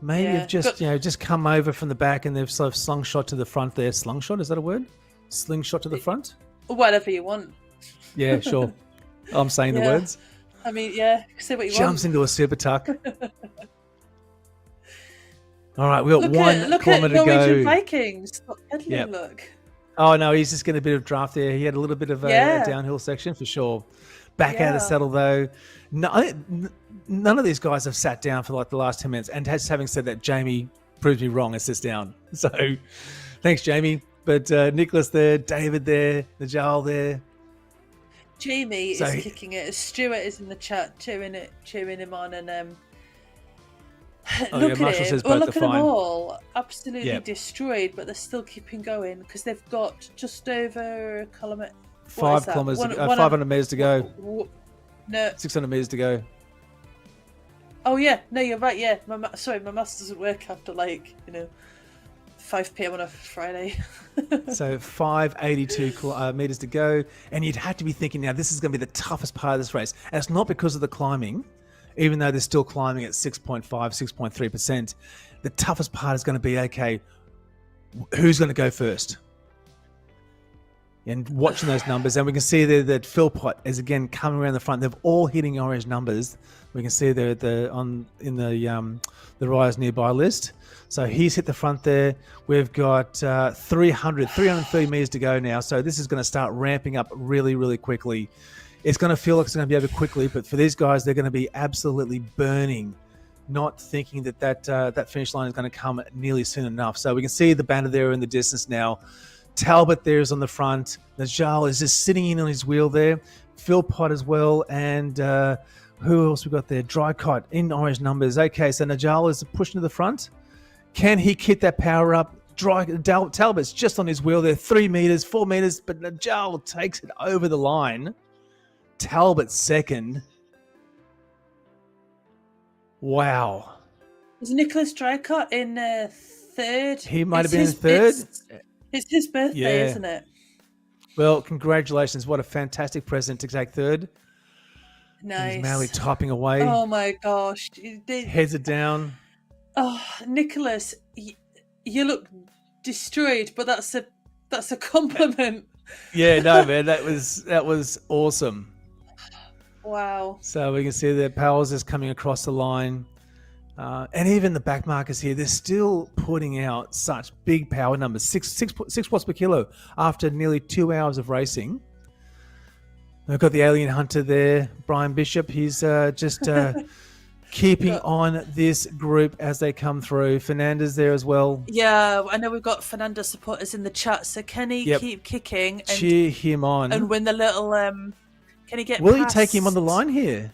maybe have just come over from the back and they've sort of slingshot to the front there. Slingshot, is that a word? Slingshot to the front? Whatever you want. Yeah, sure. I'm saying the words. I mean, say what you want. Jumps into a super tuck. All right, we've got 1 kilometre to go. Norwegian Vikings. Stop pedaling, look. Oh, no, he's just getting a bit of draft there. He had a little bit of a downhill section for sure. Back out of the saddle, though. No, none of these guys have sat down for like the last 10 minutes. And having said that, Jamie proved me wrong and sits down. So thanks, Jamie. But Nicholas there, David there, Najal there. Jamie is kicking it. Stuart is in the chat cheering him on. And look at him. Well, look at them all. Absolutely destroyed, but they're still keeping going because they've got just over a kilometre. 5 kilometres, 500 metres to go. No. 600 metres to go. Oh, yeah. No, you're right. Yeah. My maths doesn't work after 5 p.m. on a Friday. So 582 metres to go. And you'd have to be thinking now this is going to be the toughest part of this race. And it's not because of the climbing, even though they're still climbing at 6.5, 6.3%. The toughest part is going to be, okay, who's going to go first? And watching those numbers, and we can see there that Philpott is again coming around the front. They're all hitting orange numbers. We can see there in the riders nearby list. So he's hit the front there. We've got 330 meters to go now. So this is going to start ramping up really, really quickly. It's going to feel like it's going to be over quickly, but for these guys, they're going to be absolutely burning, not thinking that finish line is going to come nearly soon enough. So we can see the banner there in the distance now. Talbot there is on the front. Najal is just sitting in on his wheel there. Philpott as well. And who else we got there? Drycott in orange numbers. Okay, so Najal is pushing to the front. Can he keep that power up? Talbot's just on his wheel there. 3 meters, 4 meters, but Najal takes it over the line. Talbot second. Wow. Is Nicholas Drycott in third? He might have been in third. It's his birthday, isn't it? Well, congratulations. What a fantastic present to take third. Nice. He's Mally typing away. Oh, my gosh. Heads are down. Oh, Nicholas, you look destroyed, but that's a compliment. Yeah, no, man, that was awesome. Wow. So we can see that Powers is coming across the line. And even the back markers here, they're still putting out such big power numbers, 6 watts per kilo after nearly 2 hours of racing. We've got the alien hunter there, Brian Bishop. He's just keeping on this group as they come through. Fernandez there as well. Yeah, I know we've got Fernando supporters in the chat. So can he keep kicking and cheer him on and win the little? Can he get? Will he take him on the line here?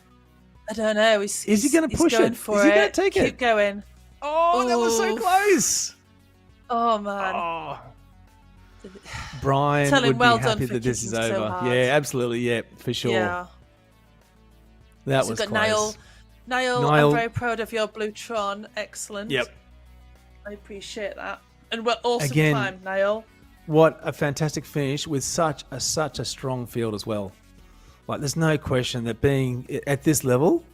I don't know. Is he going to push it? Is he going to take it? Keep going. Oh, that was so close. Oh, man. Oh. Brian Tell him would well be happy that this is over. So yeah, absolutely. Yeah, for sure. Yeah. That was got close. Niall, I'm very proud of your blue Tron. Excellent. Yep. I appreciate that. And well, awesome Again, climb, Niall. What a fantastic finish with such a strong field as well. Like, there's no question that being at this level,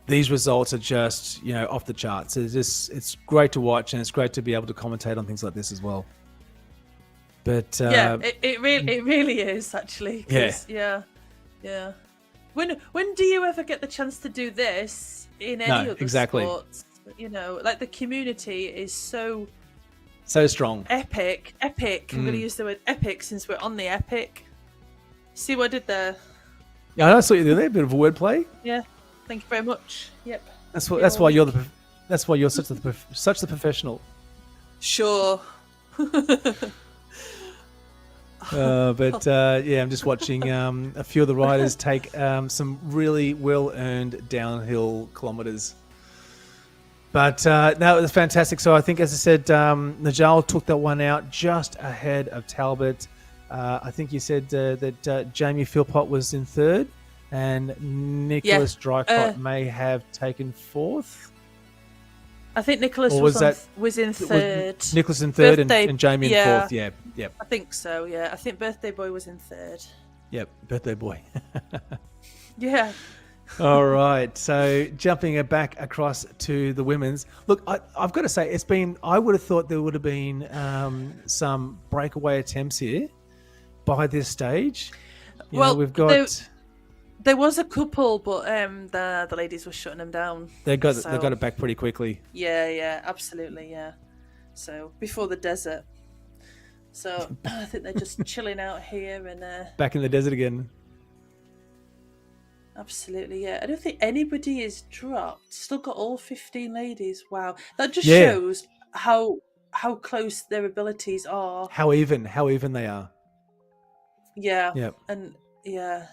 these results are just, off the charts. It's great to watch, and it's great to be able to commentate on things like this as well. But it really is actually. Yeah. When do you ever get the chance to do this in any other sports? Like, the community is so strong. Epic. I'm going to use the word epic since we're on the epic. See what I did there? Yeah, I saw you there. A bit of a wordplay. Yeah. Thank you very much. Yep. That's why you're such the professional. Sure. I'm just watching a few of the riders take some really well-earned downhill kilometers. But no, it was fantastic. So I think, as I said, Najal took that one out just ahead of Talbot. I think you said that Jamie Philpott was in third, and Nicholas Dreyfus may have taken fourth. I think Nicholas was in third. Nicholas in third and Jamie in fourth. Yeah, yep. I think so. Yeah, I think Birthday Boy was in third. Yep, Birthday Boy. Yeah. All right, so jumping back across to the women's. Look, I've got to say, I would have thought there would have been some breakaway attempts here by this stage. We've got... There was a couple, but the ladies were shutting them down. They got it back pretty quickly. Yeah, absolutely, yeah. So, before the desert. So, I think they're just chilling out here and... back in the desert again. Absolutely, yeah. I don't think anybody is dropped. Still got all 15 ladies. Wow. That just shows how close their abilities are. How even they are. Yeah. Yep. And yeah.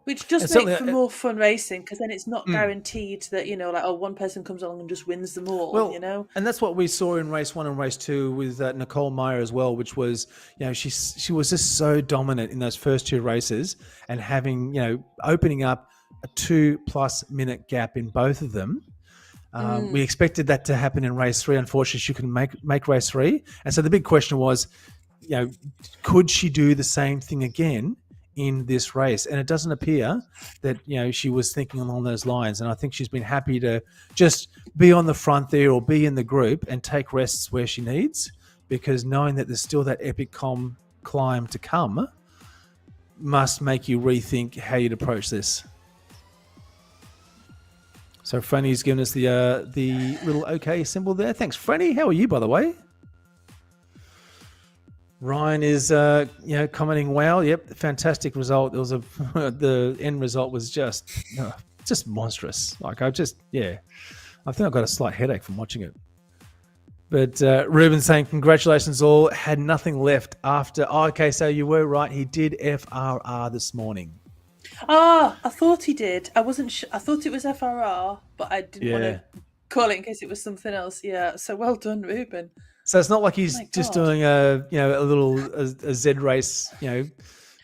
Which just makes for more fun racing, because then it's not guaranteed that, one person comes along and just wins them all, And that's what we saw in race 1 and race 2 with Nicole Meyer as well, which was, she was just so dominant in those first 2 races, and having, opening up a 2+ minute gap in both of them. We expected that to happen in race 3. Unfortunately, she couldn't make race 3. And so the big question was, could she do the same thing again in this race? And it doesn't appear that she was thinking along those lines, and I think she's been happy to just be on the front there or be in the group and take rests where she needs, because knowing that there's still that epic climb to come must make you rethink how you'd approach this. So Franny's given us the little OK symbol there. Thanks, Franny. How are you, by the way? Ryan is, commenting, wow, yep, fantastic result. There was the end result was just monstrous. Like, I think I've got a slight headache from watching it. But Ruben saying, congratulations all, had nothing left after. Oh, okay, so you were right. He did FRR this morning. I thought he did. I wasn't sure. I thought it was FRR, but I didn't want to call it in case it was something else. Yeah, so well done, Ruben. So it's not like he's just doing a Z race,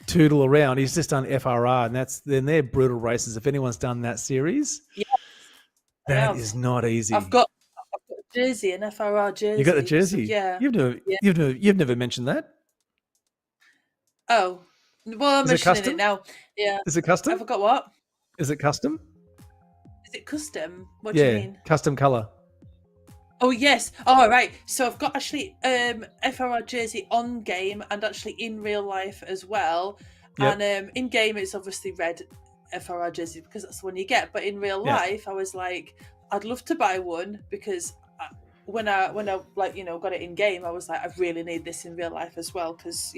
tootle around. He's just done FRR, and they're brutal races. If anyone's done that series, that is not easy. I've got a jersey, an FRR jersey. You got the jersey? So, yeah. You've never mentioned that. Oh, well, I'm mentioning it now. Yeah. Is it custom? I forgot what. Is it custom? Is it custom? What do you mean? Custom color. Oh yes. Oh right. So I've got actually FRR jersey on game and actually in real life as well. Yep. And in game it's obviously red FRR jersey because that's the one you get. But in real life, I was like, I'd love to buy one because when I got it in game, I was like, I really need this in real life as well because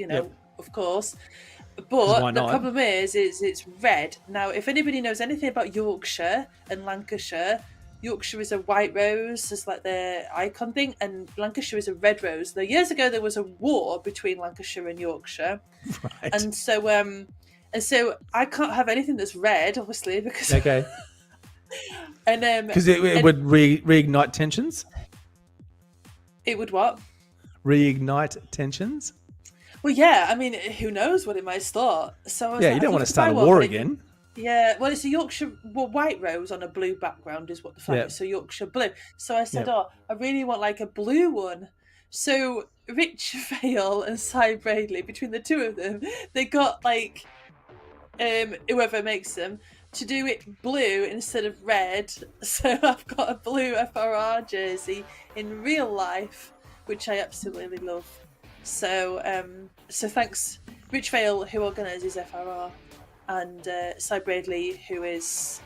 of course. But the problem is it's red. Now, if anybody knows anything about Yorkshire and Lancashire. Yorkshire is a white rose, it's like their icon thing, and Lancashire is a red rose. Though years ago there was a war between Lancashire and Yorkshire, right. and so I can't have anything that's red, obviously, because and because it would reignite tensions. It would what? Reignite tensions. Well, yeah. I mean, who knows what it might start? So I was you don't want to start a war again. Yeah, well, it's a Yorkshire white rose on a blue background is what the flag Yeah. is. So Yorkshire blue. So I said, Yep. "Oh, I really want like a blue one." So Rich Vale and Cy Bradley, between the two of them, they got like whoever makes them to do it blue instead of red. So I've got a blue FRR jersey in real life, which I absolutely love. So so thanks Rich Vale, who organises FRR, and Cy Bradley, who is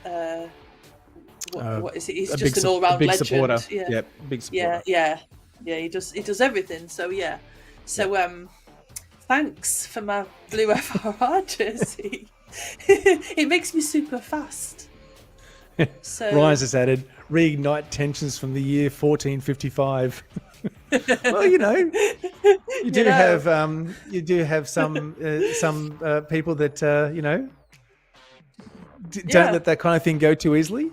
what is it? He's just an all-round big legend. supporter. Yeah, Yep, big supporter. yeah. He does everything. So yeah. So thanks for my blue FRR jersey. It makes me super fast. So Ryan's just added, reignite tensions from the year 1455. Well, you know, you do have some people that you know don't let that kind of thing go too easily.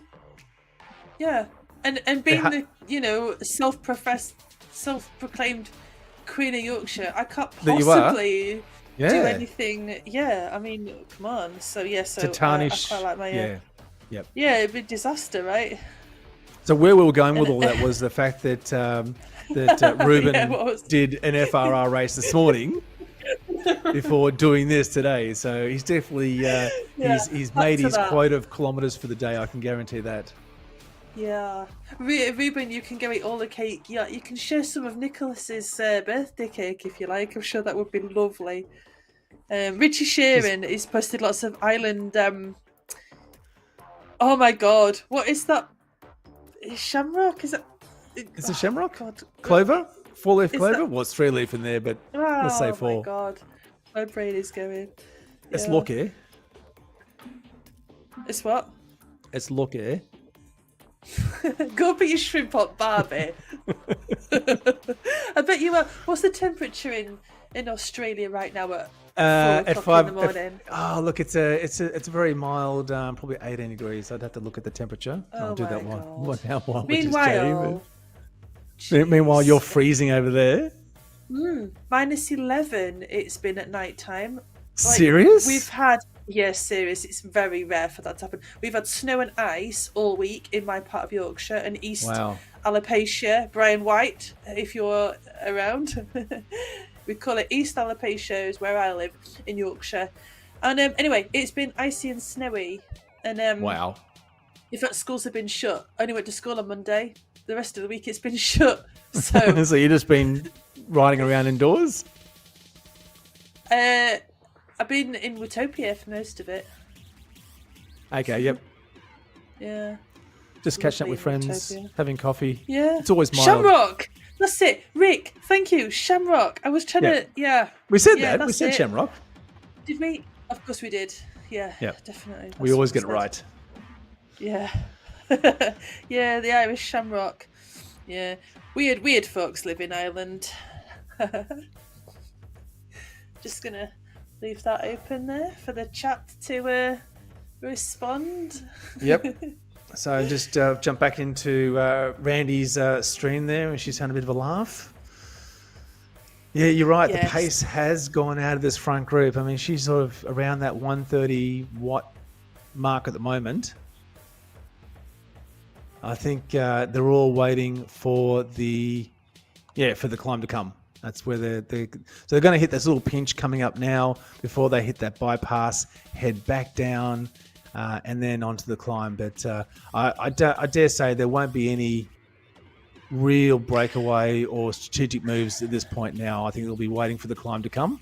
Yeah, and being the self-proclaimed Queen of Yorkshire, I can't possibly do anything. Yeah, I mean, come on. So yeah, so to tarnish. I quite like my Yep. Yeah, it'd be a disaster, right? So where we were going with all that was the fact that Ruben did an FRR race this morning before doing this today. So he's definitely he's made his quota of kilometres for the day. I can guarantee that. Yeah, Ruben, you can go eat all the cake. Yeah, you can share some of Nicholas's birthday cake if you like. I'm sure that would be lovely. Richie Sheeran has posted lots of island. Oh my God, what is that? Shamrock? Is it? Is it shamrock? God. Clover? 4-leaf clover? Well, it's 3-leaf in there, but let's say 4. Oh my God, my brain is going. It's lucky. It's what? It's lucky. Go put your shrimp on, Barbie. I bet you are. What's the temperature in Australia right now at 4 o'clock in the morning? Look, it's a very mild, probably 18 degrees. I'd have to look at the temperature. I'll do that while Meanwhile, you're freezing over there. Minus 11. It's been at night time. Serious? We've had. Yes, serious. It's very rare for that to happen. We've had snow and ice all week in my part of Yorkshire and East Alopecia. Brian White, if you're around. We call it East Alopecia, is where I live in Yorkshire. And anyway, it's been icy and snowy. And in fact, schools have been shut. I only went to school on Monday. The rest of the week it's been shut. So, so you've just been riding around indoors? I've been in Watopia for most of it. Okay, yep. Yeah. Just catching up with friends, having coffee. Yeah. It's always mild. Shamrock! That's it. Rick, thank you. Shamrock. I was trying to, We said that. We said Shamrock. Did we? Of course we did. Yeah, definitely. We always get it right. Yeah. Yeah, the Irish Shamrock. Yeah. Weird folks live in Ireland. Just going to leave that open there for the chat to respond. Yep. So just jump back into Randy's stream there, and she's had a bit of a laugh. Yeah, you're right. Yes. The pace has gone out of this front group. I mean, she's sort of around that 130 watt mark at the moment. I think they're all waiting for the climb to come. That's where so they're going to hit this little pinch coming up now before they hit that bypass, head back down, and then onto the climb. But I dare say there won't be any real breakaway or strategic moves at this point now. I think they'll be waiting for the climb to come.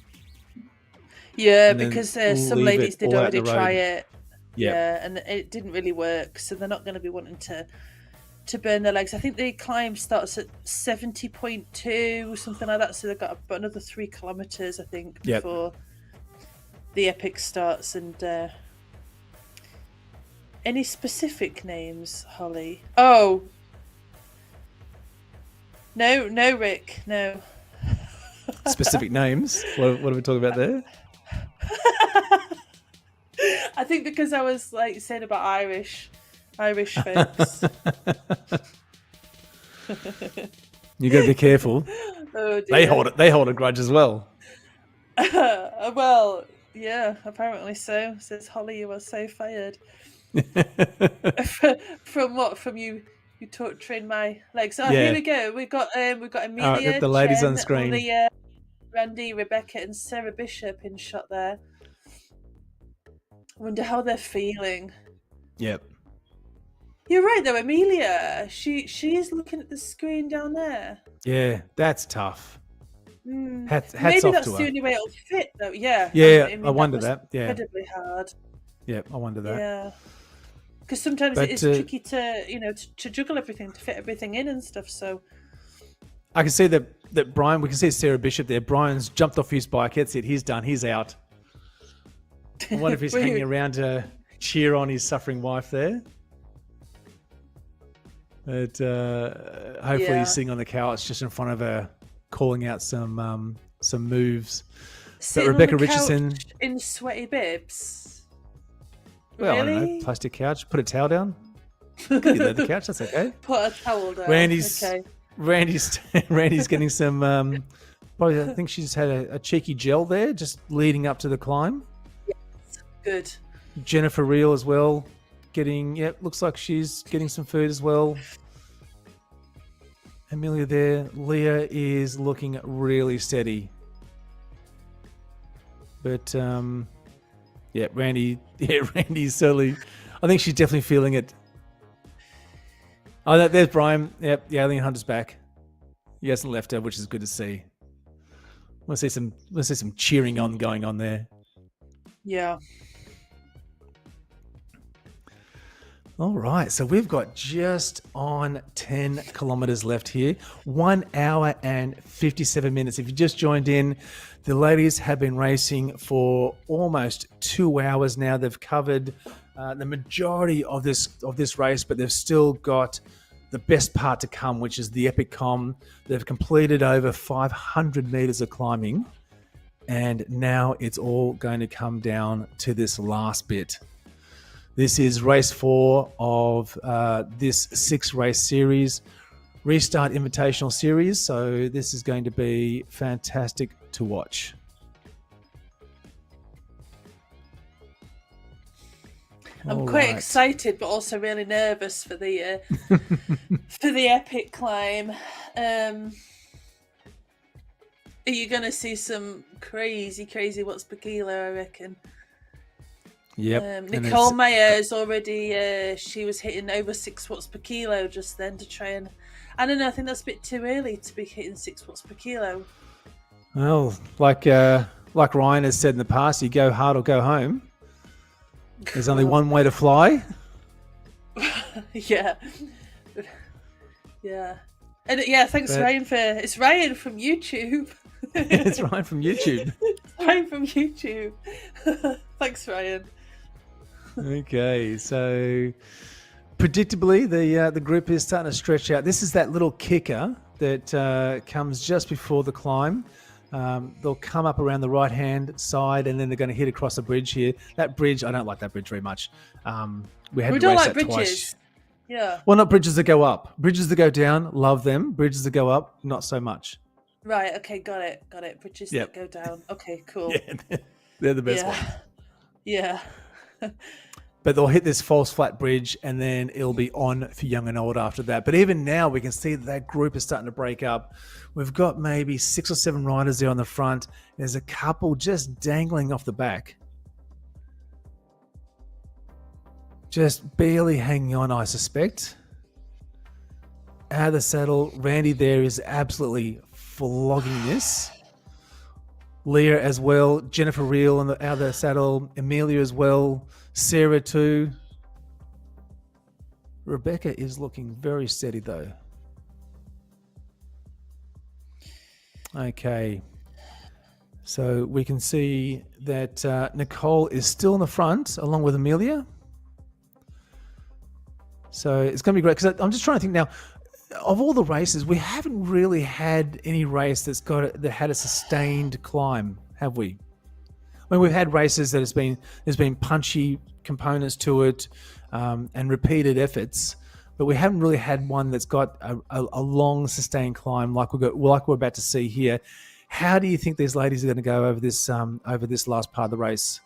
Yeah, because some ladies did already try it. Yeah, and it didn't really work. So they're not going to be wanting to burn their legs. I think the climb starts at 70.2, something like that. So they've got another 3 kilometers, I think, before the epic starts. And any specific names, Holly? Oh, no, Rick, no. Specific names? What are we talking about there? I think because I was like saying about Irish folks. You got to be careful. Oh, dear. They hold a grudge as well. Well, Yeah, apparently so. Says Holly, you are so fired. From what? From you torturing my legs. Oh, here Yeah. we go. We've got All right, Amelia, the ladies on Jen, screen. Leah, Randy, Rebecca, and Sarah Bishop in shot there. I wonder how they're feeling. Yep. You're right though, Amelia. She is looking at the screen down there. Yeah, that's tough. Hats Maybe off that's to the her. only way it'll fit though. Yeah. Yeah, I mean, I wonder was that. Yeah. incredibly hard. Yeah, I wonder that. Yeah. Because sometimes But, it is tricky to to juggle everything, to fit everything in and stuff. So I can see that Brian. We can see Sarah Bishop there. Brian's jumped off his bike. That's it. He's done. He's out. I wonder if he's hanging around to cheer on his suffering wife there. But hopefully he's sitting on the couch just in front of her, calling out some moves. Sitting Rebecca on the Richardson couch in sweaty bibs. Well, really? I don't know. Plastic couch. Put a towel down. Could be the couch. That's okay. Put a towel down. Randy's okay. getting some. Probably, I think she's had a cheeky gel there, just leading up to the climb. Yes, good. Jennifer Reel as well, looks like she's getting some food as well. Amelia there. Leah is looking really steady. But Randy's certainly. I think she's definitely feeling it. Oh, there's Brian. Yep, the alien hunter's back. He hasn't left her, which is good to see. Let's see some cheering on going on there. Yeah. All right, so we've got just on 10 kilometers left here. 1 hour and 57 minutes. If you just joined in, the ladies have been racing for almost 2 hours now. They've covered the majority of this race, but they've still got the best part to come, which is the epic com. They've completed over 500 meters of climbing, and now it's all going to come down to this last bit. This is race 4 of this 6-race series, Restart Invitational Series. So this is going to be fantastic to watch. I'm quite excited, but also really nervous for the for the epic climb. Are you going to see some crazy watts per kilo? I reckon. Yep. Nicole Myers already. She was hitting over 6 watts per kilo just then to try and. I don't know. I think that's a bit too early to be hitting 6 watts per kilo. Well, like Ryan has said in the past, you go hard or go home. There's only one way to fly. Yeah. And thanks Ryan it's Ryan from YouTube. It's Ryan from YouTube. Ryan from YouTube. Thanks, Ryan. Okay, so predictably, the group is starting to stretch out. This is that little kicker that comes just before the climb. They'll come up around the right-hand side, and then they're going to hit across the bridge here. That bridge, I don't like that bridge very much. We had to race that bridges. Twice. Yeah. Well, not bridges that go up. Bridges that go down, love them. Bridges that go up, not so much. Right, okay, got it. Bridges that go down. Okay, cool. Yeah, they're the best ones. Yeah. But they'll hit this false flat bridge, and then it'll be on for young and old after that. But even now, we can see that group is starting to break up. We've got maybe 6 or 7 riders there on the front. There's a couple just dangling off the back. Just barely hanging on, I suspect. Out of the saddle, Randy there is absolutely flogging this. Leah as well, Jennifer Reel out of the saddle, Amelia as well, Sarah too. Rebecca is looking very steady though. Okay, so we can see that Nicole is still in the front along with Amelia. So it's going to be great, because I'm just trying to think now, of all the races, we haven't really had any race that had a sustained climb, have we? I mean, we've had races that there's been punchy components to it, and repeated efforts, but we haven't really had one that's got a long sustained climb like we're about to see here. How do you think these ladies are going to go over this last part of the race?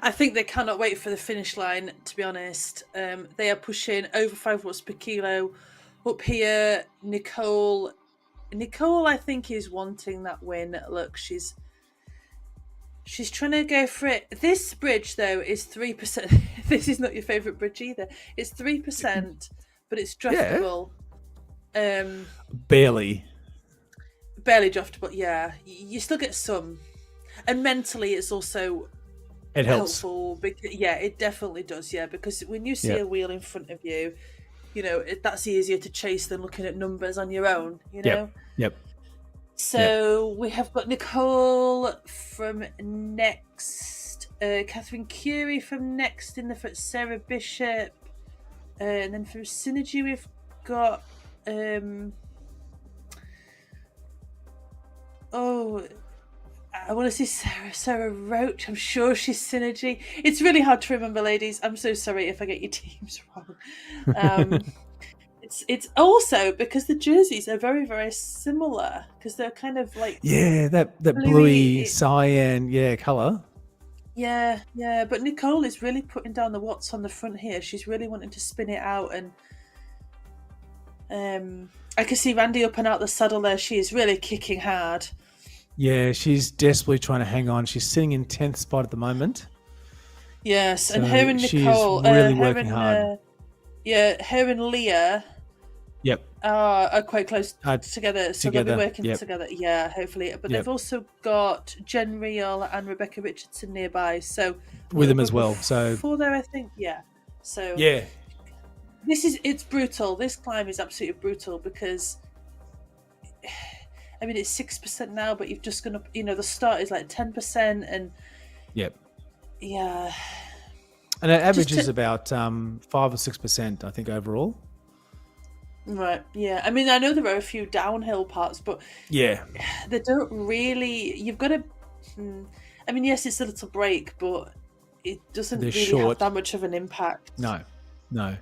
I think they cannot wait for the finish line, to be honest. They are pushing over 5 watts per kilo. Up here, Nicole, I think, is wanting that win. Look, she's trying to go for it. This bridge, though, is 3%. This is not your favourite bridge either. It's 3%, but it's draftable. Barely draftable, yeah. You still get some. And mentally, it's also it helps. helpful. Because, yeah, it definitely does, yeah. Because when you see a wheel in front of you, that's easier to chase than looking at numbers on your own, Yep. So we have got Nicole from next, Catherine Curie from next in the front, Sarah Bishop, and then from Synergy we've got I want to say Sarah Roach. I'm sure she's Synergy. It's really hard to remember, ladies. I'm so sorry if I get your teams wrong. It's also because the jerseys are very, very similar because they're kind of like that bluey cyan colour. Yeah, but Nicole is really putting down the watts on the front here. She's really wanting to spin it out, and I can see Randy up and out the saddle there. She is really kicking hard. Yeah, she's desperately trying to hang on. She's sitting in 10th spot at the moment. Yes, so and her and Nicole she's really working hard. Her and Leah. Yep. Are quite close together, so they'll be working together. Yeah, hopefully. But they've also got Jen Reel and Rebecca Richardson nearby, so with them as well. So 4 there, I think. Yeah. So yeah, it's brutal. This climb is absolutely brutal because, I mean, it's 6% now, but you've just gonna, the start is like 10%, and yep, yeah, and it averages about 5 or 6%, I think, overall. Right, yeah. I mean, I know there are a few downhill parts, but yeah, they don't really. You've got to. I mean, yes, it's a little break, but it doesn't really have that much of an impact. No. I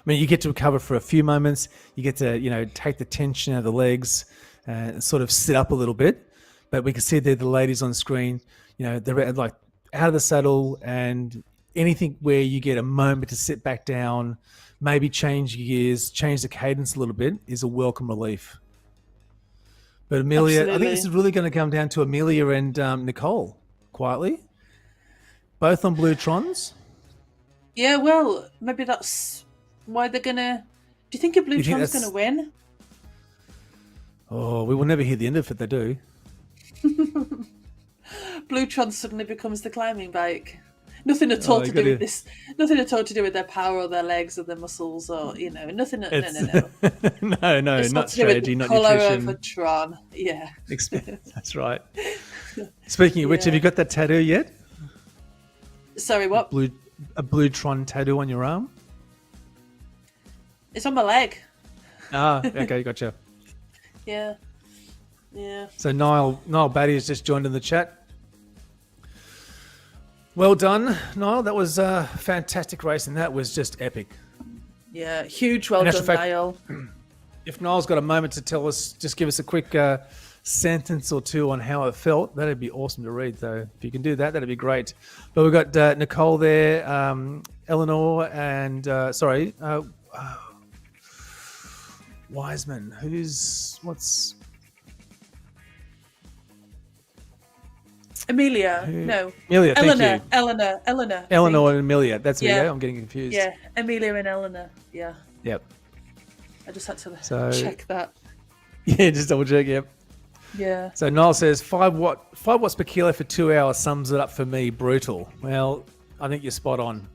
mean, you get to recover for a few moments. You get to, take the tension out of the legs and sort of sit up a little bit. But we can see there the ladies on screen. They're like out of the saddle, and anything where you get a moment to sit back down, maybe change gears, change the cadence a little bit is a welcome relief. But Amelia, absolutely. I think this is really going to come down to Amelia and Nicole, quietly. Both on Blue Trons. Yeah, well, maybe that's why they're going to... Do you think a Blue Tron's going to win? Oh, we will never hear the end of it if they do. Blue Tron suddenly becomes the climbing bike. Nothing at all to do with this. Nothing at all to do with their power or their legs or their muscles or nothing. No. No, it's not strategy, not nutrition. Colour of a Tron. Yeah, that's right. Speaking of which, have you got that tattoo yet? Sorry, what? A Blue Tron tattoo on your arm? It's on my leg. Okay, gotcha. Yeah. So Niall Batty has just joined in the chat. Well done, Niall. That was a fantastic race, and that was just epic. Yeah, huge well done, Niall. If Niall's got a moment to tell us, just give us a quick sentence or two on how it felt, that'd be awesome to read. So if you can do that, that'd be great. But we've got Nicole there, Eleanor, and Wiseman. Amelia. No. Amelia, Eleanor. thank you. Eleanor. Eleanor and Amelia. That's me. Yeah, I'm getting confused. Yeah, Amelia and Eleanor. Yeah. Yep. I just had to check that. Yeah, just double check. Yep. Yeah. So Niall says 5 watts per kilo for 2 hours sums it up for me. Brutal. Well, I think you're spot on.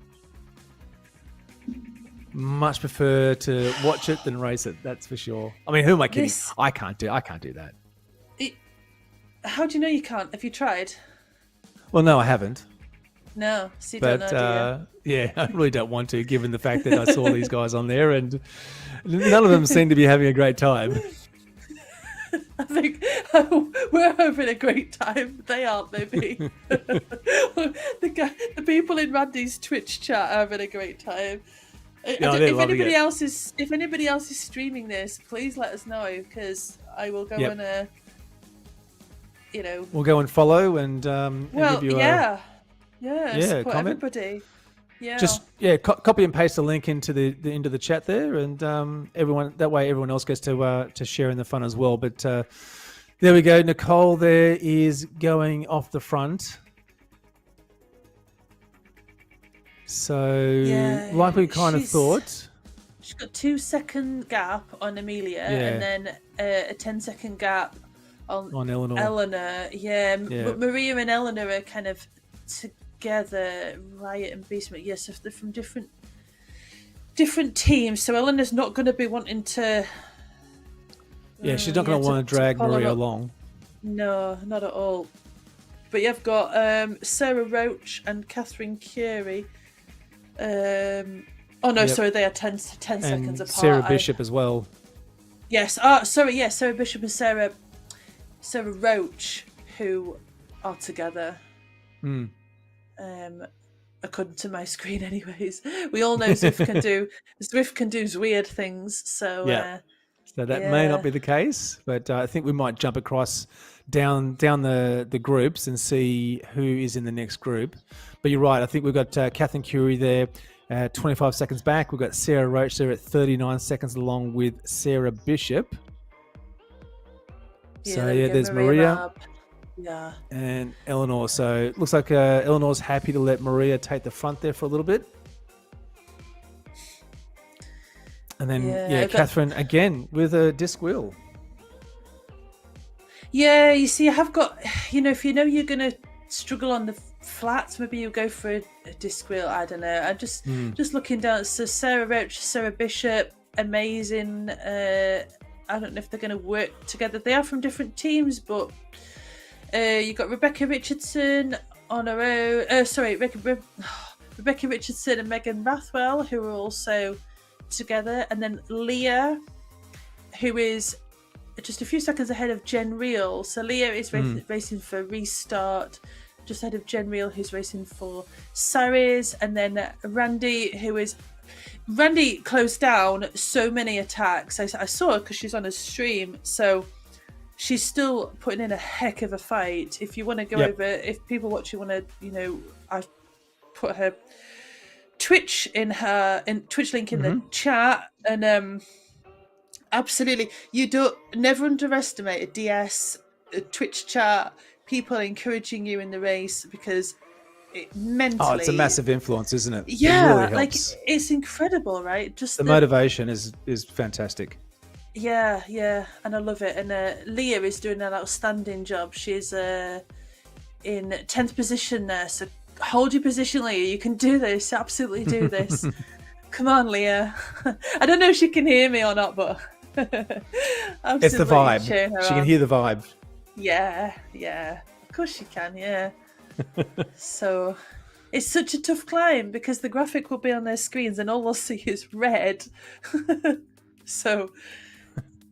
Much prefer to watch it than race it. That's for sure. I mean, who am I kidding? I can't do that. How do you know you can't? Have you tried? Well, no, I haven't. No, so you don't know, do you? Yeah, I really don't want to, given the fact that I saw these guys on there, and none of them seem to be having a great time. I think we're having a great time. They aren't, maybe. The people in Randy's Twitch chat are having a great time. If anybody else is streaming this, please let us know, because I will go and we'll go and follow and well, give you yeah, support comment. everybody. Yeah, Just copy and paste the link into the chat there, and everyone else gets to share in the fun as well. But there we go. Nicole there is going off the front. So like we kind of thought. She's got 2-second gap on Amelia, and then a 10-second gap on Eleanor. Yeah. Maria and Eleanor are kind of together. Riot and Beast Mode. Yes, they're from different teams. So Eleanor's not going to be wanting to. Yeah, she's not going to want to drag Maria along. No, not at all. But you've got Sarah Roach and Catherine Curie. Sorry, they are 10 seconds apart. Sarah Bishop as well. Yes. Sarah Bishop and Sarah Roach, who are together. According to my screen, anyways. We all know Zwift can do weird things. So so that may not be the case, but I think we might jump across down the groups and see who is in the next group. But you're right. I think we've got Catherine Curie there. 25 seconds back, we've got Sarah Roach there at 39 seconds, along with Sarah Bishop. There's Maria. Yeah. And Eleanor. So it looks like Eleanor's happy to let Maria take the front there for a little bit. And then, Catherine again with a disc wheel. Yeah, you see, I have got, if you're going to struggle on the flats, maybe you go for a disc wheel. I don't know. I'm just looking down. So Sarah Roach, Sarah Bishop, amazing. I don't know if they're going to work together. They are from different teams, but you've got Rebecca Richardson on her own. Rebecca Richardson and Megan Rathwell, who are also together, and then Leah, who is just a few seconds ahead of Jen Reel. So Leah is racing for Restart, just ahead of Jen Reel, who's racing for Saris, and then Randy closed down so many attacks. I saw her because she's on a stream, so she's still putting in a heck of a fight. If you want to go over, if people watching want to, I've put her Twitch Twitch link in the chat, and absolutely, never underestimate a DS Twitch chat. People encouraging you in the race, because it mentally. Oh, it's a massive influence, isn't it? Yeah, it really helps. It's incredible, right? Just the motivation is fantastic. Yeah, and I love it. And Leah is doing an outstanding job. She's in 10th position there, so hold your position, Leah. You can do this. Absolutely do this. Come on, Leah. I don't know if she can hear me or not, but it's the vibe. She can hear the vibe. Yeah, of course she can. Yeah. So it's such a tough climb, because the graphic will be on their screens and all they'll see is red. So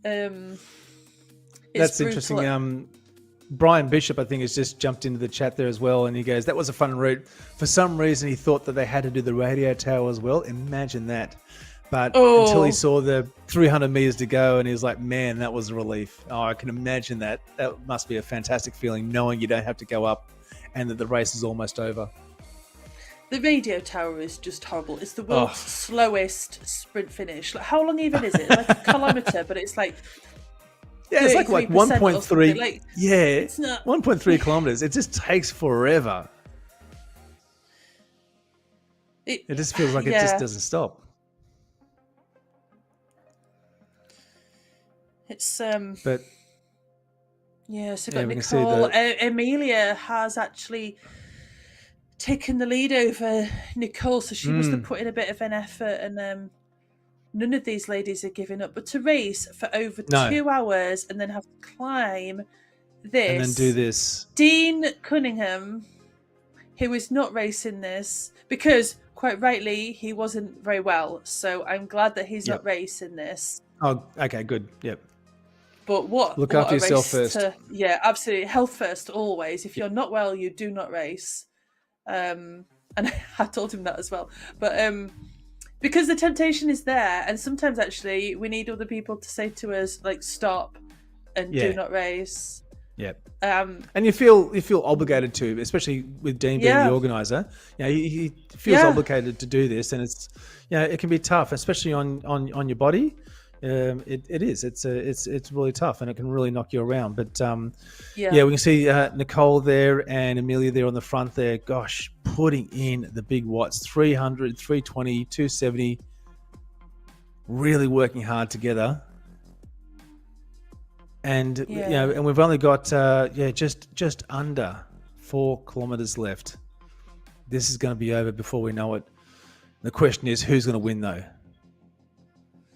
that's interesting. Brian Bishop, I think, has just jumped into the chat there as well, and he goes, that was a fun route. For some reason, he thought that they had to do the radio tower as well. Imagine that. But until he saw the 300 meters to go, and he was like, man, that was a relief. Oh, I can imagine that. That must be a fantastic feeling, knowing you don't have to go up and that the race is almost over. The radio tower is just horrible. It's the world's slowest sprint finish. Like, how long even is it? Like a kilometre, but it's like... Yeah, it's like 1.3. Like, it's not 1.3 kilometers. It just takes forever. It just feels like it just doesn't stop. It's but so got Nicole. Amelia has actually taken the lead over Nicole, so she must have put in a bit of an effort, and none of these ladies are giving up. But to race for over 2 hours and then have to climb this, and then do this. Dean Cunningham, who is not racing this because, quite rightly, he wasn't very well. So I'm glad that he's not racing this. Oh, okay, good. Yep. But look after yourself first. Yeah, absolutely. Health first, always. If you're not well, you do not race. And I told him that as well. But because the temptation is there, and sometimes actually we need other people to say to us, like, stop and do not race. Yeah. Um, And you feel obligated to, especially with Dean being the yeah, organizer. He feels yeah, obligated to do this, and it's it can be tough, especially on your body. It is. It's really tough, and it can really knock you around. But yeah. we can see Nicole there and Amelia there on the front there. Gosh, putting in the big watts, 300, 320, 270, really working hard together. And and we've only got just under 4 kilometers left. This is going to be over before we know it. The question is, who's going to win though?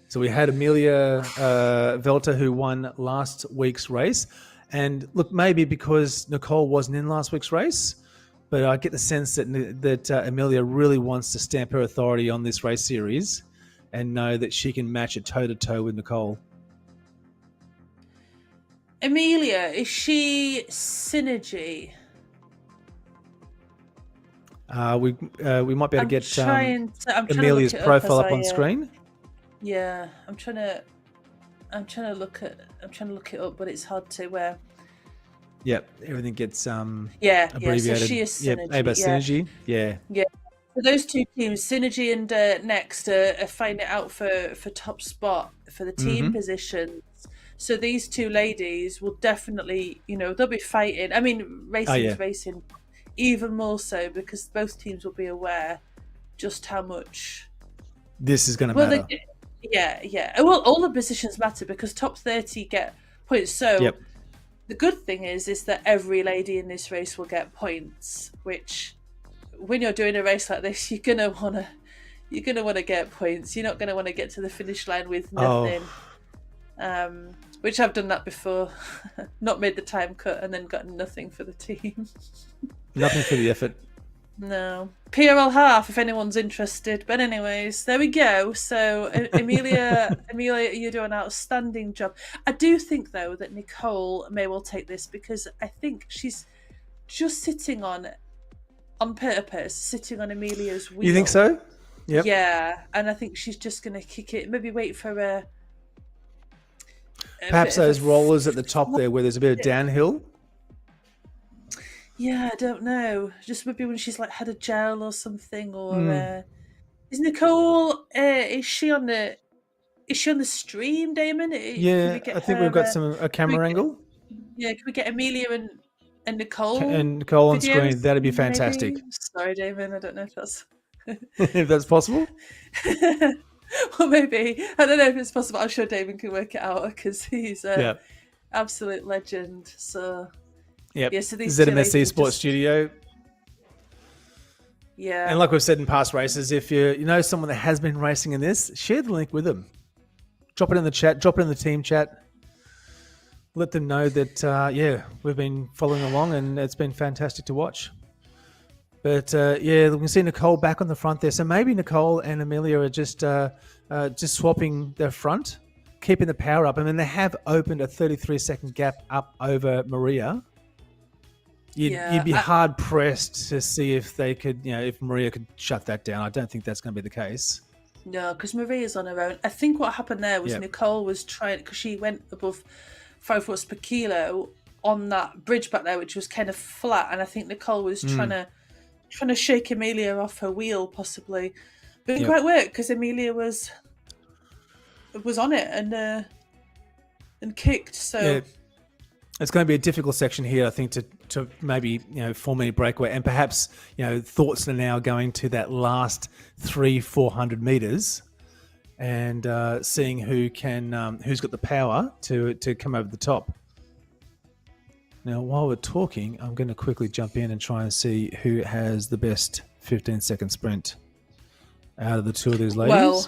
So we had Amelia Velter, who won last week's race, and look, maybe because Nicole wasn't in last week's race, but I get the sense that Amelia really wants to stamp her authority on this race series, and know that she can match it toe to toe with Nicole. Amelia, is she synergy? We might be able to get Amelia's profile up on screen. Yeah, I'm trying to look it up, but it's hard to. Yep, everything gets abbreviated. Yeah. So she is synergy. Synergy. Yeah. So those two teams, Synergy and Next, are fighting it out for top spot for the team positions. So these two ladies will definitely, they'll be fighting. I mean, racing, even more so because both teams will be aware just how much this is going to matter. Yeah. Well, all the positions matter because top 30 get points. So the good thing is that every lady in this race will get points, which when you're doing a race like this, you're gonna wanna get points. You're not gonna want to get to the finish line with nothing. Which I've done that before. Not made the time cut and then got nothing for the team. Nothing for the effort. No. PRL half if anyone's interested. But anyways, there we go. So Amelia, you do an outstanding job. I do think though that Nicole may well take this because I think she's just sitting on purpose, sitting on Amelia's wheel. You think so? Yep. Yeah, and I think she's just going to kick it. Maybe wait for a perhaps those rollers at the top there where there's a bit of downhill. Yeah, I don't know. Just maybe when she's like had a gel or something, or is Nicole? Is she on the stream, Damon? Yeah, I think we've got a camera angle. Yeah, can we get Amelia and Nicole on screen? That'd be fantastic. Maybe? Sorry, Damon. I don't know if that's if that's possible. Well, maybe. I don't know if it's possible. I'm sure Damon can work it out because he's an absolute legend. So, so these ZMS Esports Studio. Yeah. And like we've said in past races, if you know someone that has been racing in this, share the link with them. Drop it in the chat. Drop it in the team chat. Let them know that, we've been following along and it's been fantastic to watch. But we can see Nicole back on the front there. So maybe Nicole and Amelia are just swapping their front, keeping the power up. I mean, they have opened a 33-second gap up over Maria. You'd be hard pressed to see if they could, if Maria could shut that down. I don't think that's going to be the case. No, because Maria's on her own. I think what happened there was Nicole was trying, because she went above 5 watts per kilo on that bridge back there, which was kind of flat, and I think Nicole was trying to shake Amelia off her wheel, possibly. But it didn't quite work because Amelia was on it and kicked. So it's going to be a difficult section here, I think, to maybe 4-minute breakaway, and perhaps thoughts are now going to that last 300-400 meters, and seeing who's got the power to come over the top. Now, while we're talking, I'm going to quickly jump in and try and see who has the best 15-second sprint out of the two of these ladies. Well,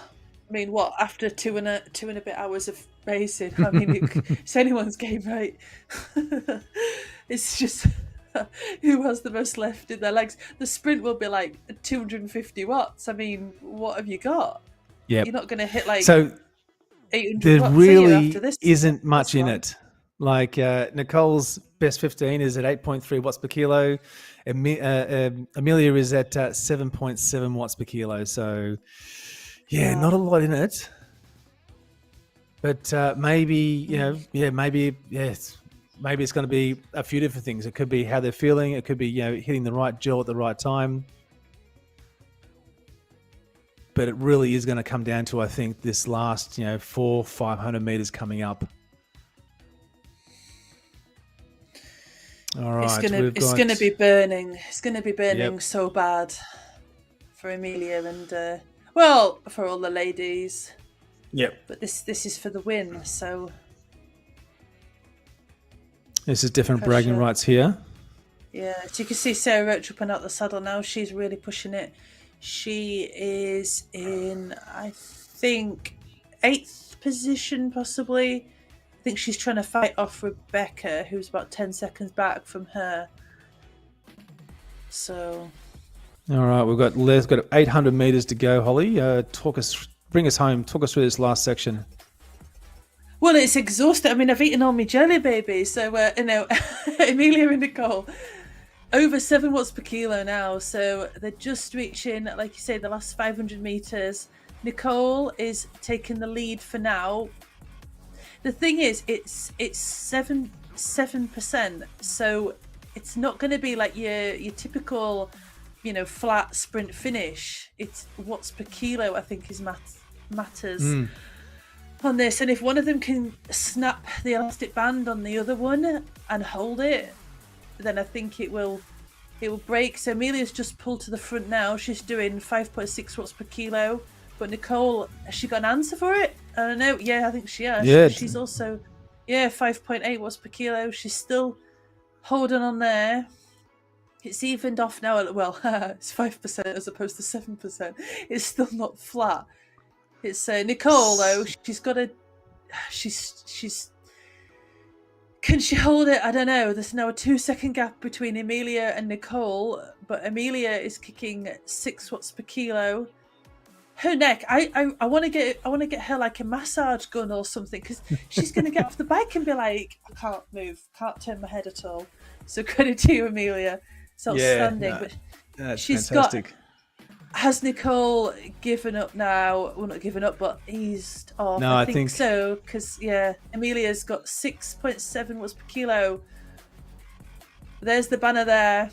I mean, what, after two and a bit hours of racing? I mean, it's anyone's game, right? It's just who has the most left in their legs. The sprint will be like 250 watts. I mean, what have you got? Yeah, you're not going to hit like 800 there watts really after this. Isn't much in it. Like Nicole's best 15 is at 8.3 watts per kilo. Amelia is at 7.7 watts per kilo. So, not a lot in it. But maybe, maybe it's going to be a few different things. It could be how they're feeling. It could be, hitting the right gel at the right time. But it really is going to come down to, I think, this last, 400-500 meters coming up. All right, it's gonna be burning. It's gonna be burning so bad for Amelia and for all the ladies. Yep. But this is for the win. So this is different pressure. bragging rights here. Yeah, so you can see Sarah Roach up and out the saddle now. She's really pushing it. She is in, I think, 8th position, possibly. I think she's trying to fight off Rebecca, who's about 10 seconds back from her. So, all right, we've got 800 meters to go. Holly, bring us home. Talk us through this last section. Well, it's exhausting. I mean, I've eaten all my jelly babies, so Amelia and Nicole. Over 7 watts per kilo now, so they're just reaching, like you say, the last 500 meters. Nicole is taking the lead for now. The thing is, it's 7%, so it's not going to be like your typical, flat sprint finish. It's watts per kilo, I think, is matters on this. And if one of them can snap the elastic band on the other one and hold it, then I think it will break. So Amelia's just pulled to the front now. She's doing 5.6 watts per kilo. But Nicole, has she got an answer for it? I don't know. Yeah, I think she has. Yeah. She's also, 5.8 watts per kilo. She's still holding on there. It's evened off now. Well, it's 5% as opposed to 7%. It's still not flat. It's Nicole, though. She's got a... She's... Can she hold it? I don't know. There's now a 2-second gap between Amelia and Nicole, but Amelia is kicking 6 watts per kilo. Her neck, I want to get her like a massage gun or something, because she's going to get off the bike and be like, I can't move, can't turn my head at all. So credit to you, Amelia. It's outstanding. But that's she's fantastic. Has Nicole given up now? Well, not given up, but eased off. No, I think so, because, Amelia's got 6.7 watts per kilo. There's the banner there.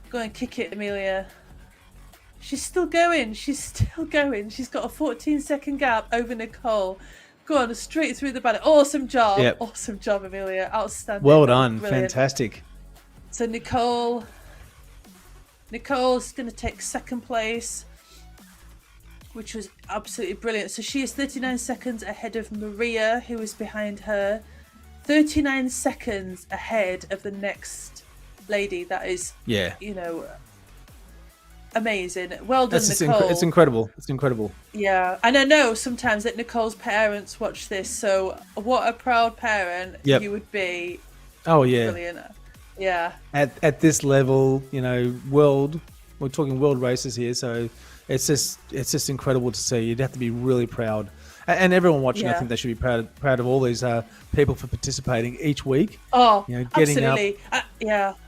Go and kick it, Amelia. She's still going. She's got a 14-second gap over Nicole. Go on, straight through the banner. Awesome job. Yep. Awesome job, Amelia. Outstanding. Well done. Brilliant. Fantastic. So Nicole's going to take second place, which was absolutely brilliant. So she is 39 seconds ahead of Maria, who is behind her. 39 seconds ahead of the next lady. That is, amazing. Well done, Nicole. It's incredible. It's incredible. Yeah. And I know sometimes that Nicole's parents watch this, so what a proud parent you would be. Oh, yeah. Brilliant. Yeah. At this level, we're talking world races here, so it's just incredible to see. You'd have to be really proud. And everyone watching, I think they should be proud of all these people for participating each week. Oh, getting absolutely.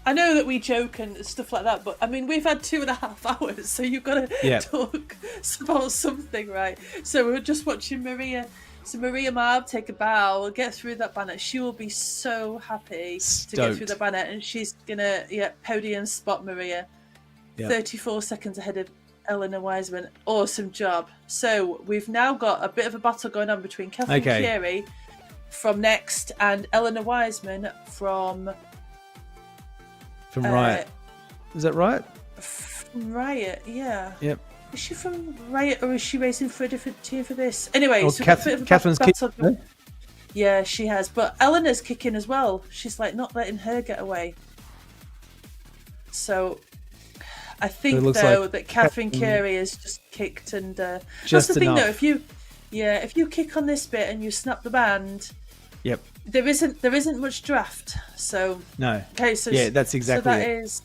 I know that we joke and stuff like that, but I mean, we've had 2.5 hours, so you've got to talk about something, right? So we're just watching Maria. So Maria Marb take a bow, get through that banner. She will be so happy to get through the banner, and she's gonna podium spot Maria. 34 seconds ahead of Eleanor Wiseman. Awesome job. So we've now got a bit of a battle going on between Catherine Carey from Next and Eleanor Wiseman from Riot. Is that right? From Riot, yeah. Yep. Is she from Riot, or is she racing for a different team for this? Anyway, so Catherine's battle. Yeah, she has. But Eleanor's kicking as well. She's like not letting her get away. So I think that Catherine Carey has just kicked, and that's the thing though. If you kick on this bit and you snap the band, there isn't much draft. So no. Okay, so that's exactly. So that is.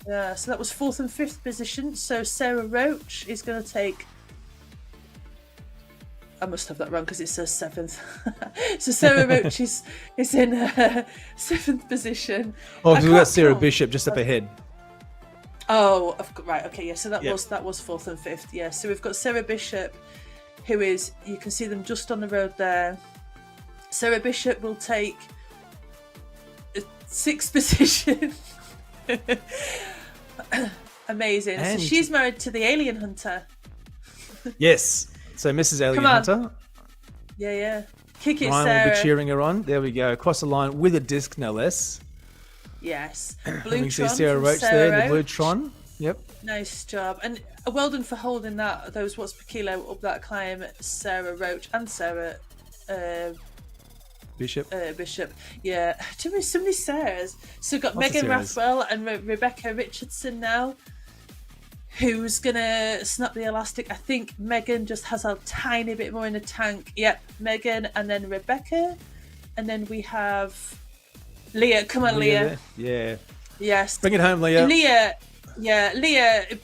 So that was 4th and 5th position. So Sarah Roach is going to take. I must have that wrong because it says 7th. So Sarah Roach is in 7th position. Oh, because we've got Sarah Bishop just up ahead. Oh, right. Okay, yeah. So that was 4th and 5th. Yeah. So we've got Sarah Bishop, who is, you can see them just on the road there. Sarah Bishop will take 6th position. Amazing. And so she's married to the alien hunter. Yes. So Mrs. Alien Come on. Hunter. Yeah. Kick it, Ryan Sarah. will be cheering her on. There we go. Across the line with a disc, no less. Yes. We can see Blue Sarah Roach there, the blue Tron. Yep. Nice job. And well done for holding those watts per kilo up that climb, Sarah Roach and Sarah Bishop. Yeah. So many Sarahs. So we've got Lots of Megan Sarahs. Rathwell and Rebecca Richardson now, who's going to snap the elastic. I think Megan just has a tiny bit more in the tank. Yep, Megan, and then Rebecca. And then we have Leah. Come on, Leah. Yeah. Yes. Bring it home, Leah. Leah,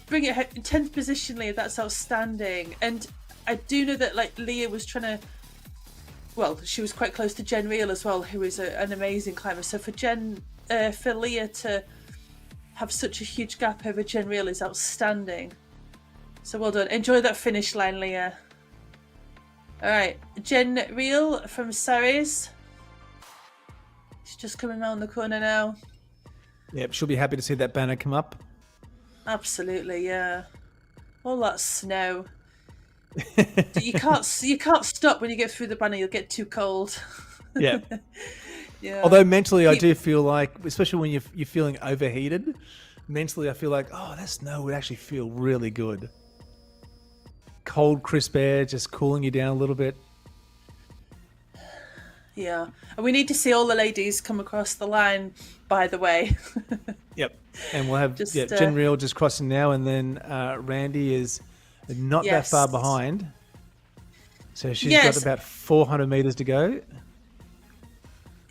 bring it home. In 10th position, Leah, that's outstanding. And I do know that like Leah was trying to, well, she was quite close to Jen Reel as well, who is an amazing climber. So for Leah to have such a huge gap over Jen Reel is outstanding. So well done. Enjoy that finish line, Leah. All right, Jen Reel from Saris. She's just coming around the corner now. Yep, she'll be happy to see that banner come up. Absolutely, yeah. All that snow. You can't stop when you get through the banner. You'll get too cold. Yeah. Yeah. Although mentally, I do feel like, especially when you're feeling overheated, mentally I feel like, oh, that snow would actually feel really good. Cold, crisp air, just cooling you down a little bit. Yeah, and we need to see all the ladies come across the line, by the way. Yep. And we'll have Just, Jen Reel just crossing now, and then Randy is not that far behind. So she's got about 400 meters to go.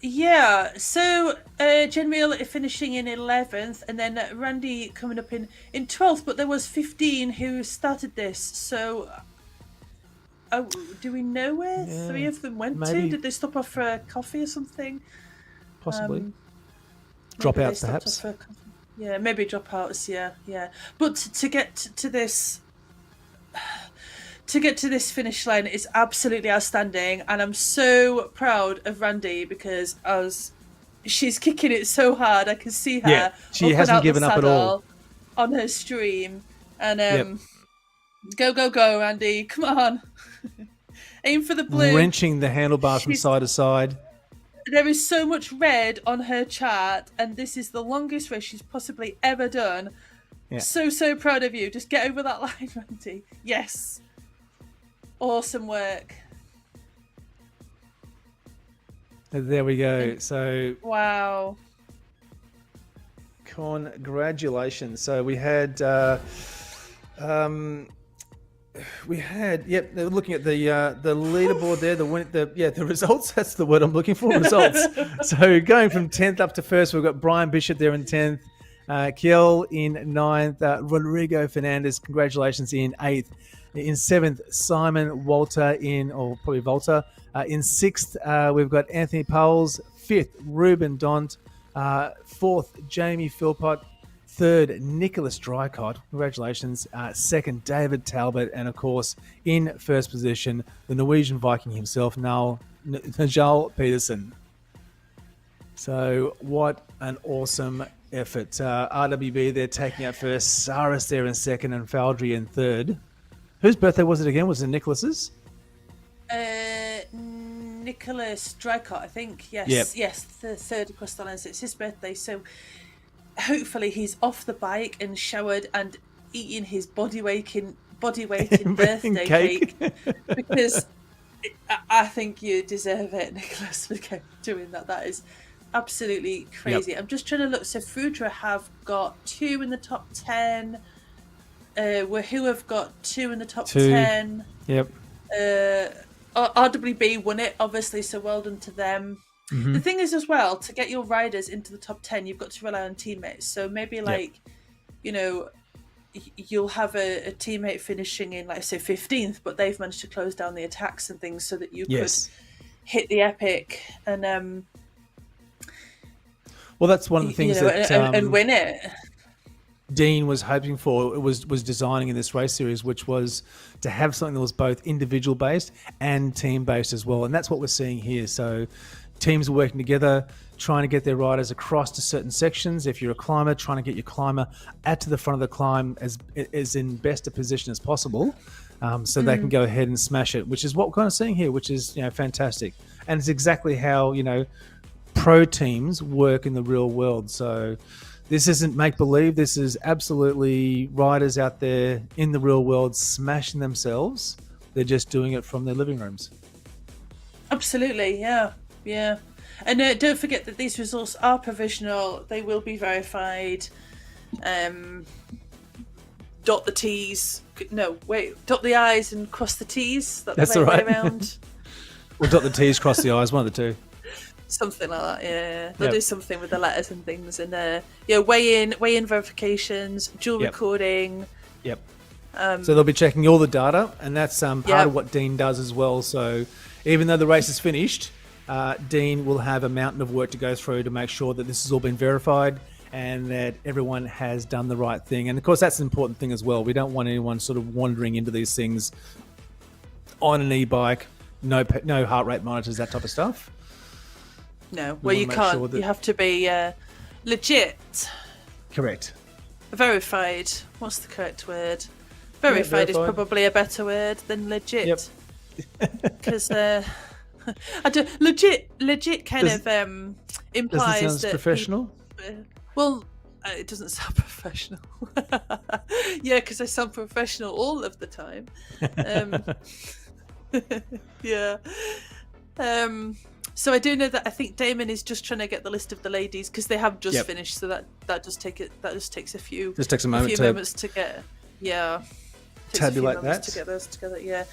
Yeah, so Jen Reel finishing in 11th, and then Randy coming up in 12th, but there was 15 who started this, so do we know where 3 of them went to? Did they stop off for a coffee or something? Possibly. Dropouts, perhaps. Yeah, maybe dropouts, yeah. But to get to this... To get to this finish line is absolutely outstanding, and I'm so proud of Randy because she's kicking it so hard. I can see her. Yeah, she hasn't given up at all on her stream. And go, Randy! Come on, aim for the blue. Wrenching the handlebars from side to side. There is so much red on her chart, and this is the longest race she's possibly ever done. Yeah. So proud of you. Just get over that line, Randy. Yes. Awesome work. There we go. So wow. Congratulations. So we had they're looking at the leaderboard there, the results, that's the word I'm looking for, results. So going from 10th up to 1st, we've got Brian Bishop there in 10th, Kiel in 9th, Rodrigo Fernandez, congratulations, in 8th. In 7th, Simon Walter in 6th, we've got Anthony Powles. 5th, Ruben Dont. 4th, Jamie Philpott. 3rd, Nicholas Dreycott. Congratulations. 2nd, David Talbot. And, of course, in 1st position, the Norwegian Viking himself, Nigel Peterson. So what an awesome effort. RWB, they're taking out 1st. Saris there in 2nd and Faldry in 3rd. Whose birthday was it again? Was it Nicholas's? Nicholas Dreycott, I think. Yes. Yep. Yes, the 3rd across the line. So it's his birthday. So hopefully he's off the bike and showered and eating his body weight in birthday cake. Because I think you deserve it, Nicholas, for doing that. That is absolutely crazy. Yep. I'm just trying to look. So Foudra have got 2 in the top 10. Who have got 2 in the top 10. Yep. RWB won it, obviously, so well done to them. Mm-hmm. The thing is, as well, to get your riders into the top 10, you've got to rely on teammates. So maybe, you'll have a teammate finishing in, like, say, 15th, but they've managed to close down the attacks and things so that you could hit the epic and... well, that's one of the things and win it. Dean was hoping for, was designing in this race series, which was to have something that was both individual based and team based as well, and that's what we're seeing here. So teams are working together, trying to get their riders across to certain sections. If you're a climber, trying to get your climber at to the front of the climb as in best a position as possible, so they can go ahead and smash it, which is what we're kind of seeing here, which is fantastic. And it's exactly how pro teams work in the real world. So this isn't make-believe. This is absolutely riders out there in the real world smashing themselves. They're just doing it from their living rooms. Absolutely, yeah. And don't forget that these results are provisional. They will be verified. Dot the T's. No, wait. Dot the I's and cross the T's. That's all right. Way around. Or dot the T's, cross the I's, one of the two. Something like that, yeah. They'll do something with the letters and things, and weigh in verifications, dual recording. Yep. So they'll be checking all the data, and that's part of what Dean does as well. So even though the race is finished, Dean will have a mountain of work to go through to make sure that this has all been verified and that everyone has done the right thing. And of course, that's an important thing as well. We don't want anyone sort of wandering into these things on an e-bike, no heart rate monitors, that type of stuff. No, well, you can't. Sure you have to be legit. Correct. Verified. What's the correct word? Verified is probably a better word than legit. Because legit kind of implies doesn't sound that professional. It doesn't sound professional. Yeah, because I sound professional all of the time. Yeah. So I do know that I think Damon is just trying to get the list of the ladies because they have just finished. So that just takes a few. Just takes a moments to get. Yeah. Tabulate that. To get those together. Yeah.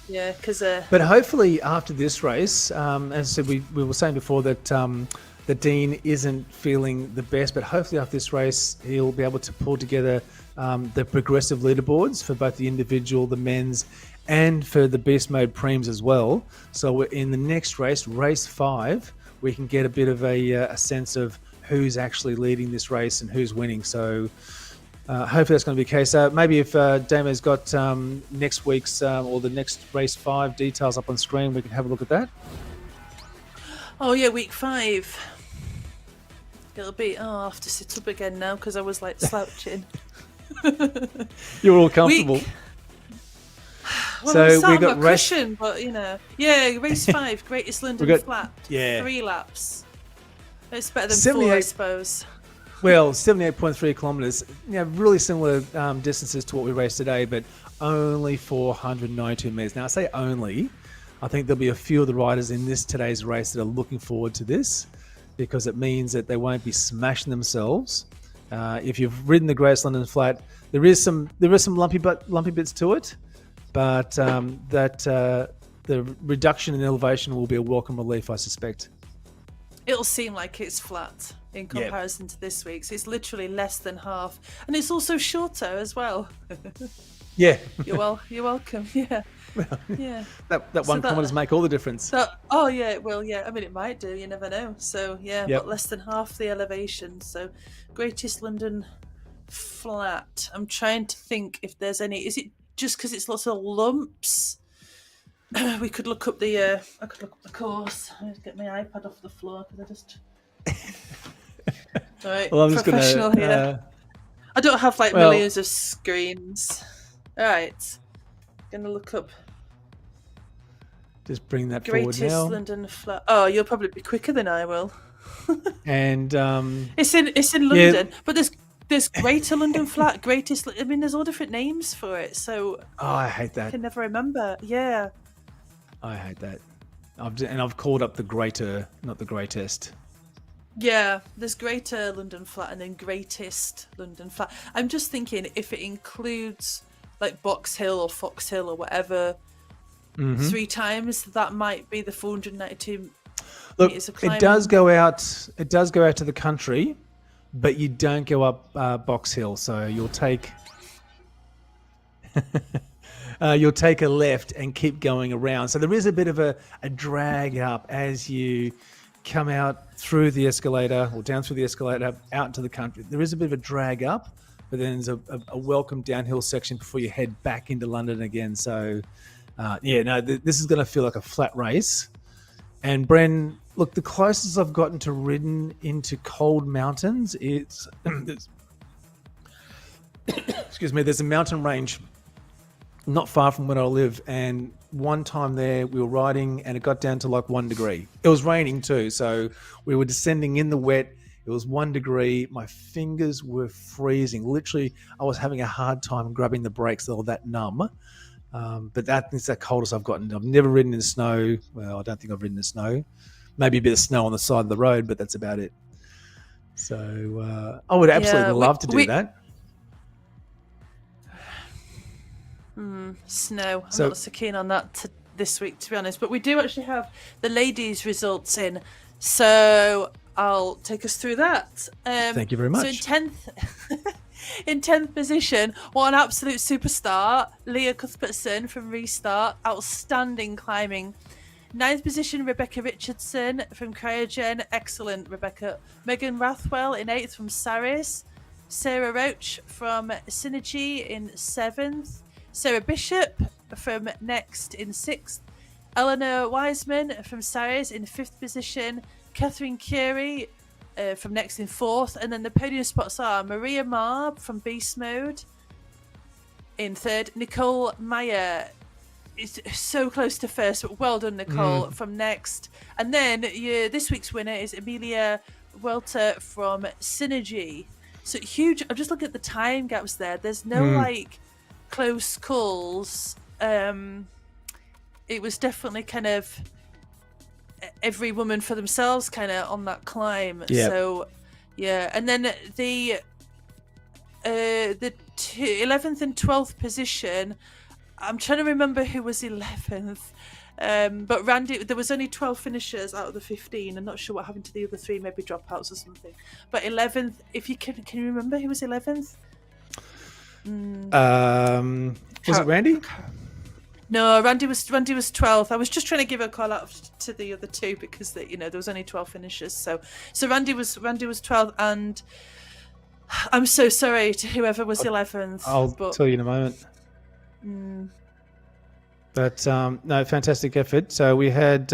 Yeah. Because. But hopefully after this race, as I said, we were saying before that the Dean isn't feeling the best, but hopefully after this race he'll be able to pull together the progressive leaderboards for both the individual, the men's, and for the beast mode preems as well. So in the next race, race 5, we can get a bit of a sense of who's actually leading this race and who's winning. So hopefully that's going to be the case. Maybe if Damo's got next week's or the next race 5 details up on screen, we can have a look at that. Oh yeah, week 5. It'll be. I'll have to sit up again now because I was like slouching. You're all comfortable. Well, so we got cushion, but race 5, Greatest London Flat. Yeah, 3 laps. It's better than 4, I suppose. Well, 78.3 kilometres. Really similar distances to what we raced today, but only 492 metres. Now, I say only. I think there'll be a few of the riders in today's race that are looking forward to this because it means that they won't be smashing themselves. If you've ridden the Greatest London Flat, there is some lumpy bits to it. But the reduction in elevation will be a welcome relief, I suspect. It'll seem like it's flat in comparison to this week's. It's literally less than half, and it's also shorter as well. Yeah, you're welcome. Yeah, well, yeah. That 1 kilometre does make all the difference. Oh yeah, it will. Yeah, I mean it might do. You never know. So but less than half the elevation. So Greatest London Flat. I'm trying to think if there's any. Is it just because it's lots of lumps? We could look up the. I could look up the course. I need to get my iPad off the floor because I just. All right, well, I'm just professional here. I don't have millions of screens. All right, gonna look up. Just bring that forward now. Greatest London Flat. Oh, you'll probably be quicker than I will. And it's in London, but there's Greater London Flat, Greatest. I mean, there's all different names for it. So I hate that. I can never remember. Yeah. I hate that. I've called up the greater, not the greatest. Yeah, there's Greater London Flat and then Greatest London Flat. I'm just thinking if it includes like Box Hill or Fox Hill or whatever 3 times, that might be the 492 meters of climbing. It does go out to the country, but you don't go up Box Hill, so you'll take a left and keep going around. So there is a bit of a drag up as you come out through the escalator or down through the escalator out into the country. There is a bit of a drag up, but then there's a welcome downhill section before you head back into London again. So this is going to feel like a flat race. And Bren, Look, the closest I've gotten to ridden into cold mountains is, excuse me, there's a mountain range not far from where I live, and one time there we were riding and it got down to like 1 degree. It was raining too, so we were descending in the wet. It was 1 degree. My fingers were freezing. Literally, I was having a hard time grabbing the brakes. They were that numb. But that's the coldest I've gotten. I've never ridden in the snow. Well, I don't think I've ridden in the snow. Maybe a bit of snow on the side of the road, but that's about it. So I would absolutely love to do that. Snow. I'm not so keen on that this week, to be honest. But we do actually have the ladies' results in, so I'll take us through that. Thank you very much. So in 10th position, what an absolute superstar, Leah Cuthbertson from Restart, outstanding climbing. 9th position, Rebecca Richardson from Cryogen, excellent Rebecca. Megan Rathwell in 8th from Saris. Sarah Roach from Synergy in 7th. Sarah Bishop from Next in 6th. Eleanor Wiseman from Saris in 5th position. Catherine Curie from Next in 4th. And then the podium spots are Maria Marb from Beast Mode in 3rd. Nicole Meyer is so close to 1st, but well done, Nicole, from Next. And then this week's winner is Amelia Welter from Synergy. So huge. I'm just looking at the time gaps there. There's no close calls. It was definitely kind of every woman for themselves kind of on that climb. So and then the 11th and 12th position, I'm trying to remember who was 11th, but Randy, there was only 12 finishers out of the 15. I'm not sure what happened to the other 3, maybe dropouts or something, but 11th, if you can you remember who was 11th? Was it Randy? No, Randy was 12th. I was just trying to give a call out to the other 2 because there was only 12 finishers. So Randy was 12th, and I'm so sorry to whoever was 11th. I'll tell you in a moment. But no, fantastic effort. So we had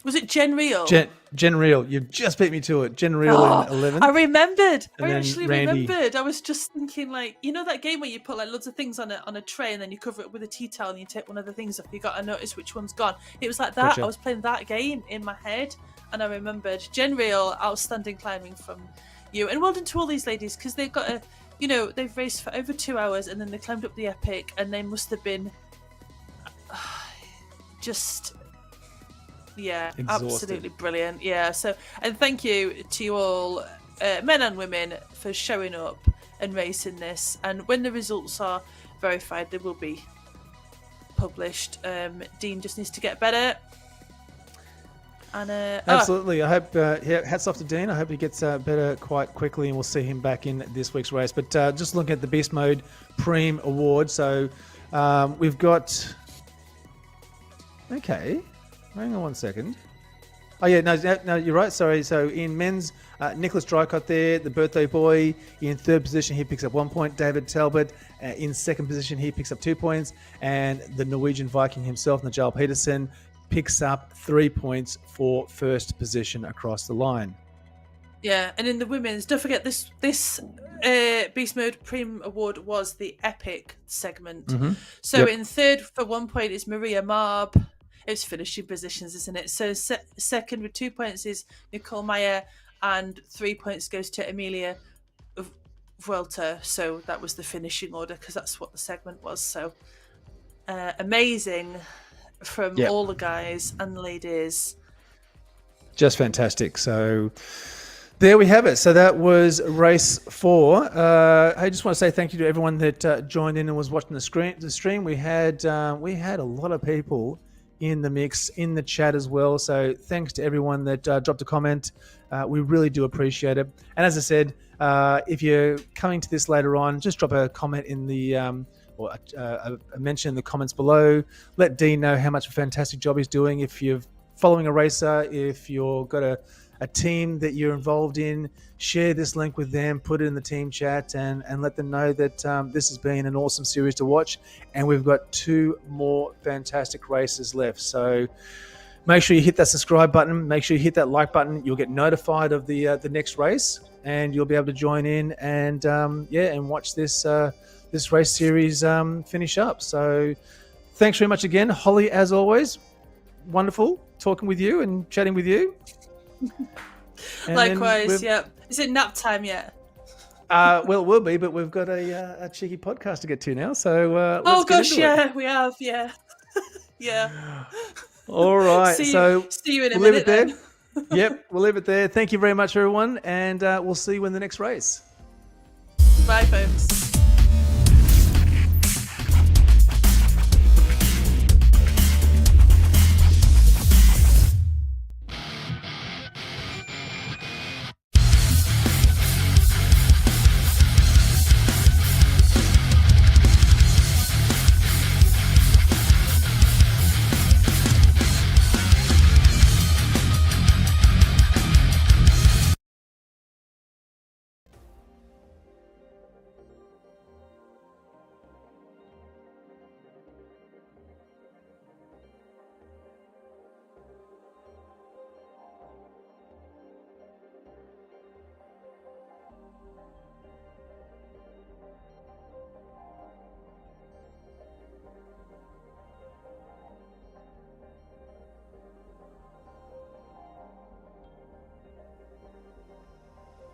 was it Jen Reel? Jen Reel, you've just beat me to it. Jen Reel in 11th. I remembered. I actually remembered. I was just thinking, like, you know that game where you put like loads of things on a tray and then you cover it with a tea towel and you take one of the things off. You got to notice which one's gone. It was like that. Gotcha. I was playing that game in my head, and I remembered. Jen Reel, outstanding climbing from you, and well done to all these ladies because they've got they've raced for over 2 hours and then they climbed up the epic, and they must have been just. Yeah, exhausted. Absolutely brilliant. Yeah, so, and thank you to you all, men and women, for showing up and racing this. And when the results are verified, they will be published. Dean just needs to get better. And absolutely, I hope. Hats off to Dean. I hope he gets better quite quickly, and we'll see him back in this week's race. But just looking at the Beast Mode Preem Award, so we've got. Okay. Hang on 1 second. Oh, yeah, no, you're right. Sorry. So in men's, Nicholas Dreycott there, the birthday boy, in 3rd position, he picks up 1 point. David Talbot in 2nd position, he picks up 2 points. And the Norwegian Viking himself, Nigel Peterson, picks up 3 points for 1st position across the line. Yeah, and in the women's, don't forget this Beast Mode Preem Award was the epic segment. Mm-hmm. So in 3rd for 1 point is Maria Marb. It's finishing positions, isn't it? So second with 2 points is Nicole Meyer, and 3 points goes to Amelia Vuelta. So that was the finishing order because that's what the segment was. So amazing from all the guys and ladies. Just fantastic. So there we have it. So that was race 4. I just want to say thank you to everyone that joined in and was watching the stream. We had a lot of people in the mix, in the chat as well. So thanks to everyone that dropped a comment. We really do appreciate it. And as I said, if you're coming to this later on, just drop a comment in the, or a mention in the comments below. Let Dean know how much a fantastic job he's doing. If you're following a racer, if you've got a team that you're involved in, share this link with them, put it in the team chat, and let them know that this has been an awesome series to watch. And we've got 2 more fantastic races left. So make sure you hit that subscribe button. Make sure you hit that like button. You'll get notified of the next race, and you'll be able to join in and and watch this race series finish up. So thanks very much again, Holly, as always. Wonderful talking with you and chatting with you. And likewise, yeah. Is it nap time yet? Well, it will be, but we've got a cheeky podcast to get to now. So let's get into it. We have, yeah. Yeah. All right. See you in a we'll minute leave it then. there. Yep, we'll leave it there. Thank you very much, everyone, and we'll see you in the next race. Bye, folks.